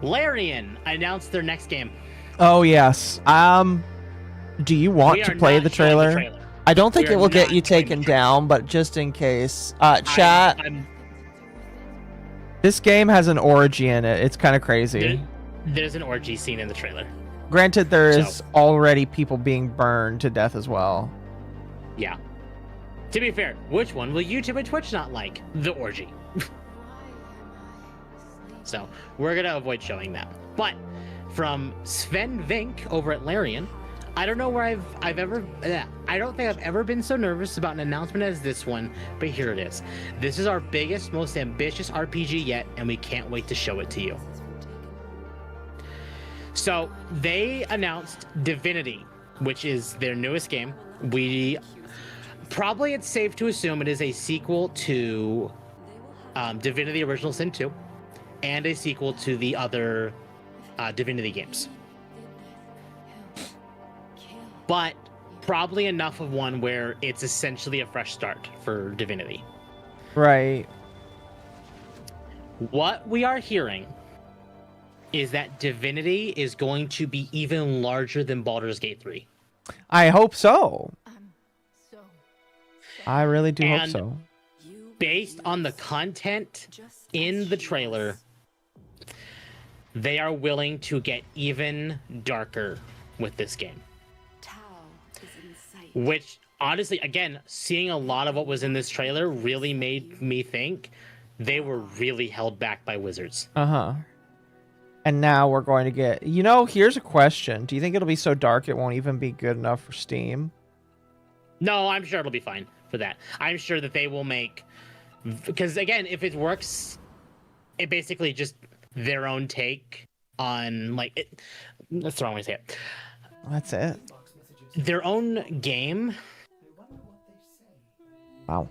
S4: Larian announced their next game.
S2: Oh yes. Do you want to play the trailer? I don't think it will get you taken down, but just in case. Chat. This game has an orgy in it. It's kind of crazy.
S4: There's an orgy scene in the trailer.
S2: Granted, there is already people being burned to death as well.
S4: Yeah. To be fair, which one will YouTube and Twitch not like? The orgy. So, we're going to avoid showing that. But, from Sven Vink over at Larian, I don't know where I've ever... I don't think I've ever been so nervous about an announcement as this one, but here it is. This is our biggest, most ambitious RPG yet, and we can't wait to show it to you. So, they announced Divinity, which is their newest game. Probably it's safe to assume it is a sequel to Divinity Original Sin 2, and a sequel to the other Divinity games. But probably enough of one where it's essentially a fresh start for Divinity.
S2: Right.
S4: What we are hearing is that Divinity is going to be even larger than Baldur's Gate 3.
S2: I hope so. I really do hope so.
S4: Based on the content in the trailer, they are willing to get even darker with this game. Which, honestly, again, seeing a lot of what was in this trailer really made me think they were really held back by Wizards.
S2: Uh-huh. And now we're going to get... You know, here's a question. Do you think it'll be so dark it won't even be good enough for Steam?
S4: No, I'm sure it'll be fine for that. I'm sure that they will make... Because, again, if it works, it basically just their own take on, like... That's the wrong way to say it.
S2: That's it.
S4: Their own game.
S2: Wow.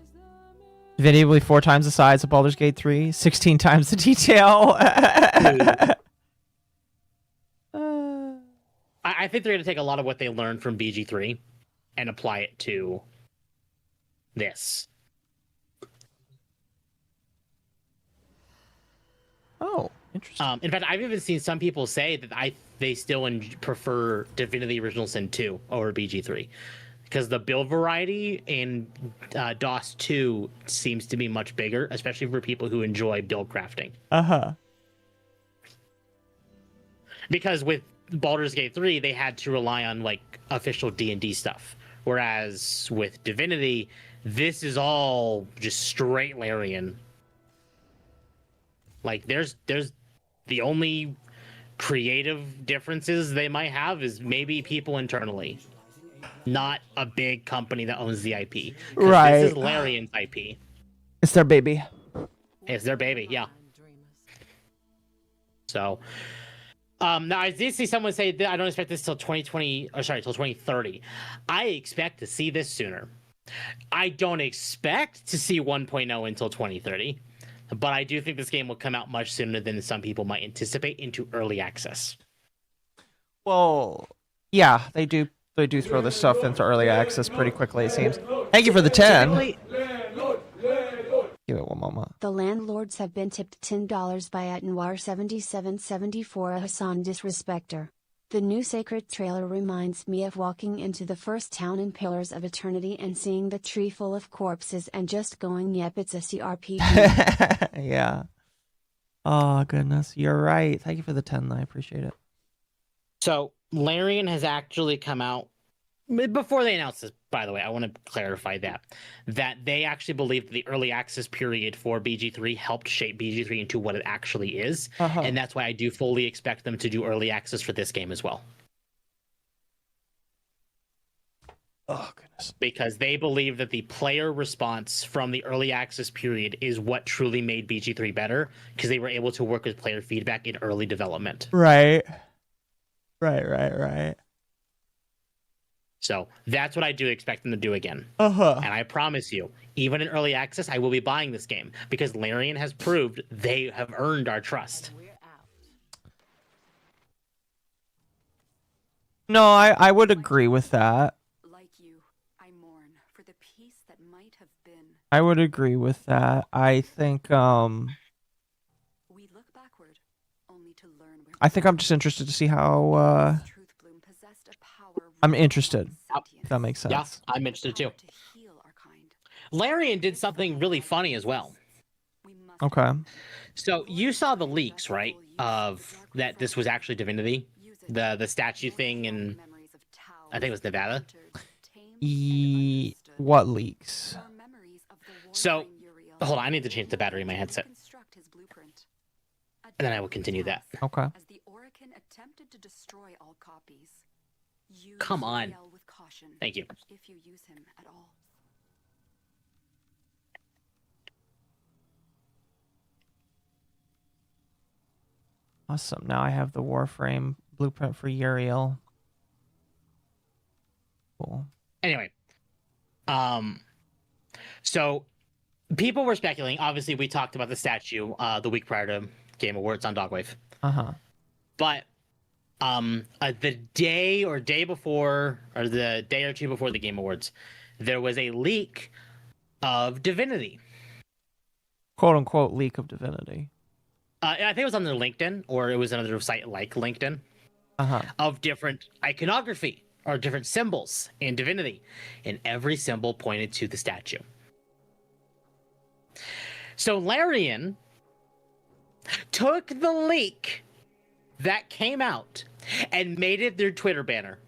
S2: Divinity will be 4 times the size of Baldur's Gate 3, 16 times the detail.
S4: I think they're going to take a lot of what they learned from BG3 and apply it to this.
S2: Oh, interesting.
S4: In fact, I've even seen some people say that they still prefer Divinity Original Sin 2 over BG3 because the build variety in DOS 2 seems to be much bigger, especially for people who enjoy build crafting.
S2: Uh-huh.
S4: Because with Baldur's Gate 3, they had to rely on like official D&D stuff, whereas with Divinity, this is all just straight Larian. Like there's the only creative differences they might have is maybe people internally, not a big company that owns the IP.
S2: Right.
S4: This is Larian's IP.
S2: It's their baby.
S4: It's their baby, yeah. So, now I did see someone say that I don't expect this till 2030. I expect to see this sooner. I don't expect to see 1.0 until 2030. but I do think this game will come out much sooner than some people might anticipate into early access.
S2: Well, yeah, they do throw this stuff into early access pretty quickly, it seems. Thank you for the 10. Give it one moment.
S3: The landlords have been tipped $10 by Atnwar7774, a Hassan disrespecter. The new Sacred trailer reminds me of walking into the first town in Pillars of Eternity and seeing the tree full of corpses and just going, yep, it's a CRPG.
S2: Yeah. Oh, goodness. You're right. Thank you for the 10. I appreciate it.
S4: So Larian has actually come out before they announced this. By the way, I want to clarify that they actually believe that the early access period for BG3 helped shape BG3 into what it actually is, and that's why I do fully expect them to do early access for this game as well.
S2: Oh, goodness.
S4: Because they believe that the player response from the early access period is what truly made BG3 better, because they were able to work with player feedback in early development.
S2: Right.
S4: So that's what I do expect them to do again.
S2: And
S4: I promise you, even in early access, I will be buying this game because Larian has proved they have earned our trust.
S2: No, I would agree with that.
S12: Like you, I mourn for the peace that might have been.
S2: I would agree with that. I think
S12: We look backward, only to learn where
S2: I think I'm just interested to see how
S12: Truthbloom possessed a power.
S2: I'm interested. If that makes sense.
S4: Yeah, I'm interested too. Larian did something really funny as well.
S2: Okay.
S4: So you saw the leaks, right? Of that this was actually Divinity, the statue thing in, I think it was Nevada.
S2: What leaks?
S4: So hold on, I need to change the battery in my headset, and then I will continue that.
S2: Okay.
S12: As the Oracle attempted to destroy all copies.
S4: Come on.
S12: With caution
S4: Thank you.
S12: if you use him at all.
S2: Awesome. Now I have the Warframe blueprint for Uriel. Cool.
S4: Anyway, so people were speculating. Obviously, we talked about the statue the week prior to Game Awards on Dogwave. But the day or day before, or the day or two before the Game Awards, there was a leak of Divinity.
S2: Quote unquote leak of Divinity.
S4: I think it was on their LinkedIn, or it was another site like LinkedIn, of different iconography or different symbols in Divinity, and every symbol pointed to the statue. So Larian took the leak that came out and made it their Twitter banner.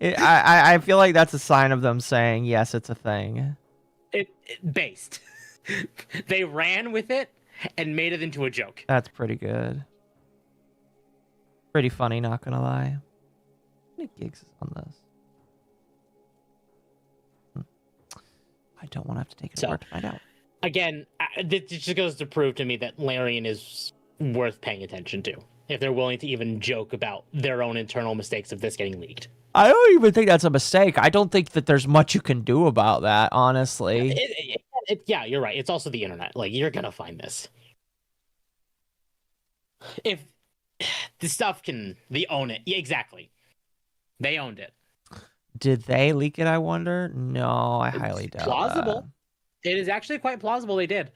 S2: I feel like that's a sign of them saying, yes, it's a thing.
S4: Based. They ran with it and made it into a joke.
S2: That's pretty good. Pretty funny, not gonna lie. How many gigs is on this? I don't want to have to take it apart to find out.
S4: Again, it just goes to prove to me that Larian is worth paying attention to, if they're willing to even joke about their own internal mistakes of this getting leaked.
S2: I don't even think that's a mistake. I don't think that there's much you can do about that, honestly.
S4: Yeah, you're right. It's also the internet. Like, you're gonna find this. If the stuff they own it. Yeah, exactly. They owned it.
S2: Did they leak it, I wonder? No, I highly doubt
S4: plausible. It is actually quite plausible they did.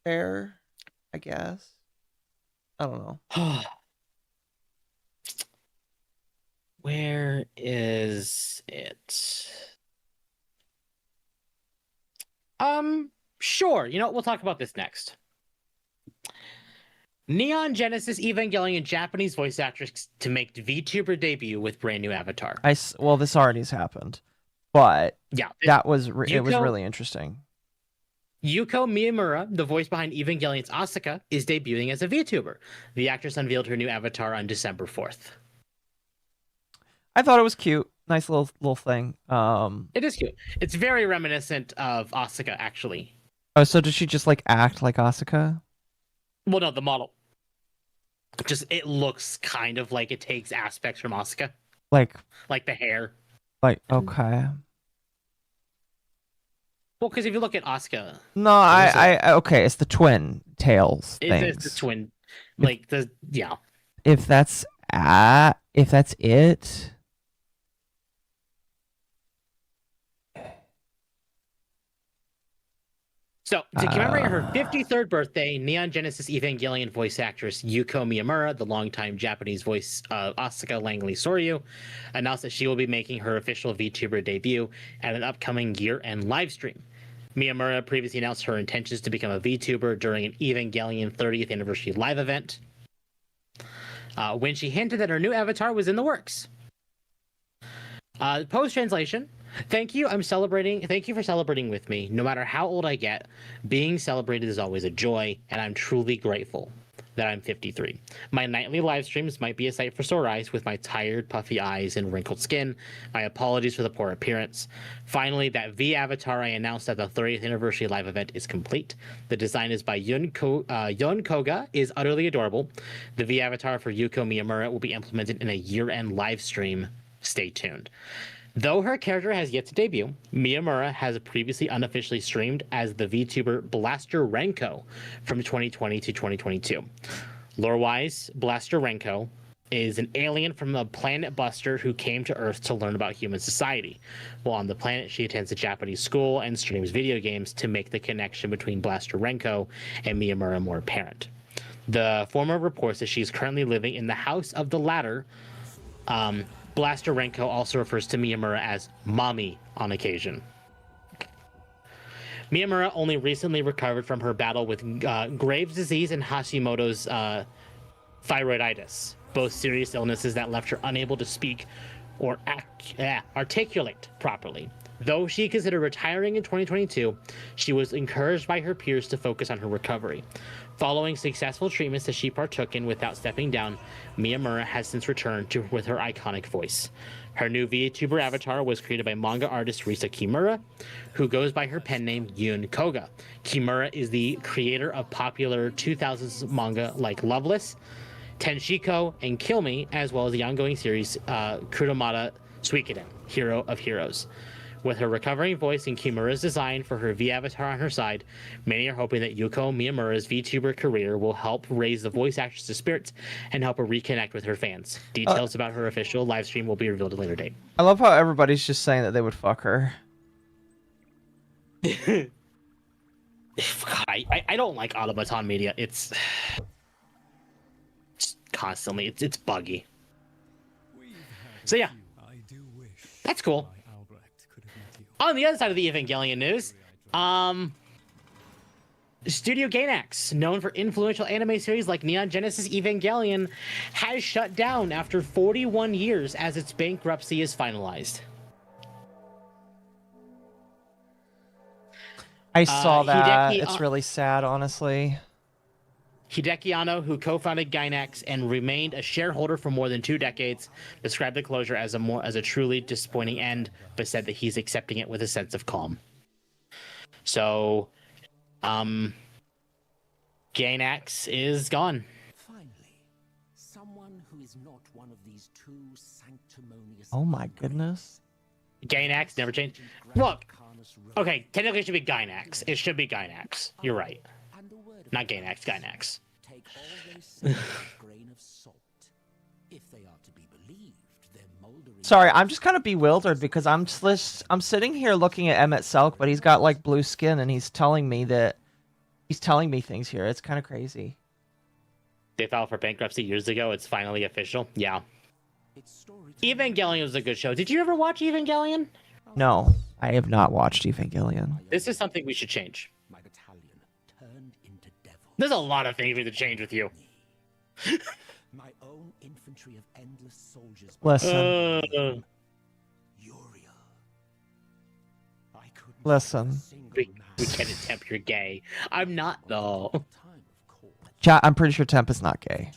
S2: Fair, I guess. I don't know.
S4: Where is it? Sure. You know what? We'll talk about this next. Neon Genesis Evangelion Japanese voice actress to make VTuber debut with brand new avatar.
S2: Well, this already has happened, but
S4: yeah,
S2: it was really interesting.
S4: Yuko Miyamura, the voice behind Evangelion's Asuka, is debuting as a VTuber. The actress unveiled her new avatar on December 4th.
S2: I thought it was cute. Nice little thing.
S4: It is cute. It's very reminiscent of Asuka, actually.
S2: Oh, so does she just like act like Asuka?
S4: Well, no, the model. Just it looks kind of like it takes aspects from Asuka.
S2: Like
S4: the hair.
S2: Okay.
S4: Well, because if you look at Asuka,
S2: No, I okay. It's the twin tails things.
S4: it's the twin, yeah.
S2: If that's it.
S4: So, to commemorate her 53rd birthday, Neon Genesis Evangelion voice actress Yuko Miyamura, the longtime Japanese voice of Asuka Langley Soryu, announced that she will be making her official VTuber debut at an upcoming year-end livestream. Miyamura previously announced her intentions to become a VTuber during an Evangelion 30th anniversary live event, when she hinted that her new avatar was in the works. Post-translation. Thank you. Thank you for celebrating with me. No matter how old I get, being celebrated is always a joy, and I'm truly grateful that I'm 53. My nightly live streams might be a sight for sore eyes with my tired, puffy eyes and wrinkled skin. My apologies for the poor appearance. Finally, that V avatar I announced at the 30th anniversary live event is complete. The design is by Yun Koga, is utterly adorable. The V avatar for Yuko Miyamura will be implemented in a year-end live stream. Stay tuned. Though her character has yet to debut, Miyamura has previously unofficially streamed as the VTuber Blaster Renko from 2020 to 2022. Lore-wise, Blaster Renko is an alien from a planet Buster who came to Earth to learn about human society. While on the planet, she attends a Japanese school and streams video games to make the connection between Blaster Renko and Miyamura more apparent. The former reports that she is currently living in the house of the latter. Blaster Renko also refers to Miyamura as Mommy on occasion. Miyamura only recently recovered from her battle with Graves' disease and Hashimoto's thyroiditis, both serious illnesses that left her unable to speak or articulate properly. Though she considered retiring in 2022, she was encouraged by her peers to focus on her recovery. Following successful treatments that she partook in without stepping down, Miyamura has since returned with her iconic voice. Her new VTuber avatar was created by manga artist Risa Kimura, who goes by her pen name Yun Koga. Kimura is the creator of popular 2000s manga like Loveless, Tenshiko, and Kill Me, as well as the ongoing series Kuromata Suikoden, Hero of Heroes. With her recovering voice and Kimura's design for her V avatar on her side, many are hoping that Yuko Miyamura's VTuber career will help raise the voice actress's spirits and help her reconnect with her fans. Details about her official live stream will be revealed at a later date.
S2: I love how everybody's just saying that they would fuck her.
S4: I don't like automaton media. It's constantly it's buggy. So yeah, that's cool. On the other side of the Evangelion news, Studio Gainax, known for influential anime series like Neon Genesis Evangelion, has shut down after 41 years as its bankruptcy is finalized.
S2: I saw that. It's really sad, honestly.
S4: Hideki Anno, who co-founded Gainax and remained a shareholder for more than 2 decades, described the closure as a truly disappointing end, but said that he's accepting it with a sense of calm. So, Gainax is gone.
S13: Finally, someone who is not one of these two sanctimonious.
S2: Oh my goodness.
S4: Gainax never changed. Look, okay, technically it should be Gainax. It should be Gainax. You're right. Not Gainax, Gainax.
S13: Take all they say with a grain of salt. If they are to be believed, their moldering.
S2: Sorry, I'm just kind of bewildered because I'm sitting here looking at Emmett Selk, but he's got like blue skin and he's telling me things here. It's kind of crazy.
S4: They filed for bankruptcy years ago. It's finally official. Yeah. Evangelion was a good show. Did you ever watch Evangelion?
S2: No, I have not watched Evangelion.
S4: This is something we should change. There's a lot of things we have to change with you.
S13: My own infantry of endless soldiers.
S2: Listen. Listen.
S4: We get it, Temp. You're gay. I'm not though.
S2: Chat. I'm pretty sure Temp is not gay.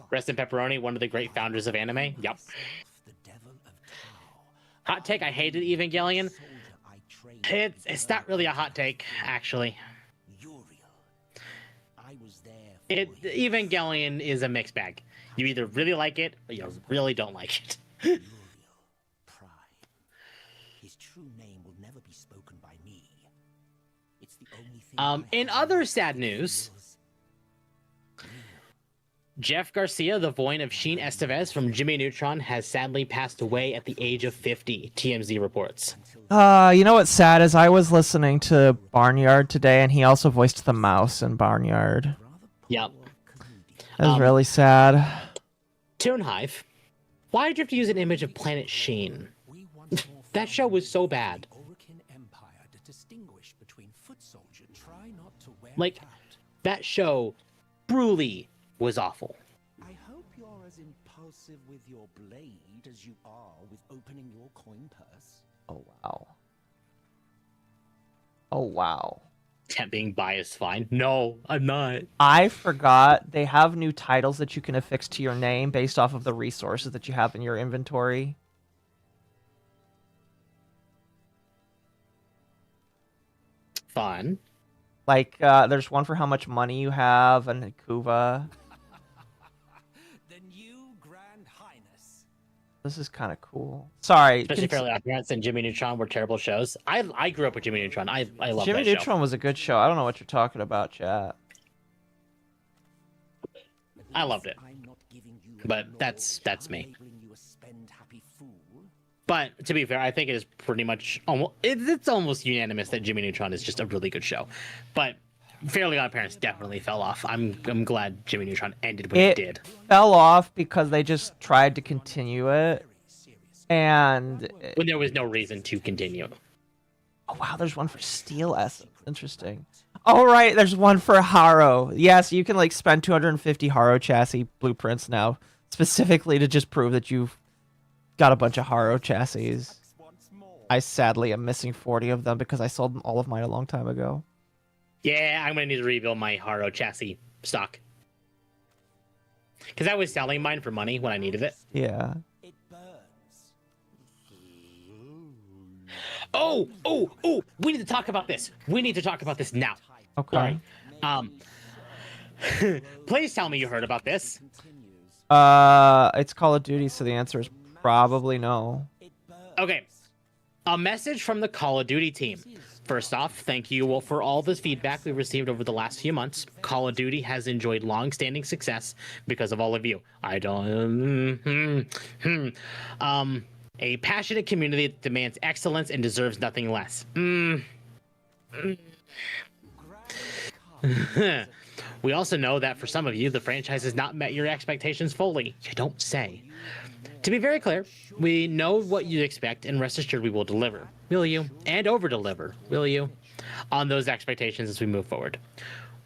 S4: Rest in Pepperoni, one of the great founders of anime. Yep. Hot take: I hated Evangelion. It's not really a hot take, actually.
S13: I was there for
S4: Evangelion is a mixed bag. You either really like it or you really don't like it.
S13: Muriel, pride. His true name will never be spoken by me. It's the only thing
S4: In other sad news, Jeff Garcia, the voice of Sheen Estevez from Jimmy Neutron, has sadly passed away at the age of 50, TMZ reports.
S2: You know what's sad is I was listening to Barnyard today, and he also voiced the mouse in Barnyard.
S4: Yep.
S2: That was really sad.
S4: Toonhive, why did you have to use an image of Planet Sheen? That show was so bad. Like, that show truly was awful.
S13: I hope you're as impulsive with your blade as you are with opening your coin purse.
S2: Oh, wow. Oh, wow.
S4: Temp being biased, fine. No, I'm not.
S2: I forgot they have new titles that you can affix to your name based off of the resources that you have in your inventory.
S4: Fun.
S2: Like, there's one for how much money you have, and Kuva.
S13: The new Grand Highness.
S2: This is kind of cool. Sorry.
S4: Especially Fairly Odd Parents and Jimmy Neutron were terrible shows. I grew up with Jimmy Neutron. I love
S2: Jimmy
S4: that show.
S2: Neutron was a good show. I don't know what you're talking about, chat.
S4: I loved it. But that's me. But to be fair, I think it is pretty much almost it's almost unanimous that Jimmy Neutron is just a really good show. But Fairly Odd Parents definitely fell off. I'm glad Jimmy Neutron ended when it did.
S2: Fell off because they just tried to continue it, and
S4: when there was no reason to continue.
S2: Oh wow, there's one for Steel Essence. Interesting. Oh right, there's one for Haro. Yes, you can like spend 250 Haro chassis blueprints now, specifically to just prove that you've got a bunch of Haro chassis. I sadly am missing 40 of them because I sold all of mine a long time ago.
S4: Yeah, I'm gonna need to rebuild my Haro chassis stock. Because I was selling mine for money when I needed it.
S2: Yeah.
S4: Oh! We need to talk about this. We need to talk about this now.
S2: Okay.
S4: Sorry. Please tell me you heard about this.
S2: It's Call of Duty, so the answer is probably no.
S4: Okay. A message from the Call of Duty team. First off, thank you for all the feedback we've received over the last few months. Call of Duty has enjoyed long-standing success because of all of you. A passionate community that demands excellence and deserves nothing less. We also know that for some of you, the franchise has not met your expectations fully. You don't say. To be very clear, we know what you expect, and rest assured we will deliver. Will you? And over-deliver. Will you? On those expectations as we move forward.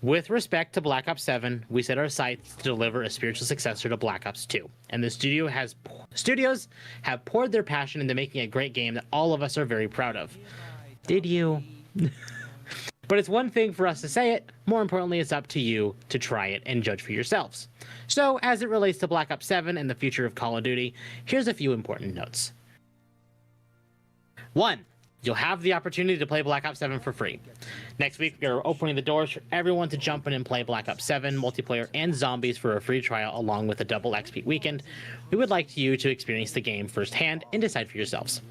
S4: With respect to Black Ops 7, we set our sights to deliver a spiritual successor to Black Ops 2, and the studios have poured their passion into making a great game that all of us are very proud of. Did you? But it's one thing for us to say it, more importantly, it's up to you to try it and judge for yourselves. So, as it relates to Black Ops 7 and the future of Call of Duty, here's a few important notes. 1. You'll have the opportunity to play Black Ops 7 for free. Next week, we are opening the doors for everyone to jump in and play Black Ops 7, multiplayer, and zombies for a free trial along with a double XP weekend. We would like you to experience the game firsthand and decide for yourselves.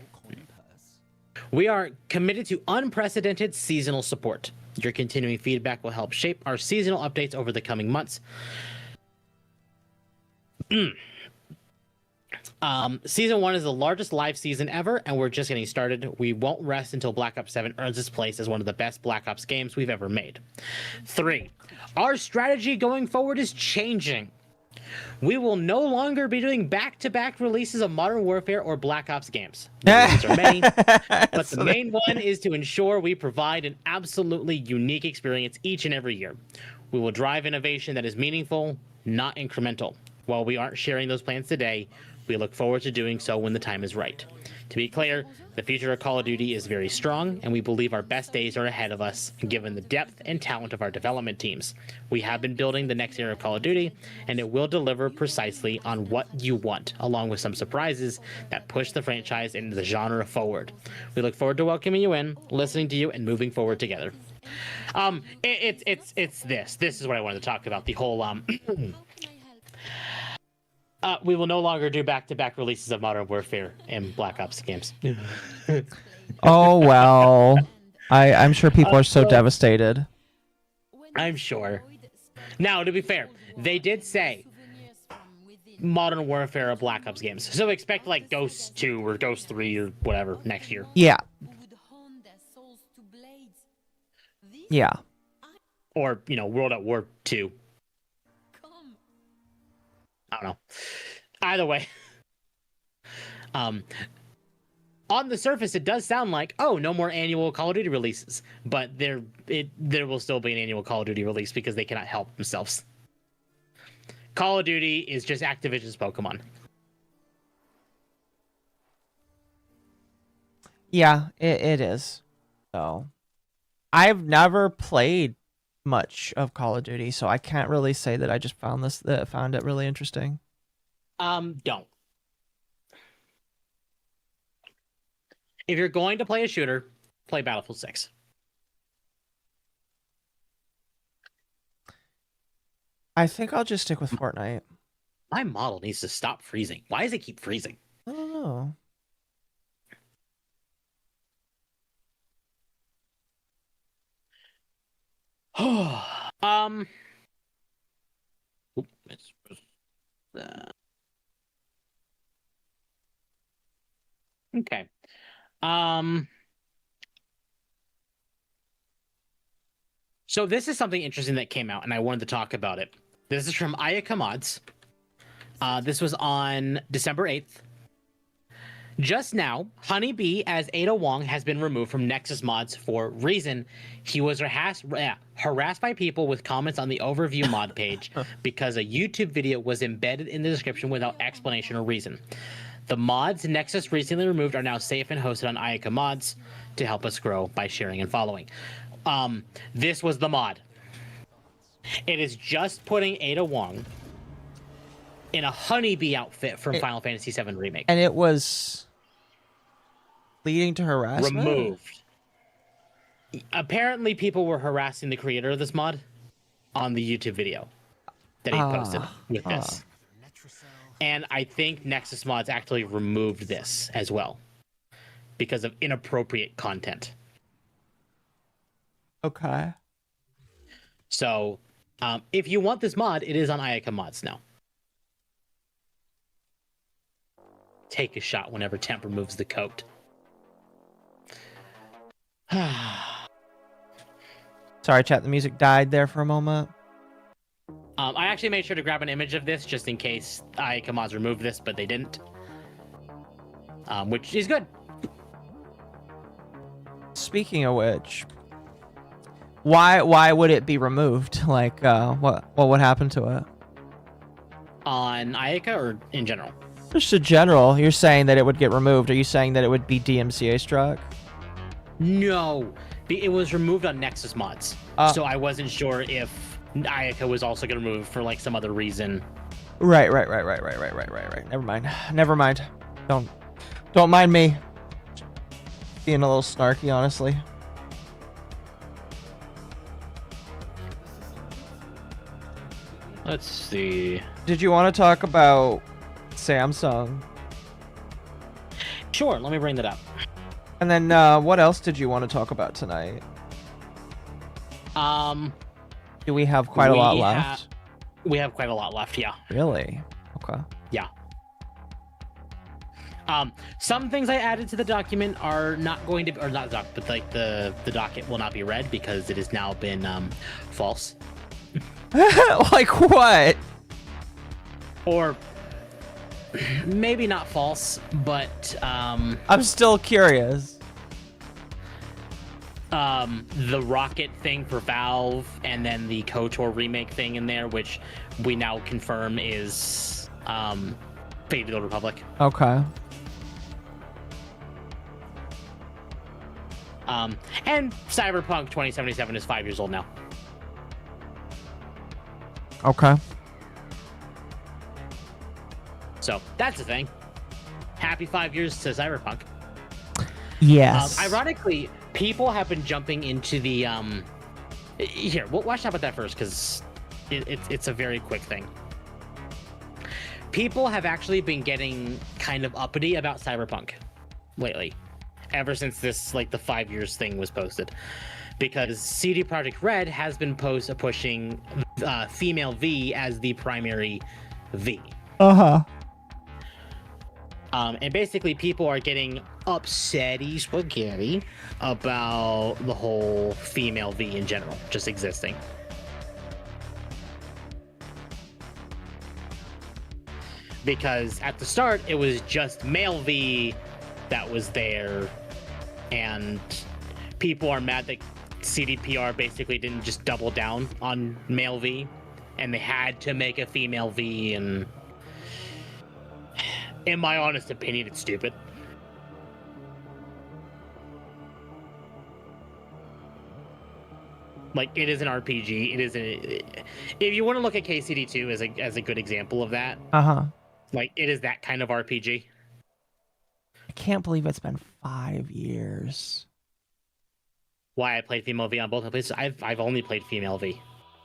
S4: We are committed to unprecedented seasonal support. Your continuing feedback will help shape our seasonal updates over the coming months. Season 1 is the largest live season ever, and we're just getting started. We won't rest until Black Ops 7 earns its place as one of the best Black Ops games we've ever made. 3. Our strategy going forward is changing. We will no longer be doing back-to-back releases of Modern Warfare or Black Ops games. The reasons are many, but the main one is to ensure we provide an absolutely unique experience each and every year. We will drive innovation that is meaningful, not incremental. While we aren't sharing those plans today, we look forward to doing so when the time is right. To be clear, the future of Call of Duty is very strong, and we believe our best days are ahead of us, given the depth and talent of our development teams. We have been building the next era of Call of Duty, and it will deliver precisely on what you want, along with some surprises that push the franchise and the genre forward. We look forward to welcoming you in, listening to you, and moving forward together. It's this. This is what I wanted to talk about. The whole we will no longer do back-to-back releases of Modern Warfare and Black Ops games.
S2: Oh well, I'm sure people are so devastated.
S4: I'm sure. Now, to be fair, they did say Modern Warfare or Black Ops games, so expect like Ghost 2 or Ghost 3 or whatever next year.
S2: Yeah. Yeah.
S4: Or World at War 2. I don't know. Either way, on the surface, it does sound like, oh, no more annual Call of Duty releases, but there will still be an annual Call of Duty release because they cannot help themselves. Call of Duty is just Activision's Pokemon.
S2: Yeah, it is. So, I've never played much of Call of Duty, so I can't really say that I just found it really interesting.
S4: Don't. If you're going to play a shooter, play Battlefield 6.
S2: I think I'll just stick with Fortnite.
S4: My model needs to stop freezing. Why does it keep freezing?
S2: I don't know.
S4: Okay. So this is something interesting that came out, and I wanted to talk about it. This is from Ayaka Mods. This was on December 8th. Just now, Honeybee as Ada Wong has been removed from Nexus Mods for reason he was harassed by people with comments on the overview mod page because a YouTube video was embedded in the description without explanation or reason. The mods Nexus recently removed are now safe and hosted on Ayaka Mods to help us grow by sharing and following. This was the mod. It is just putting Ada Wong in a Honeybee outfit from Final Fantasy VII Remake.
S2: And it was leading to harassment?
S4: Removed. Apparently, people were harassing the creator of this mod on the YouTube video that he posted with this. And I think Nexus Mods actually removed this as well because of inappropriate content.
S2: Okay.
S4: So, if you want this mod, it is on Ayaka Mods now. Take a shot whenever Temp removes the coat.
S2: Sorry, chat. The music died there for a moment.
S4: I actually made sure to grab an image of this just in case Ayaka Mods removed this, but they didn't. Which is good.
S2: Speaking of which, why would it be removed? Like, what would happen to it?
S4: On Ayaka or in general?
S2: Just in general, you're saying that it would get removed. Are you saying that it would be DMCA struck?
S4: No, it was removed on Nexus Mods. So I wasn't sure if Ayaka was also going to remove for like some other reason.
S2: Right. Never mind. Don't mind me. Being a little snarky, honestly.
S4: Let's see.
S2: Did you want to talk about Samsung?
S4: Sure, let me bring that up.
S2: And then what else did you want to talk about tonight? Do we have quite a lot left?
S4: We have quite a lot left, yeah.
S2: Really? Okay.
S4: Yeah. Some things I added to the document are not going to, or not doc, but like the docket will not be read because it has now been false.
S2: Like what?
S4: Or maybe not false, but
S2: I'm still curious.
S4: The Rocket thing for Valve, and then the KOTOR remake thing in there, which we now confirm is Fate of the Republic.
S2: Okay.
S4: And Cyberpunk 2077 is 5 years old now.
S2: Okay.
S4: So that's the thing. Happy 5 years to Cyberpunk.
S2: Yes.
S4: Ironically, people have been jumping into the Here, let's talk about that first, because it's a very quick thing. People have actually been getting kind of uppity about Cyberpunk lately, ever since this, like, the 5 years thing was posted, because CD Projekt Red has been pushing female V as the primary V. And basically people are getting upsetty spaghetti about the whole female V in general just existing. Because at the start it was just male V that was there, and people are mad that CDPR basically didn't just double down on male V and they had to make a female V, and in my honest opinion, it's stupid. Like, it is an RPG. It is if you want to look at KCD2 as a good example of that, like, it is that kind of RPG.
S2: I can't believe it's been 5 years.
S4: Why I played female V on both places? I've only played female V.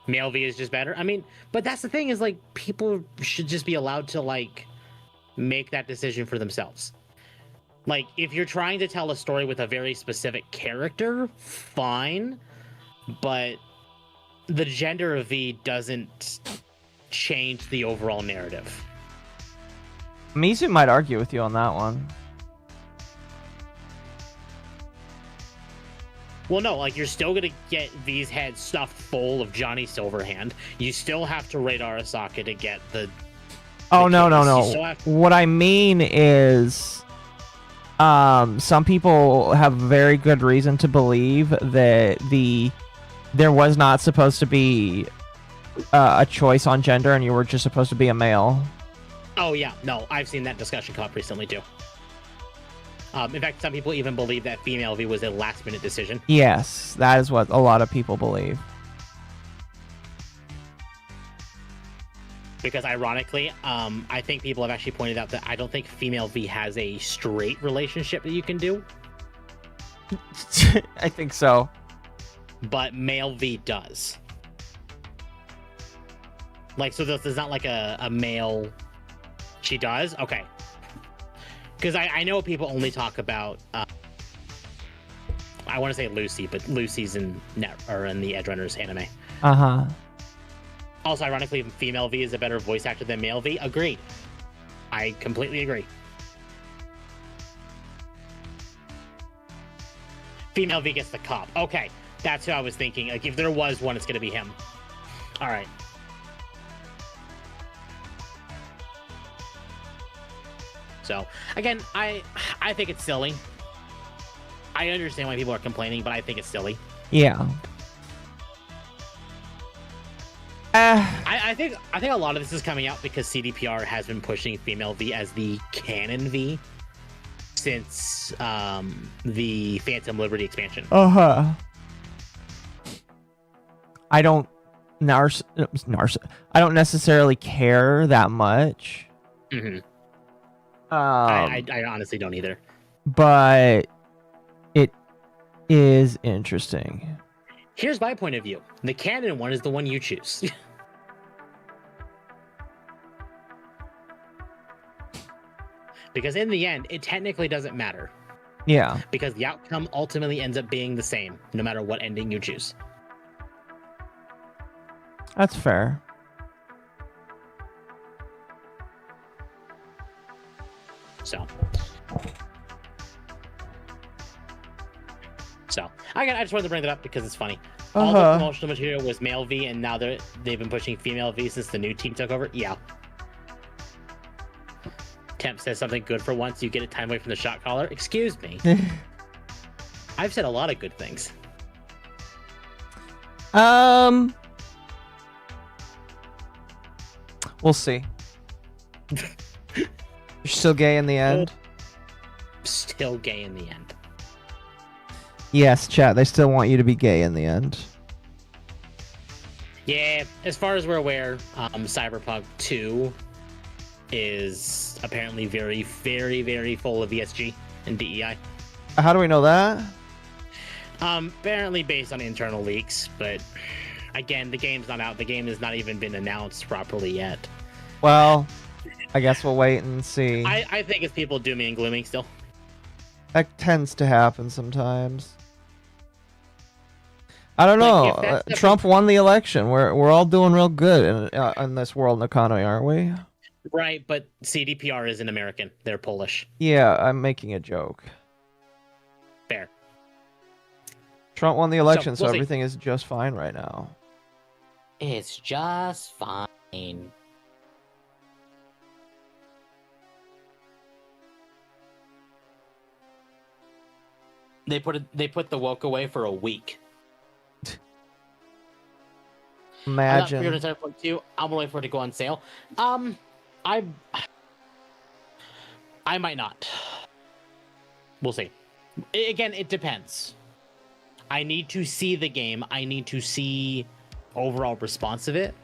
S4: Male V is just better. I mean, but that's the thing, is like, people should just be allowed to, like, make that decision for themselves. Like, if you're trying to tell a story with a very specific character, fine, but the gender of V doesn't change the overall narrative.
S2: Mizu might argue with you on that one.
S4: Well, no, like, you're still gonna get V's head stuffed full of Johnny Silverhand. You still have to raid Arasaka to get the...
S2: Oh, no. What I mean is, some people have very good reason to believe that there was not supposed to be a choice on gender, and you were just supposed to be a male.
S4: Oh, yeah. No, I've seen that discussion come up recently, too. In fact, some people even believe that female V was a last-minute decision.
S2: Yes, that is what a lot of people believe.
S4: Because ironically, I think people have actually pointed out that I don't think female V has a straight relationship that you can do.
S2: I think so.
S4: But male V does. Like, so there's not like a male... She does? Okay. Because I know people only talk about... I want to say Lucy, but Lucy's in the Edgerunners anime. Also, ironically, female V is a better voice actor than male V. Agreed. I completely agree. Female V gets the cop. Okay, that's who I was thinking. Like, if there was one, it's going to be him. All right. So, again, I think it's silly. I understand why people are complaining, but I think it's silly.
S2: Yeah.
S4: I think a lot of this is coming out because CDPR has been pushing female V as the canon V since the Phantom Liberty expansion.
S2: I don't I don't necessarily care that much.
S4: I honestly don't either.
S2: But it is interesting.
S4: Here's my point of view. The canon one is the one you choose. Because in the end, it technically doesn't matter.
S2: Yeah.
S4: Because the outcome ultimately ends up being the same, no matter what ending you choose.
S2: That's fair.
S4: So I just wanted to bring that up because it's funny. All the promotional material was male V, and now they've been pushing female V since the new team took over. Yeah. Temp says something good for once. You get it time away from the shot caller. Excuse me. I've said a lot of good things.
S2: We'll see. You're still gay in the end?
S4: Still gay in the end.
S2: Yes, chat. They still want you to be gay in the end.
S4: Yeah, as far as we're aware, Cyberpunk 2 is apparently very, very, very full of ESG and DEI.
S2: How do we know that?
S4: Apparently based on internal leaks, but again, the game's not out. The game has not even been announced properly yet.
S2: Well, I guess we'll wait and see.
S4: I think it's people dooming and glooming still.
S2: That tends to happen sometimes. I don't know. Trump won the election. We're all doing real good in this world and economy, aren't we?
S4: Right, but CDPR isn't American. They're Polish.
S2: Yeah, I'm making a joke.
S4: Fair.
S2: Trump won the election,
S4: So, we'll see.
S2: everything is just fine right now.
S4: It's just fine. They put the woke away for a week.
S2: Imagine.
S4: I'm gonna wait for it to go on sale. I might not. We'll see. Again, it depends. I need to see the game. I need to see overall response of it,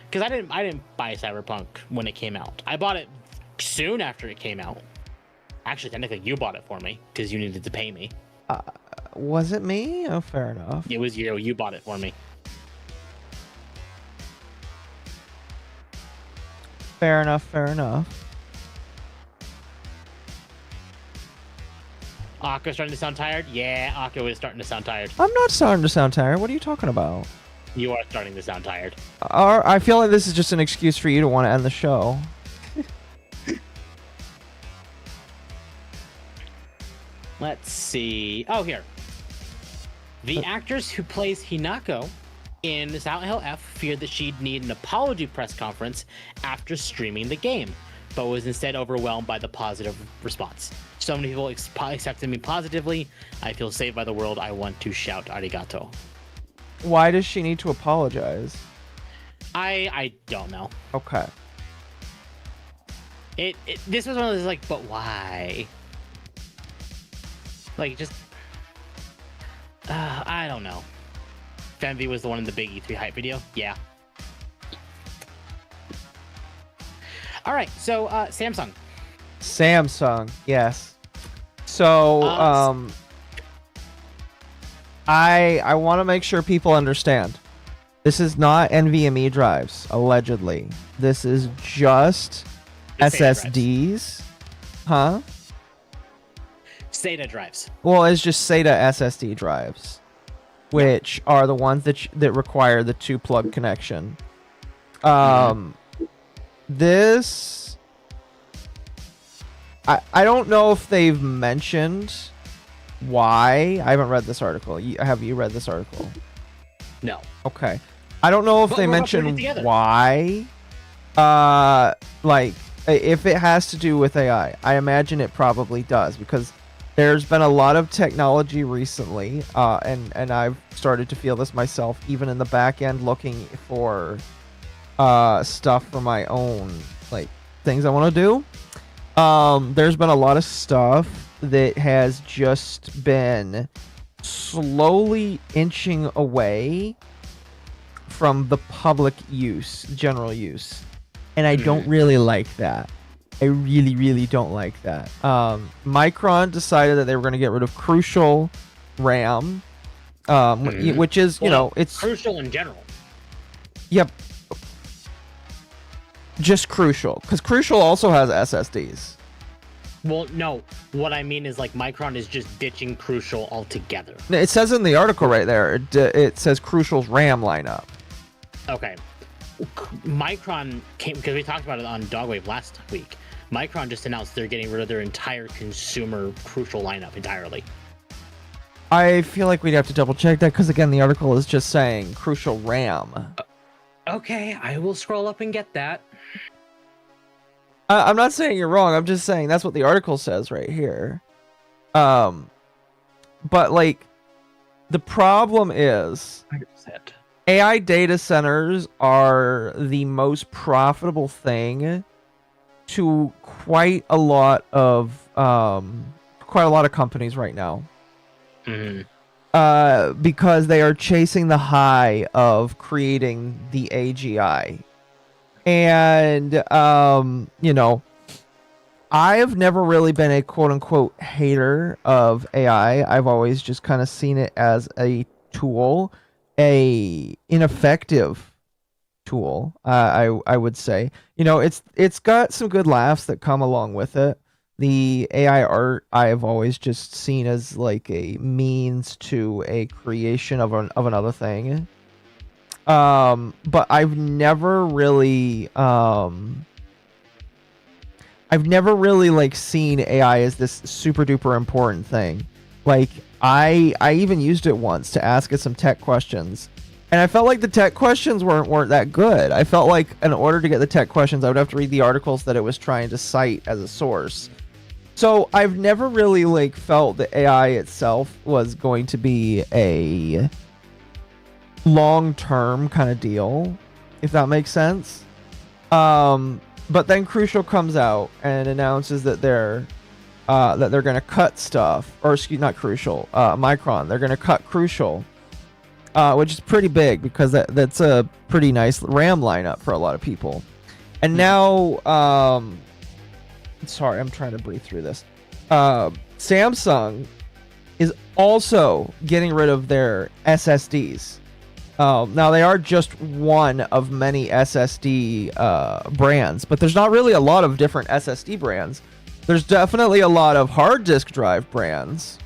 S4: because I didn't buy Cyberpunk when it came out. I bought it soon after it came out. Actually, technically, you bought it for me because you needed to pay me.
S2: Was it me? Oh, fair enough.
S4: It was you. You bought it for me.
S2: Fair enough. Fair enough.
S4: Akko starting to sound tired? Yeah, Akko is starting to sound tired.
S2: I'm not starting to sound tired. What are you talking about?
S4: You are starting to sound tired.
S2: I feel like this is just an excuse for you to want to end the show.
S4: Let's see. Oh, here. The actress who plays Hinako in Silent Hill F feared that she'd need an apology press conference after streaming the game, but was instead overwhelmed by the positive response. So many people accepted me positively. I feel saved by the world. I want to shout arigato.
S2: Why does she need to apologize?
S4: I don't know.
S2: Okay.
S4: This was one of those like, but why? Like, just I don't know. Fenvy was the one in the big E3 hype video. Yeah. All right. So Samsung.
S2: Samsung. Yes. So I want to make sure people understand. This is not NVMe drives, allegedly. This is just SSDs. Huh?
S4: SATA drives.
S2: Well, it's just SATA SSD drives, which are the ones that require the 2-plug connection. This I don't know if they've mentioned why. I haven't read this article. Have you read this article?
S4: No.
S2: Okay. I don't know if they mention why. Like, if it has to do with AI. I imagine it probably does, because there's been a lot of technology recently, and I've started to feel this myself, even in the back end, looking for stuff for my own, like, things I want to do. There's been a lot of stuff that has just been slowly inching away from the public use, general use. And I don't really like that. I really, really don't like that. Micron decided that they were going to get rid of Crucial RAM, which is, you know, it's
S4: Crucial in general.
S2: Yep. Just Crucial, because Crucial also has SSDs.
S4: Well, no. What I mean is, like, Micron is just ditching Crucial altogether.
S2: It says in the article right there, it says Crucial's RAM lineup.
S4: Okay. Micron came, because we talked about it on Dogwave last week. Micron just announced they're getting rid of their entire consumer Crucial lineup entirely.
S2: I feel like we'd have to double check that, because again, the article is just saying Crucial RAM.
S4: Okay, I will scroll up and get that.
S2: I'm not saying you're wrong. I'm just saying that's what the article says right here. But like, the problem is
S4: 100%.
S2: AI data centers are the most profitable thing to quite a lot of companies right now. Because they are chasing the high of creating the AGI. And, you know, I've never really been a quote unquote hater of AI. I've always just kind of seen it as a tool, a ineffective tool. I would say, it's got some good laughs that come along with it. The AI art I've always just seen as like a means to a creation of another thing. But I've never really like seen AI as this super duper important thing. Like I even used it once to ask it some tech questions, and I felt like the tech questions weren't that good. I felt like in order to get the tech questions, I would have to read the articles that it was trying to cite as a source. So I've never really like felt that AI itself was going to be a long-term kind of deal, if that makes sense. But then Crucial comes out and announces that they're going to cut stuff, or excuse, not Crucial, Micron. They're going to cut Crucial, which is pretty big because that's a pretty nice RAM lineup for a lot of people. And now, sorry, I'm trying to breathe through this. Samsung is also getting rid of their SSDs. Now they are just one of many SSD brands, but there's not really a lot of different SSD brands. There's definitely a lot of hard disk drive brands,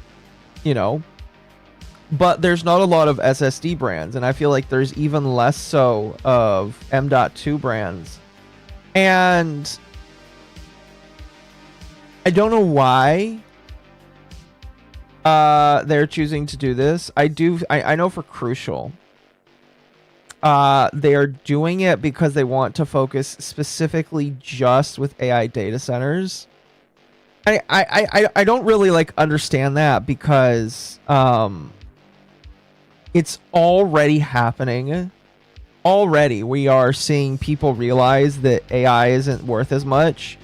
S2: but there's not a lot of SSD brands, and I feel like there's even less so of M.2 brands. And I don't know why they're choosing to do this. I know for Crucial, they are doing it because they want to focus specifically just with AI data centers. I don't really like understand that because it's already happening. Already we are seeing people realize that AI isn't worth as much.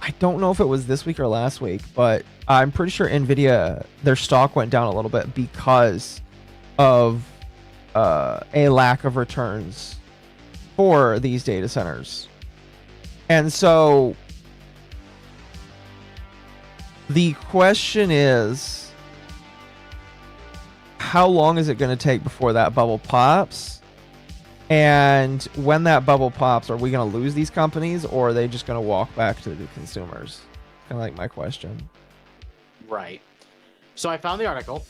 S2: I don't know if it was this week or last week, but I'm pretty sure Nvidia, their stock went down a little bit because of a lack of returns for these data centers. And so the question is, how long is it going to take before that bubble pops? And when that bubble pops, are we going to lose these companies, or are they just going to walk back to the consumers? Kind of like my question.
S4: Right. So I found the article,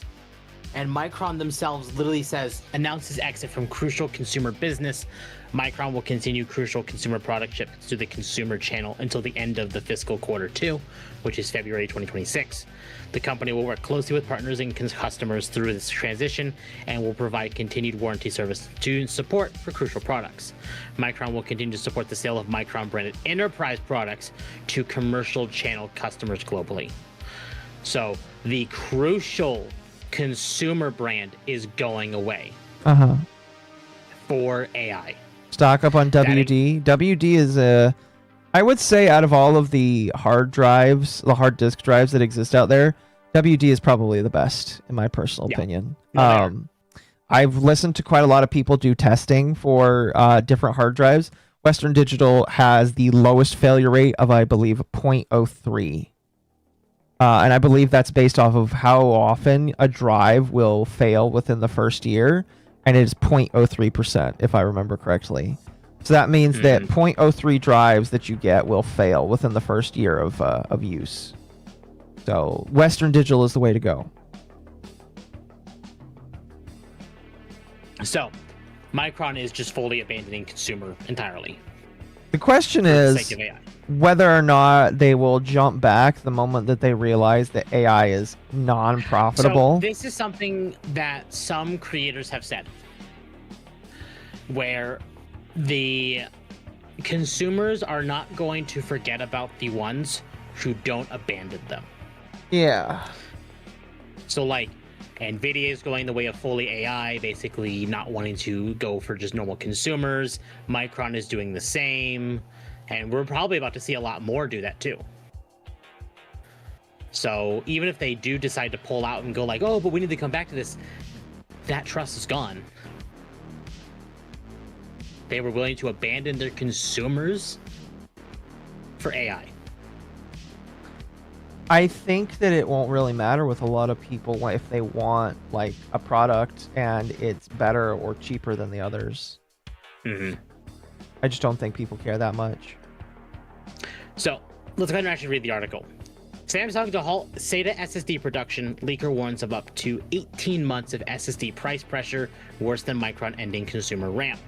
S4: and Micron themselves literally announces exit from Crucial consumer business. Micron will continue Crucial consumer product shipments to the consumer channel until the end of the fiscal Q2, which is February 2026. The company will work closely with partners and customers through this transition and will provide continued warranty service to support for Crucial products. Micron will continue to support the sale of Micron branded enterprise products to commercial channel customers globally. So the Crucial consumer brand is going away for AI.
S2: Stock up on WD. WD is I would say out of all of the hard drives, the hard disk drives that exist out there, WD is probably the best in my personal opinion. I've listened to quite a lot of people do testing for different hard drives. Western Digital has the lowest failure rate of, I believe, 0.03. And I believe that's based off of how often a drive will fail within the first year. And it is 0.03%, if I remember correctly. So that means that 0.03 drives that you get will fail within the first year of use. So Western Digital is the way to go.
S4: So Micron is just fully abandoning consumer entirely.
S2: The question is whether or not they will jump back the moment that they realize that AI is non-profitable.
S4: So this is something that some creators have said, where the consumers are not going to forget about the ones who don't abandon them.
S2: Yeah.
S4: So like Nvidia is going the way of fully AI, basically not wanting to go for just normal consumers. Micron is doing the same, and we're probably about to see a lot more do that too. So even if they do decide to pull out and go like, oh, but we need to come back to this, that trust is gone. They were willing to abandon their consumers for AI?
S2: I think that it won't really matter with a lot of people if they want like a product and it's better or cheaper than the others. I just don't think people care that much.
S4: So let's go ahead and actually read the article. Samsung to halt SATA SSD production. Leaker warns of up to 18 months of SSD price pressure, worse than Micron ending consumer RAM.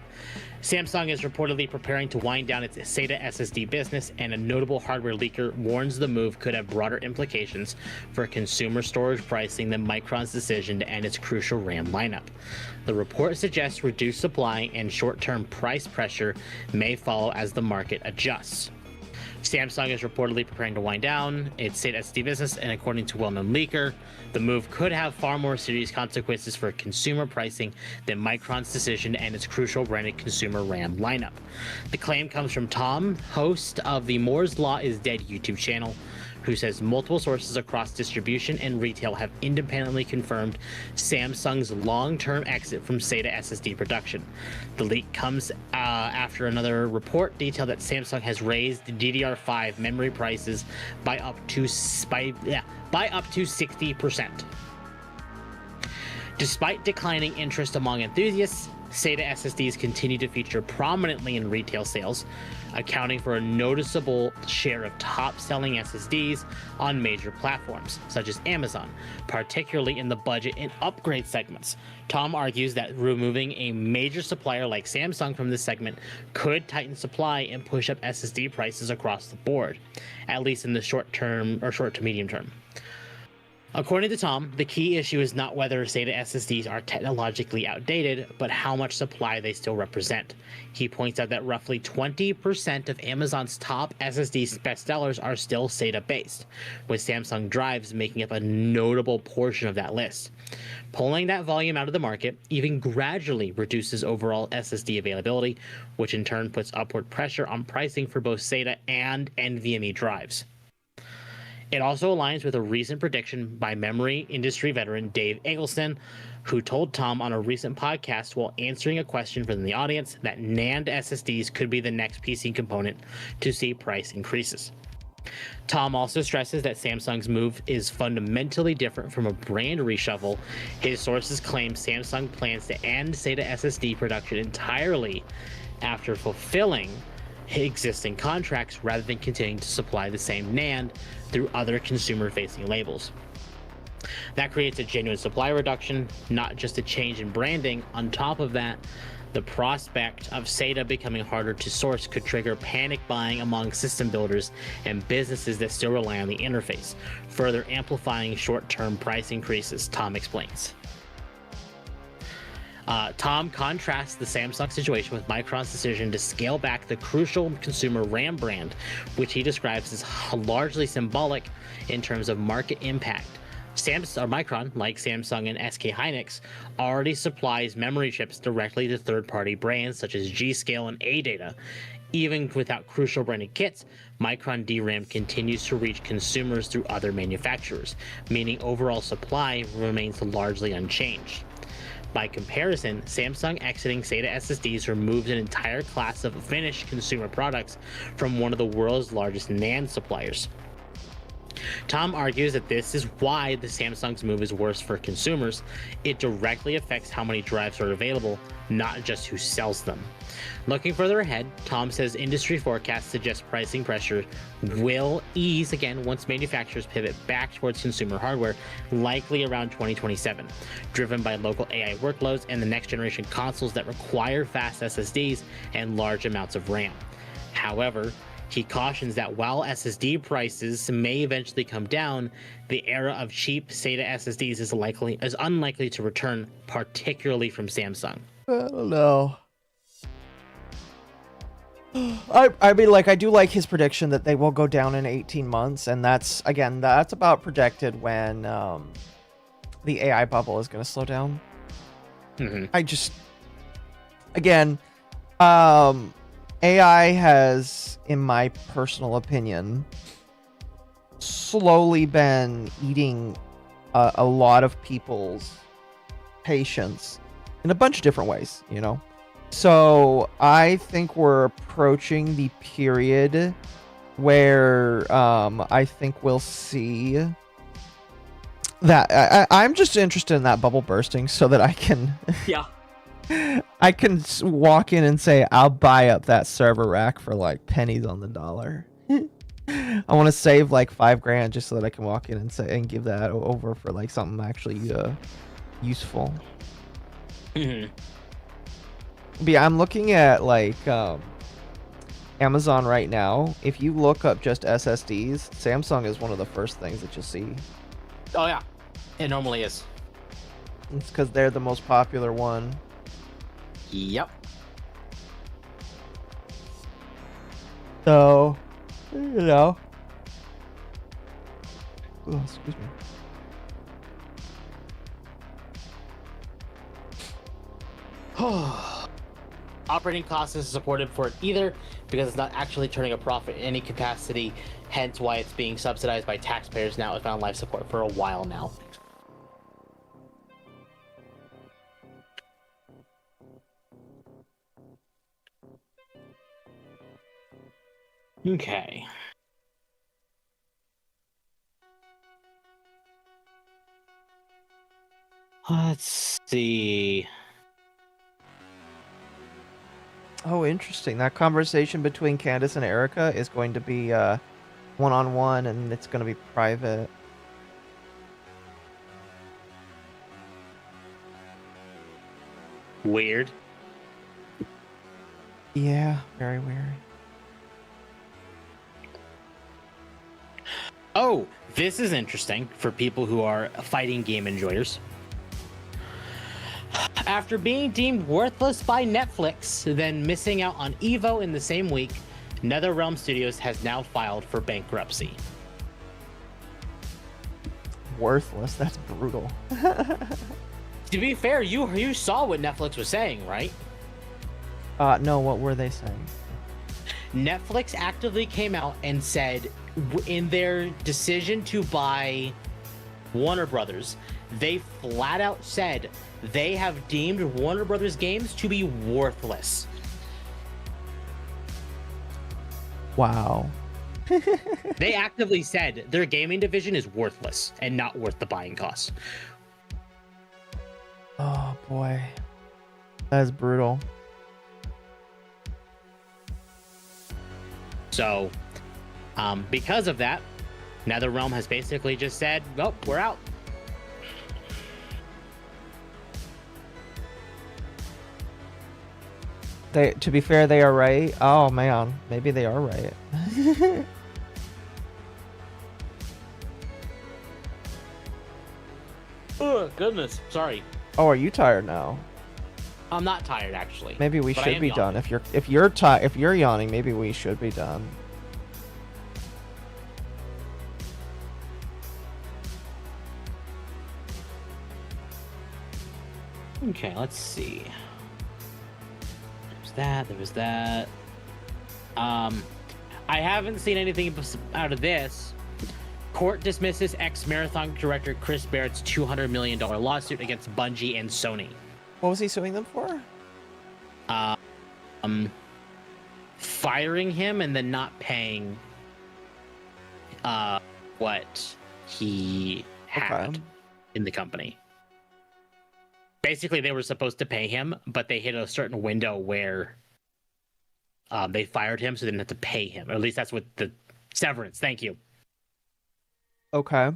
S4: Samsung is reportedly preparing to wind down its SATA SSD business, and a notable hardware leaker warns the move could have broader implications for consumer storage pricing than Micron's decision to end its crucial RAM lineup. The report suggests reduced supply and short-term price pressure may follow as the market adjusts. Samsung is reportedly preparing to wind down its SATA SSD business, and according to well-known leaker, the move could have far more serious consequences for consumer pricing than Micron's decision to end its crucial branded consumer RAM lineup. The claim comes from Tom, host of the Moore's Law is Dead YouTube channel, who says multiple sources across distribution and retail have independently confirmed Samsung's long-term exit from SATA SSD production. The leak comes after another report detailed that Samsung has raised DDR5 memory prices by up to 60%. Despite declining interest among enthusiasts, SATA SSDs continue to feature prominently in retail sales, accounting for a noticeable share of top-selling SSDs on major platforms, such as Amazon, particularly in the budget and upgrade segments. Tom argues that removing a major supplier like Samsung from this segment could tighten supply and push up SSD prices across the board, at least in the short to medium term. According to Tom, the key issue is not whether SATA SSDs are technologically outdated, but how much supply they still represent. He points out that roughly 20% of Amazon's top SSD bestsellers are still SATA-based, with Samsung drives making up a notable portion of that list. Pulling that volume out of the market even gradually reduces overall SSD availability, which in turn puts upward pressure on pricing for both SATA and NVMe drives. It also aligns with a recent prediction by memory industry veteran Dave Eggleston, who told Tom on a recent podcast while answering a question from the audience that NAND SSDs could be the next PC component to see price increases. Tom also stresses that Samsung's move is fundamentally different from a brand reshuffle. His sources claim Samsung plans to end SATA SSD production entirely after fulfilling existing contracts rather than continuing to supply the same NAND through other consumer-facing labels. That creates a genuine supply reduction, not just a change in branding. On top of that, the prospect of SATA becoming harder to source could trigger panic buying among system builders and businesses that still rely on the interface, further amplifying short-term price increases, Tom explains. Tom contrasts the Samsung situation with Micron's decision to scale back the crucial consumer RAM brand, which he describes as largely symbolic in terms of market impact. Micron, like Samsung and SK Hynix, already supplies memory chips directly to third-party brands such as G-Scale and ADATA. Even without crucial branded kits, Micron DRAM continues to reach consumers through other manufacturers, meaning overall supply remains largely unchanged. By comparison, Samsung exiting SATA SSDs removes an entire class of finished consumer products from one of the world's largest NAND suppliers. Tom argues that this is why the Samsung's move is worse for consumers. It directly affects how many drives are available, not just who sells them. Looking further ahead, Tom says industry forecasts suggest pricing pressure will ease again once manufacturers pivot back towards consumer hardware, likely around 2027, driven by local AI workloads and the next generation consoles that require fast SSDs and large amounts of RAM. However, he cautions that while SSD prices may eventually come down, the era of cheap SATA SSDs is unlikely to return, particularly from Samsung.
S2: I don't know. I mean, like, I do like his prediction that they will go down in 18 months, and that's about projected when the AI bubble is going to slow down. AI has, in my personal opinion, slowly been eating a lot of people's patience in a bunch of different ways, you know? So I think we're approaching the period where I think we'll see that. I'm just interested in that bubble bursting so that I can
S4: Yeah.
S2: I can walk in and say I'll buy up that server rack for like pennies on the dollar. I want to save like $5,000 just so that I can walk in and say and give that over for like something actually useful.
S4: Mm-hmm.
S2: But yeah, I'm looking at like Amazon right now. If you look up just SSDs, Samsung is one of the first things that you'll see.
S4: Oh yeah, it normally is.
S2: It's because they're the most popular one.
S4: Yep.
S2: So, you know. Oh, excuse me.
S4: Operating costs is supported for it either because it's not actually turning a profit in any capacity, hence why it's being subsidized by taxpayers now. It's been on life support for a while now. Okay. Let's see.
S2: Oh, interesting. That conversation between Candace and Erica is going to be one-on-one, and it's going to be private.
S4: Weird.
S2: Yeah, very weird.
S4: Oh, this is interesting for people who are fighting game enjoyers. After being deemed worthless by Netflix, then missing out on Evo in the same week, NetherRealm Studios has now filed for bankruptcy.
S2: Worthless? That's brutal.
S4: To be fair, you saw what Netflix was saying, right?
S2: No, what were they saying?
S4: Netflix actively came out and said in their decision to buy Warner Brothers, they flat out said they have deemed Warner Brothers games to be worthless.
S2: Wow.
S4: They actively said their gaming division is worthless and not worth the buying costs.
S2: Oh boy. That is brutal.
S4: So, because of that, NetherRealm has basically just said, "Oh, we're out."
S2: To be fair, they are right. Oh man, maybe they are right.
S4: Oh goodness, sorry.
S2: Oh, are you tired now?
S4: I'm not tired actually.
S2: Maybe we
S4: but
S2: should be done. If you're yawning, maybe we should be done.
S4: Okay, let's see. There was that. I haven't seen anything out of this. Court dismisses ex-Marathon director Chris Barrett's $200 million lawsuit against Bungie and Sony.
S2: What was he suing them for?
S4: Firing him and then not paying what he had in the company. Basically, they were supposed to pay him, but they hit a certain window where they fired him, so they didn't have to pay him. Or at least that's what the severance. Thank you.
S2: Okay.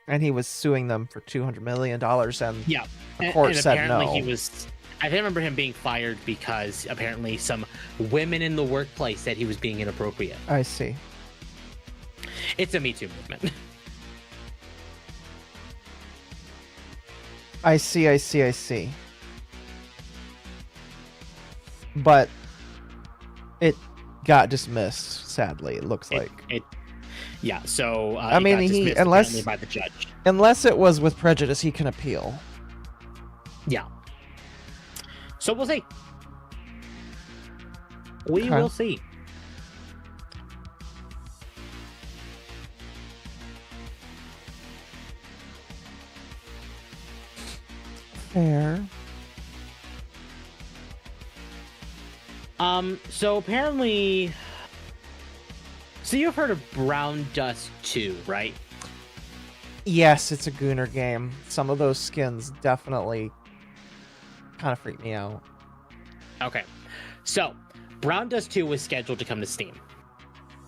S2: And he was suing them for $200 million, and
S4: yeah,
S2: the court said
S4: apparently
S2: no.
S4: He was. I remember him being fired because apparently some women in the workplace said he was being inappropriate.
S2: I see.
S4: It's a Me Too movement.
S2: I see. But it got dismissed, sadly, it looks like.
S4: Yeah, so
S2: I mean,
S4: unless by the judge.
S2: Unless it was with prejudice, he can appeal.
S4: Yeah. So we'll see. We will see.
S2: Fair.
S4: So apparently So you've heard of Brown Dust 2, right?
S2: Yes, it's a Gooner game. Some of those skins definitely kind of freak me out.
S4: Okay. So, Brown Dust 2 was scheduled to come to Steam.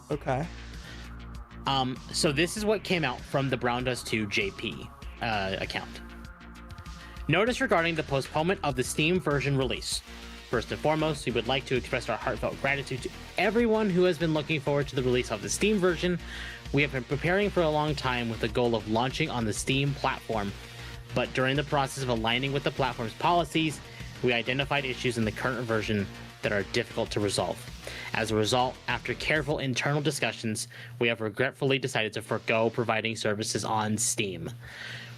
S2: Okay.
S4: So this is what came out from the Brown Dust 2 JP account. Notice regarding the postponement of the Steam version release. First and foremost, we would like to express our heartfelt gratitude to everyone who has been looking forward to the release of the Steam version. We have been preparing for a long time with the goal of launching on the Steam platform, but during the process of aligning with the platform's policies, we identified issues in the current version that are difficult to resolve. As a result, after careful internal discussions, we have regretfully decided to forego providing services on Steam.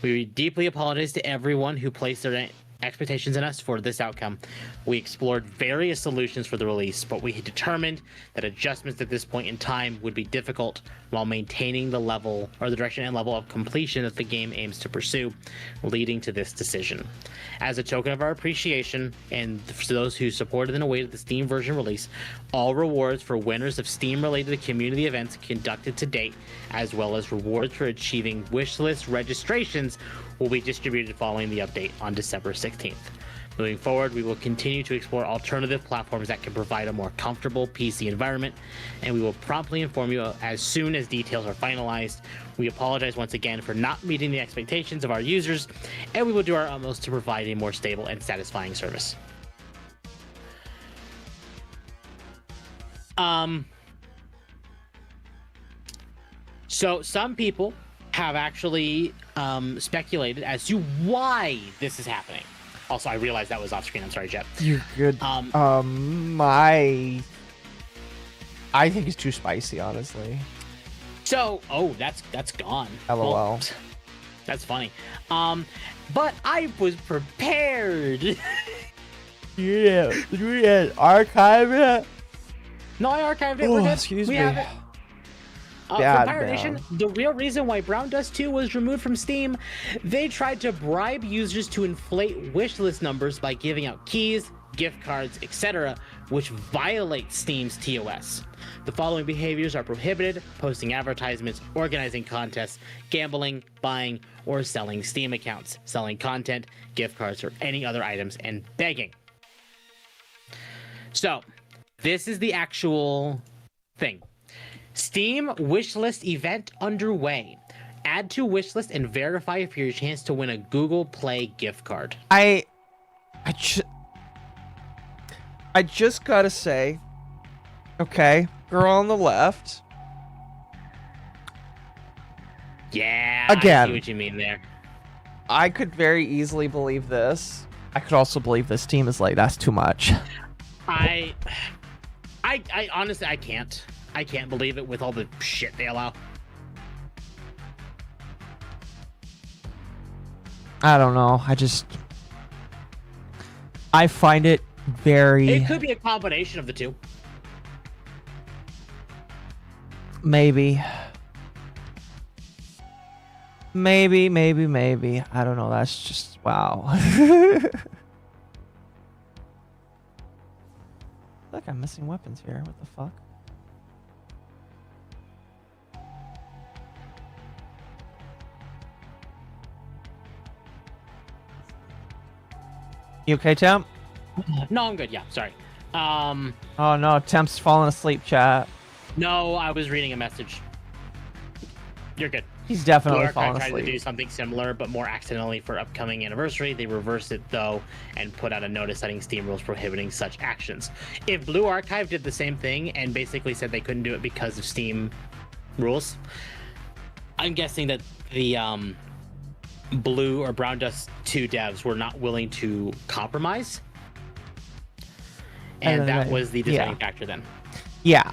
S4: We deeply apologize to everyone who placed their expectations in us for this outcome. We explored various solutions for the release, but we determined that adjustments at this point in time would be difficult while maintaining the level or the direction and level of completion that the game aims to pursue, leading to this decision. As a token of our appreciation and for those who supported and awaited the Steam version release, all rewards for winners of Steam-related community events conducted to date, as well as rewards for achieving wishlist registrations, will be distributed following the update on December 16th. Moving forward, we will continue to explore alternative platforms that can provide a more comfortable PC environment, and we will promptly inform you as soon as details are finalized. We apologize once again for not meeting the expectations of our users, and we will do our utmost to provide a more stable and satisfying service. So some people have actually speculated as to why this is happening. Also, I realized that was off screen. I'm sorry, Jet.
S2: You're good. I think it's too spicy, honestly.
S4: So, that's gone.
S2: LOL.
S4: Well, that's funny. But I was prepared.
S2: Yeah, we had archive it.
S4: No, I archived it. We're good.
S2: Excuse
S4: we
S2: me.
S4: have it.
S2: Bad,
S4: For Pirate Nation, the real reason why Brown Dust 2 was removed from Steam, they tried to bribe users to inflate wishlist numbers by giving out keys, gift cards, etc., which violate Steam's TOS. The following behaviors are prohibited: posting advertisements, organizing contests, gambling, buying, or selling Steam accounts, selling content, gift cards, or any other items, and begging. So, this is the actual thing. Steam wishlist event underway. Add to wishlist and verify for your chance to win a Google Play gift card.
S2: I just gotta say, okay, girl on the left.
S4: Yeah,
S2: again,
S4: I see what you mean there.
S2: I could very easily believe this. I could also believe this team is like, that's too much.
S4: I honestly, I can't. I can't believe it with all the shit they allow.
S2: I don't know. I find it very...
S4: It could be a combination of the two.
S2: Maybe. Maybe. I don't know. That's just... Wow. Look, I'm missing weapons here. What the fuck? You okay, Temp?
S4: No, I'm good. Yeah, sorry.
S2: Oh no, Temp's falling asleep, chat.
S4: No, I was reading a message. You're good.
S2: He's definitely
S4: Blue
S2: falling
S4: Archive tried
S2: asleep.
S4: to do something similar, but more accidentally for upcoming anniversary. They reversed it though and put out a notice citing Steam rules prohibiting such actions. If Blue Archive did the same thing and basically said they couldn't do it because of Steam rules, I'm guessing that the Blue or Brown Dust 2 devs were not willing to compromise, and that was the deciding factor then.
S2: Yeah.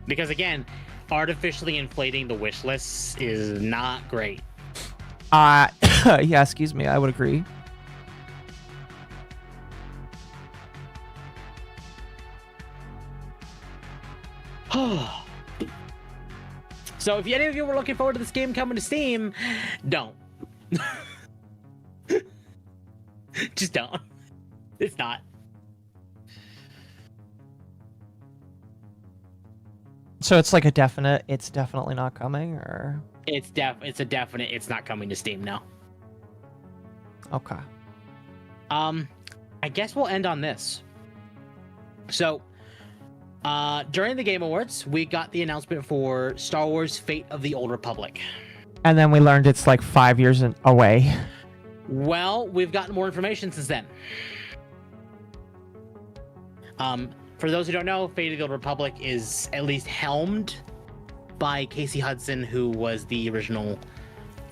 S4: Because again, artificially inflating the wish lists is not great.
S2: Yeah, excuse me, I would agree.
S4: So if any of you were looking forward to this game coming to Steam, don't. Just don't. It's not.
S2: So it's like a definite. It's definitely not coming, or
S4: It's a definite. It's not coming to Steam now.
S2: okay.
S4: I guess we'll end on this. So, during the Game Awards, we got the announcement for Star Wars: Fate of the Old Republic.
S2: And then we learned it's like 5 years away.
S4: Well, we've gotten more information since then. For those who don't know, Fate of the Old Republic is at least helmed by Casey Hudson, who was the original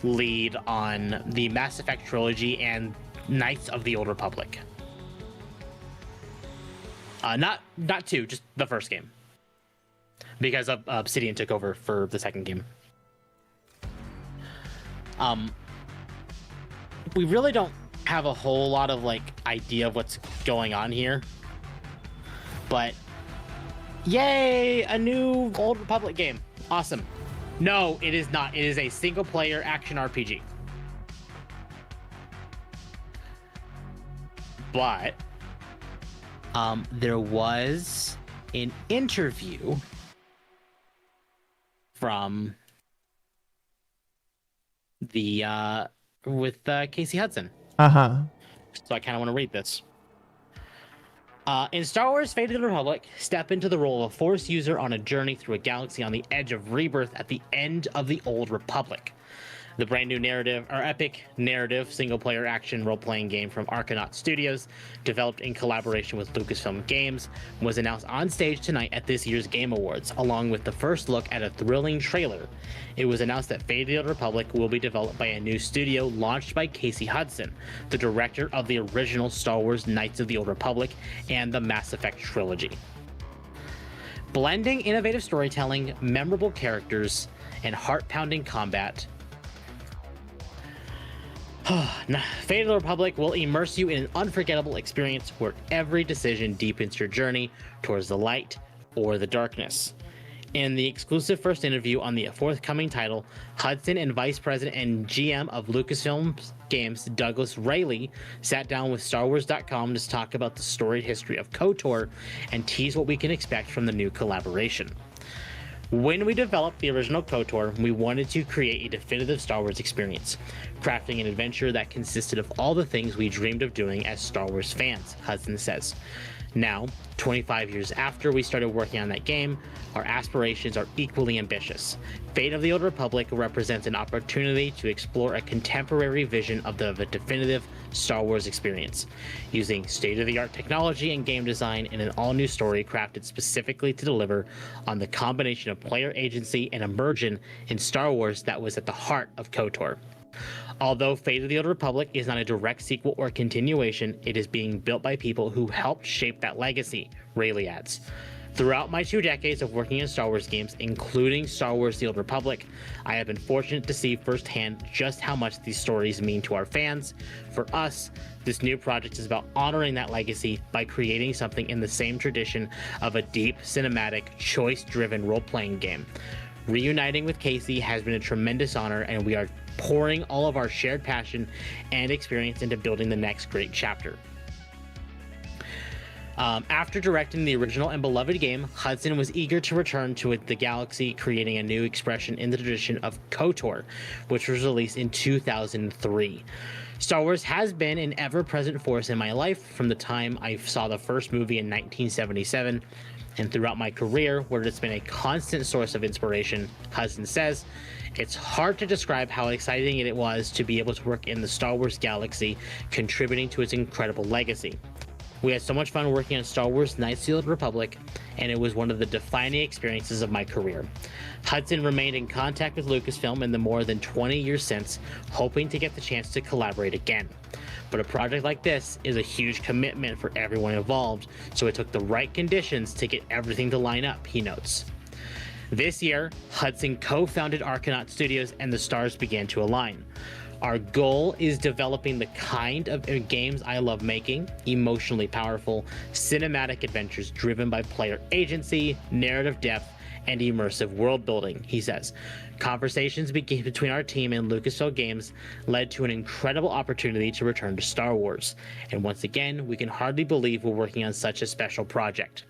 S4: lead on the Mass Effect trilogy and Knights of the Old Republic. Not 2, just the first game, because Obsidian took over for the second game. We really don't have a whole lot of idea of what's going on here, but yay, a new Old Republic game. Awesome. No, it is not. It is a single player action RPG. But there was an interview from the with Casey Hudson. So I kind of want to read this. In Star Wars: Fate of the Republic, step into the role of a Force user on a journey through a galaxy on the edge of rebirth at the end of the Old Republic. The brand new epic narrative single-player action role-playing game from Argonaut Studios, developed in collaboration with Lucasfilm Games, was announced on stage tonight at this year's Game Awards, along with the first look at a thrilling trailer. It was announced that Fate of the Old Republic will be developed by a new studio launched by Casey Hudson, the director of the original Star Wars Knights of the Old Republic and the Mass Effect trilogy. Blending innovative storytelling, memorable characters, and heart-pounding combat, Fate of the Republic will immerse you in an unforgettable experience where every decision deepens your journey towards the light or the darkness. In the exclusive first interview on the forthcoming title, Hudson and Vice President and GM of Lucasfilm Games, Douglas Rayleigh, sat down with StarWars.com to talk about the storied history of KOTOR and tease what we can expect from the new collaboration. When we developed the original KOTOR, we wanted to create a definitive Star Wars experience, crafting an adventure that consisted of all the things we dreamed of doing as Star Wars fans, Hudson says. Now, 25 years after we started working on that game, our aspirations are equally ambitious. Fate of the Old Republic represents an opportunity to explore a contemporary vision of the definitive Star Wars experience, using state-of-the-art technology and game design in an all-new story crafted specifically to deliver on the combination of player agency and immersion in Star Wars that was at the heart of KOTOR. Although Fate of the Old Republic is not a direct sequel or continuation, it is being built by people who helped shape that legacy, Rayleigh adds. Throughout my 2 decades of working in Star Wars games, including Star Wars: The Old Republic, I have been fortunate to see firsthand just how much these stories mean to our fans. For us, this new project is about honoring that legacy by creating something in the same tradition of a deep, cinematic, choice-driven role-playing game. Reuniting with Casey has been a tremendous honor, and we are pouring all of our shared passion and experience into building the next great chapter. After directing the original and beloved game, Hudson was eager to return to the galaxy, creating a new expression in the tradition of KOTOR, which was released in 2003. Star Wars has been an ever-present force in my life from the time I saw the first movie in 1977, and throughout my career, where it's been a constant source of inspiration, Hudson says. It's hard to describe how exciting it was to be able to work in the Star Wars galaxy, contributing to its incredible legacy. We had so much fun working on Star Wars Knights of the Old Republic, and it was one of the defining experiences of my career. Hudson remained in contact with Lucasfilm in the more than 20 years since, hoping to get the chance to collaborate again. But a project like this is a huge commitment for everyone involved, so it took the right conditions to get everything to line up, he notes. This year, Hudson co-founded Argonaut Studios and the stars began to align. Our goal is developing the kind of games I love making, emotionally powerful, cinematic adventures driven by player agency, narrative depth, and immersive world building, he says. Conversations between our team and Lucasfilm Games led to an incredible opportunity to return to Star Wars. And once again, we can hardly believe we're working on such a special project.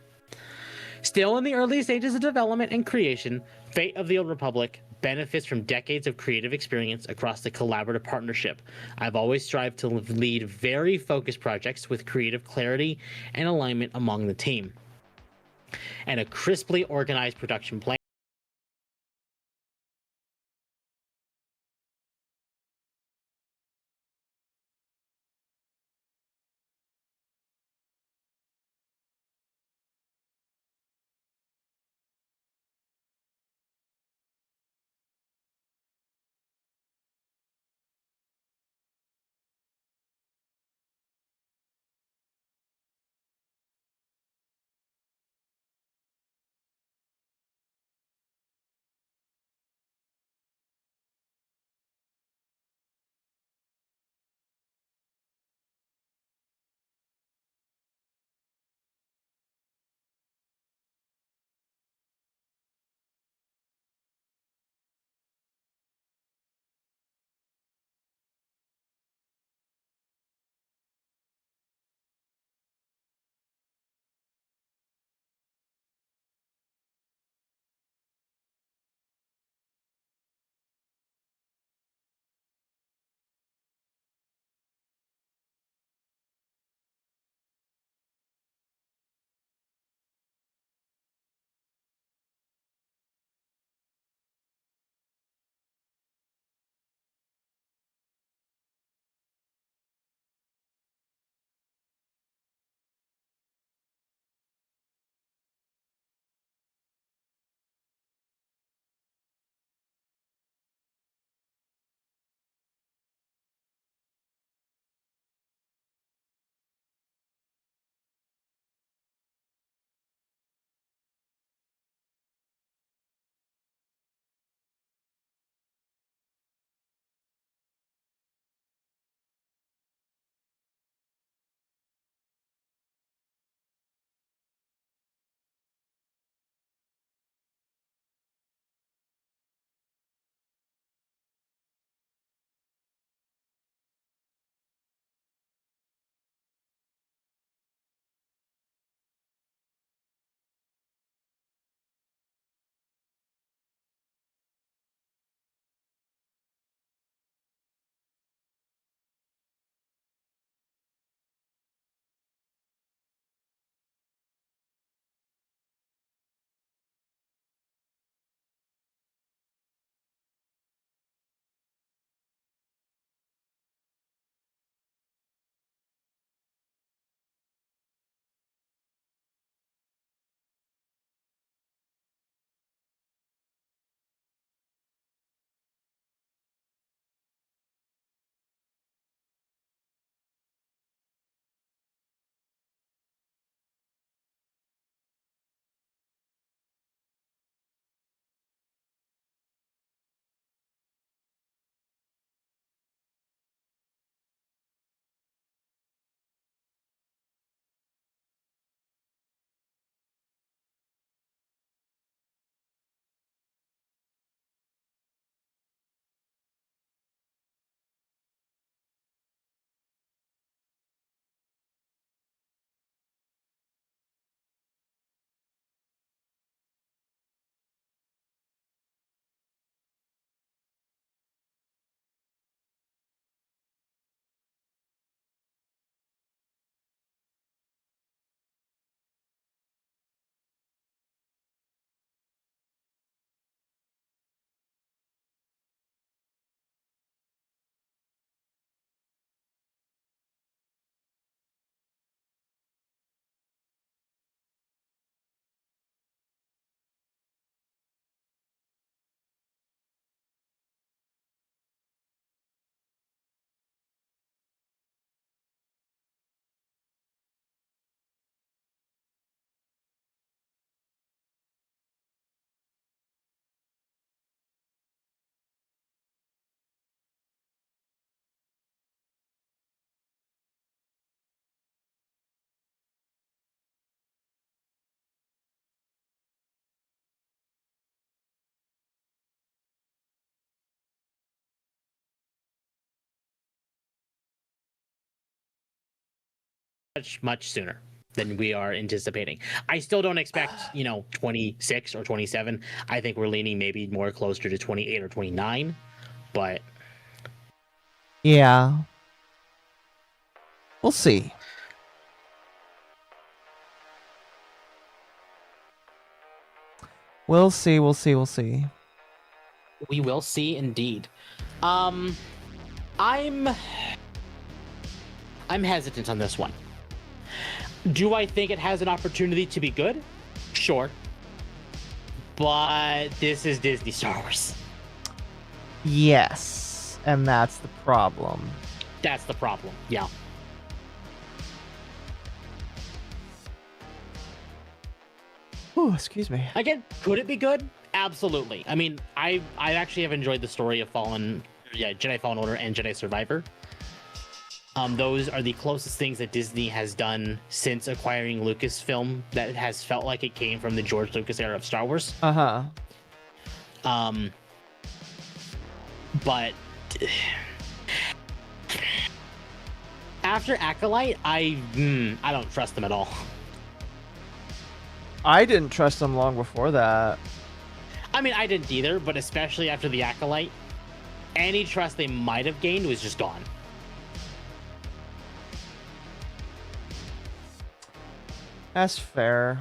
S4: Still in the early stages of development and creation, Fate of the Old Republic benefits from decades of creative experience across the collaborative partnership. I've always strived to lead very focused projects with creative clarity and alignment among the team, and a crisply organized production plan. Much sooner. than we are anticipating. I still don't expect, 26 or 27. I think we're leaning maybe more closer to 28 or 29, but
S2: yeah. We'll see. We'll see.
S4: we will see indeed. I'm hesitant on this one. Do I think it has an opportunity to be good? Sure. But this is Disney Star Wars.
S2: Yes, and that's the problem.
S4: That's the problem, yeah.
S2: Oh, excuse me.
S4: Again, could it be good? Absolutely. I mean, I actually have enjoyed the story of Jedi Fallen Order and Jedi Survivor. Those are the closest things that Disney has done since acquiring Lucasfilm that has felt like it came from the George Lucas era of Star Wars. But after Acolyte, I don't trust them at all.
S2: I didn't trust them long before that.
S4: I mean, I didn't either, but especially after the Acolyte, any trust they might have gained was just gone.
S2: That's fair.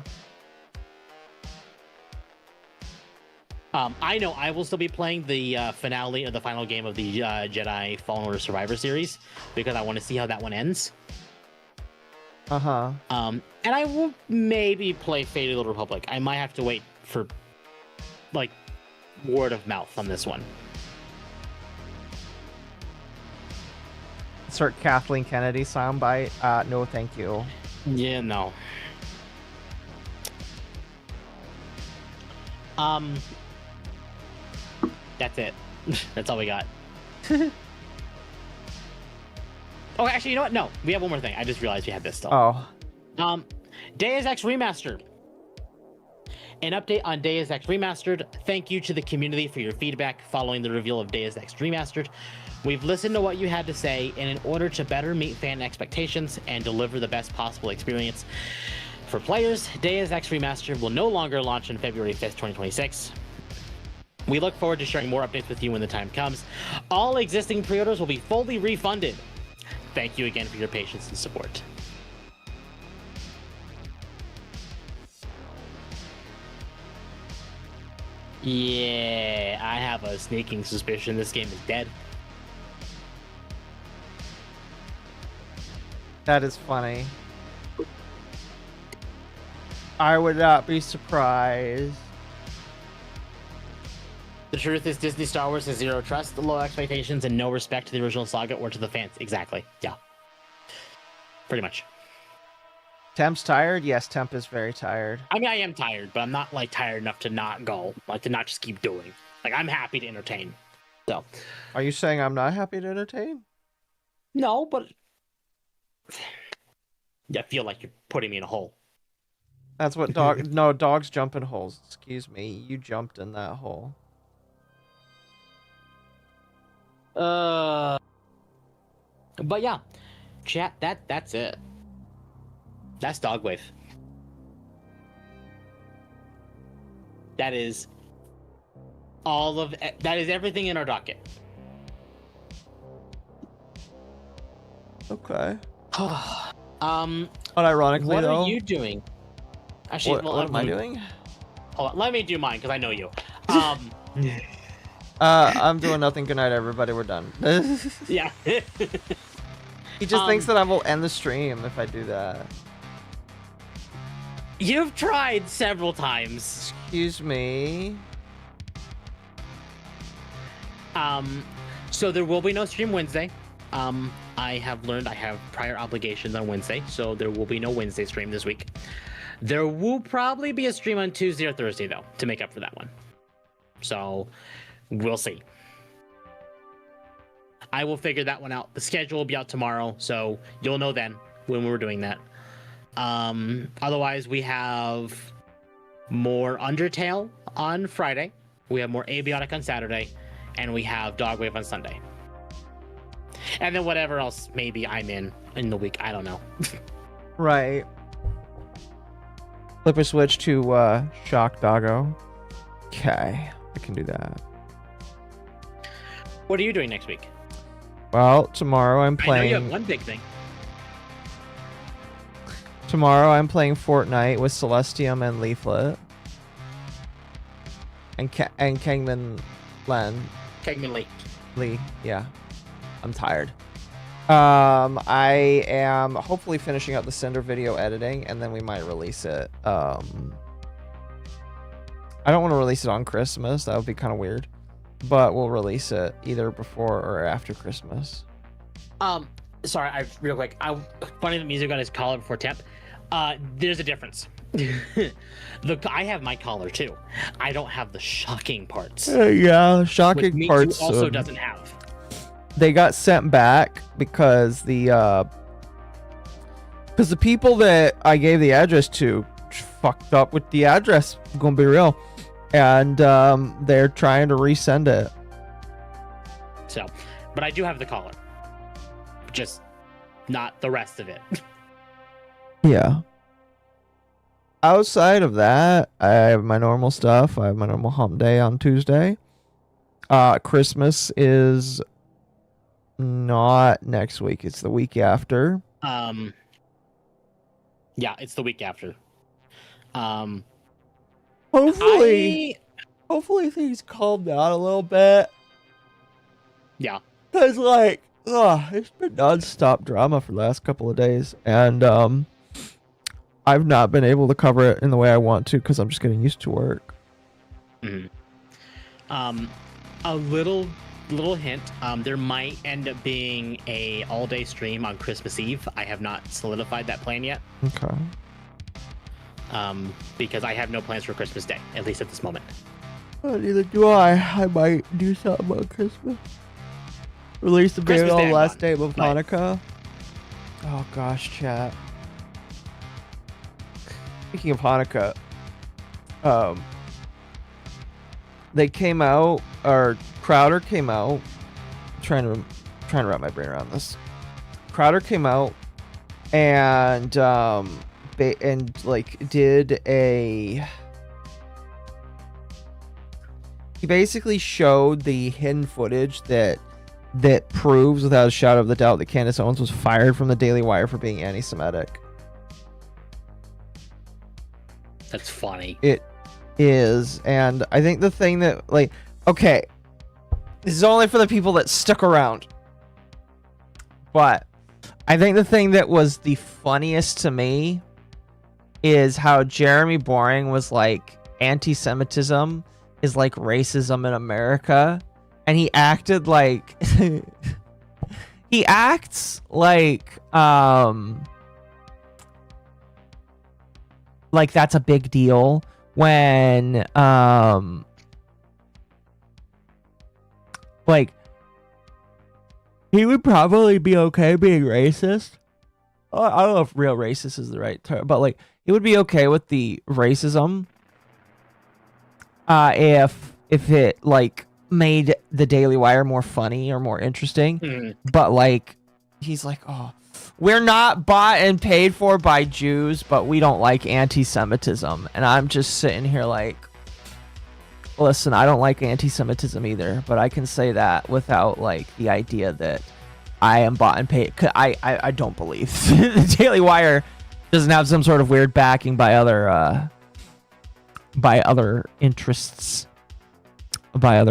S4: I know I will still be playing the finale or the final game of the Jedi Fallen Order Survivor series because I want to see how that one ends. And I will maybe play Fate of the Republic. I might have to wait for word of mouth on this one.
S2: Insert Kathleen Kennedy soundbite. No, thank you.
S4: Yeah, no. That's it. That's all we got. Oh, actually, you know what? No, we have one more thing. I just realized we had this still.
S2: Oh.
S4: Deus Ex Remastered. An update on Deus Ex Remastered. Thank you to the community for your feedback following the reveal of Deus Ex Remastered. We've listened to what you had to say, and in order to better meet fan expectations and deliver the best possible experience for players, Deus Ex Remastered will no longer launch on February 5th, 2026. We look forward to sharing more updates with you when the time comes. All existing pre-orders will be fully refunded. Thank you again for your patience and support. Yeah, I have a sneaking suspicion this game is dead.
S2: That is funny. I would not be surprised.
S4: The truth is Disney Star Wars has zero trust, low expectations, and no respect to the original saga or to the fans. Exactly. Yeah. Pretty much.
S2: Temp's tired? Yes, Temp is very tired.
S4: I mean, I am tired, but I'm not tired enough to not go, to not just keep doing. I'm happy to entertain. So.
S2: Are you saying I'm not happy to entertain?
S4: No, but I feel like you're putting me in a hole.
S2: That's what dogs jump in holes. Excuse me, you jumped in that hole.
S4: But yeah, chat. That's it. That's Dogwave. That is everything in our docket.
S2: Okay.
S4: Unironically, what are you doing? Actually,
S2: what am I doing?
S4: Hold on, let me do mine because I know you.
S2: I'm doing nothing. Good night, everybody. We're done.
S4: Yeah.
S2: He just thinks that I will end the stream if I do that.
S4: You've tried several times.
S2: Excuse me.
S4: So there will be no stream Wednesday. I have learned I have prior obligations on Wednesday, so there will be no Wednesday stream this week. There will probably be a stream on Tuesday or Thursday, though, to make up for that one. So we'll see. I will figure that one out. The schedule will be out tomorrow, so you'll know then when we're doing that. Otherwise, we have more Undertale on Friday. We have more Abiotic on Saturday, and we have Dogwave on Sunday. And then whatever else maybe I'm in the week. I don't know.
S2: Right. Flip a switch to Shock Doggo. Okay, I can do that.
S4: What are you doing next week?
S2: Well, tomorrow I'm
S4: I know
S2: playing.
S4: you have one big thing.
S2: Tomorrow I'm playing Fortnite with Celestium and Leaflet. And Kangman
S4: Kegman
S2: Lee. Yeah. I'm tired. I am hopefully finishing up the Cinder video editing, and then we might release it. I don't want to release it on Christmas. That would be kind of weird. But we'll release it either before or after Christmas.
S4: Sorry, real quick. Funny that Mizu got his collar before Temp. There's a difference. I have my collar too. I don't have the shocking parts.
S2: Yeah, shocking parts.
S4: Also doesn't have.
S2: They got sent back because the people that I gave the address to fucked up with the address. I'm gonna be real, and they're trying to resend it.
S4: So, but I do have the collar, just not the rest of it.
S2: Yeah. Outside of that, I have my normal stuff. I have my normal hump day on Tuesday. Christmas is not next week. It's the week after.
S4: Yeah, it's the week after.
S2: Hopefully things calm down a little bit.
S4: Yeah.
S2: Cause it's been non-stop drama for the last couple of days, and I've not been able to cover it in the way I want to because I'm just getting used to work.
S4: Mm-hmm. A little hint. There might end up being a all-day stream on Christmas Eve. I have not solidified that plan yet.
S2: Okay.
S4: Because I have no plans for Christmas Day, at least at this moment.
S2: Neither do I. I might do something on Christmas. Release the video on the last day of Hanukkah. Oh gosh, chat. Speaking of Hanukkah, they came out, or Crowder came out. Trying to wrap my brain around this. Crowder came out and did a. He basically showed the hidden footage that proves without a shadow of the doubt that Candace Owens was fired from the Daily Wire for being anti-Semitic.
S4: That's funny.
S2: It is, and I think the thing that, okay, this is only for the people that stuck around, but I think the thing that was the funniest to me is how Jeremy Boring was like, anti-Semitism is like racism in America, and he acted like he acts like that's a big deal when he would probably be okay being racist. I don't know if real racist is the right term, but he would be okay with the racism if it made the Daily Wire more funny or more interesting. But he's like, oh, we're not bought and paid for by Jews, but we don't like anti-Semitism. And I'm just sitting here listen, I don't like anti-Semitism either, but I can say that without the idea that I am bought and paid. I don't believe the Daily Wire doesn't have some sort of weird backing by other interests. But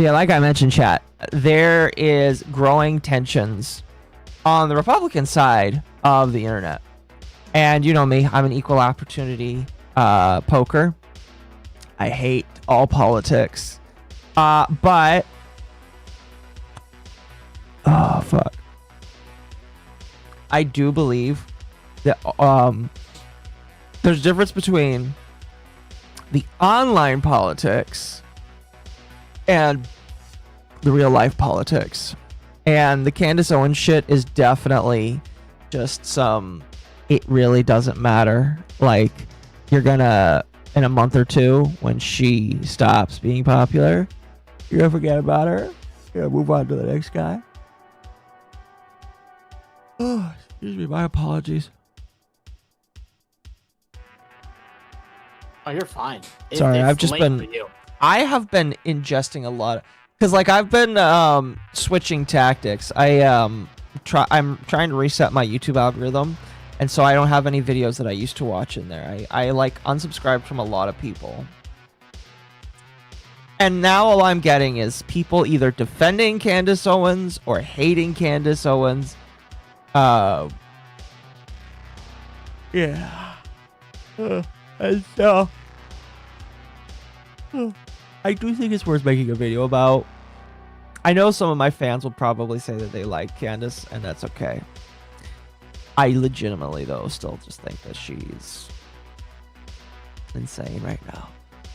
S2: yeah, like I mentioned, chat, there is growing tensions on the Republican side of the internet. And you know me, I'm an equal opportunity poker. I hate all politics. But oh fuck. I do believe that there's a difference between the online politics and the real life politics. And the Candace Owens shit is definitely just it really doesn't matter. You're gonna, in a month or two, when she stops being popular, you're gonna forget about her. You're gonna move on to the next guy. Oh, excuse me, my apologies.
S4: Oh, you're fine.
S2: Sorry,
S4: it's
S2: I've just
S4: late
S2: been.
S4: for you.
S2: I have been ingesting a lot because, like, I've been switching tactics. I'm trying to reset my YouTube algorithm, and so I don't have any videos that I used to watch in there. I like unsubscribed from a lot of people. And now all I'm getting is people either defending Candace Owens or hating Candace Owens. Yeah. And so I do think it's worth making a video about. I know some of my fans will probably say that they like Candace, and that's okay. I legitimately, though, still just think that she's insane right now.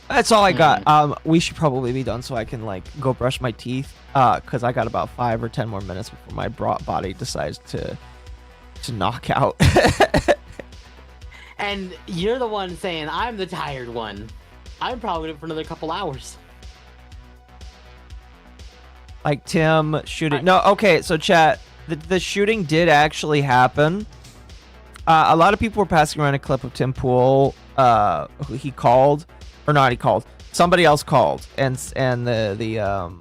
S2: That's all I got. We should probably be done so I can, like, go brush my teeth, because I got about 5 or 10 more minutes before my body decides to knock out.
S4: And you're the one saying I'm the tired one. I'm probably gonna for another couple hours.
S2: Like Tim shooting. No, okay, so chat. The shooting did actually happen. A lot of people were passing around a clip of Tim Pool. Who he called, or not? He called. Somebody else called, and the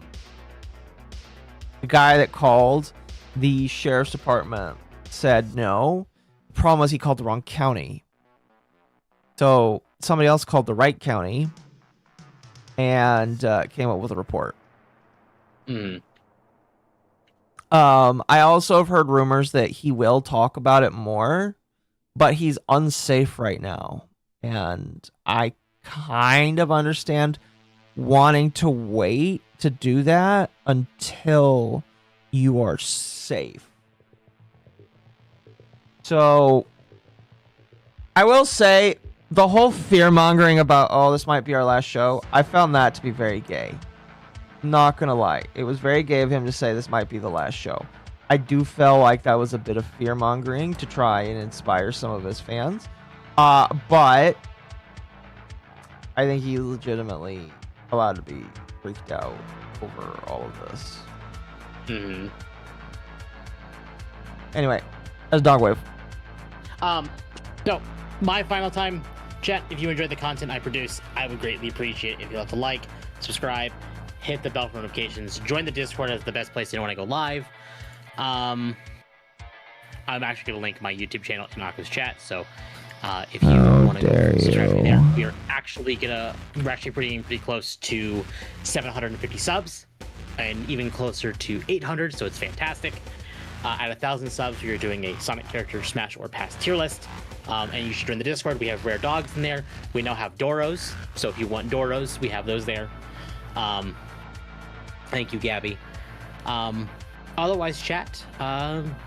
S2: guy that called the sheriff's department said no. The problem was he called the wrong county. So somebody else called the right county and came up with a report. I also have heard rumors that he will talk about it more, but he's unsafe right now. And I kind of understand wanting to wait to do that until you are safe. So I will say the whole fear-mongering about, oh, this might be our last show, I found that to be very gay. Not gonna lie. It was very gay of him to say this might be the last show. I do feel like that was a bit of fear-mongering to try and inspire some of his fans. But I think he's legitimately allowed to be freaked out over all of this. Anyway, that's Dogwave.
S4: So my final time, chat, if you enjoyed the content I produce, I would greatly appreciate if you left a like, subscribe, hit the bell for notifications, join the Discord as the best place to know when I go live. I'm actually going to link my YouTube channel in MommaOcco's chat, so if you want to go subscribe to me there, we're actually pretty close to 750 subs, and even closer to 800, so it's fantastic. At 1,000 subs, we are doing a Sonic character smash or pass tier list. And you should join the Discord. We have rare dogs in there. We now have Doros, so if you want Doros, we have those there. Thank you, Gabby. Otherwise, chat,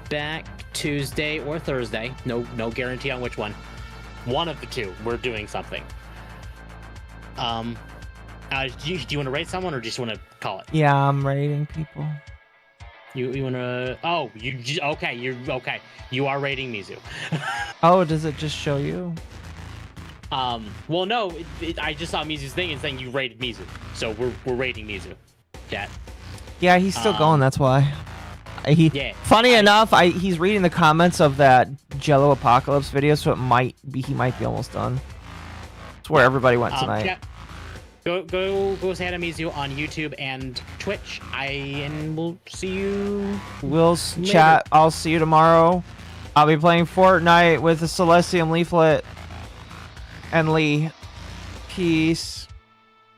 S4: back Tuesday or Thursday. No guarantee on which one. One of the two, we're doing something. Do you want to rate someone, or just want to call it?
S2: Yeah, I'm rating people.
S4: You want to? Oh, okay. You're okay. You are rating Mizu.
S2: Oh, does it just show you?
S4: Well, no. I just saw Mizu's thing and saying you rated Mizu, so we're rating Mizu. Chat.
S2: Yeah, he's still going. That's why. Funny enough, he's reading the comments of that Jello Apocalypse video, so he might be almost done. It's where everybody went tonight.
S4: Chat, go say hi to Mizu on YouTube and Twitch. And we'll see you.
S2: We'll chat. I'll see you tomorrow. I'll be playing Fortnite with the Celestium Leaflet and Lee. Peace.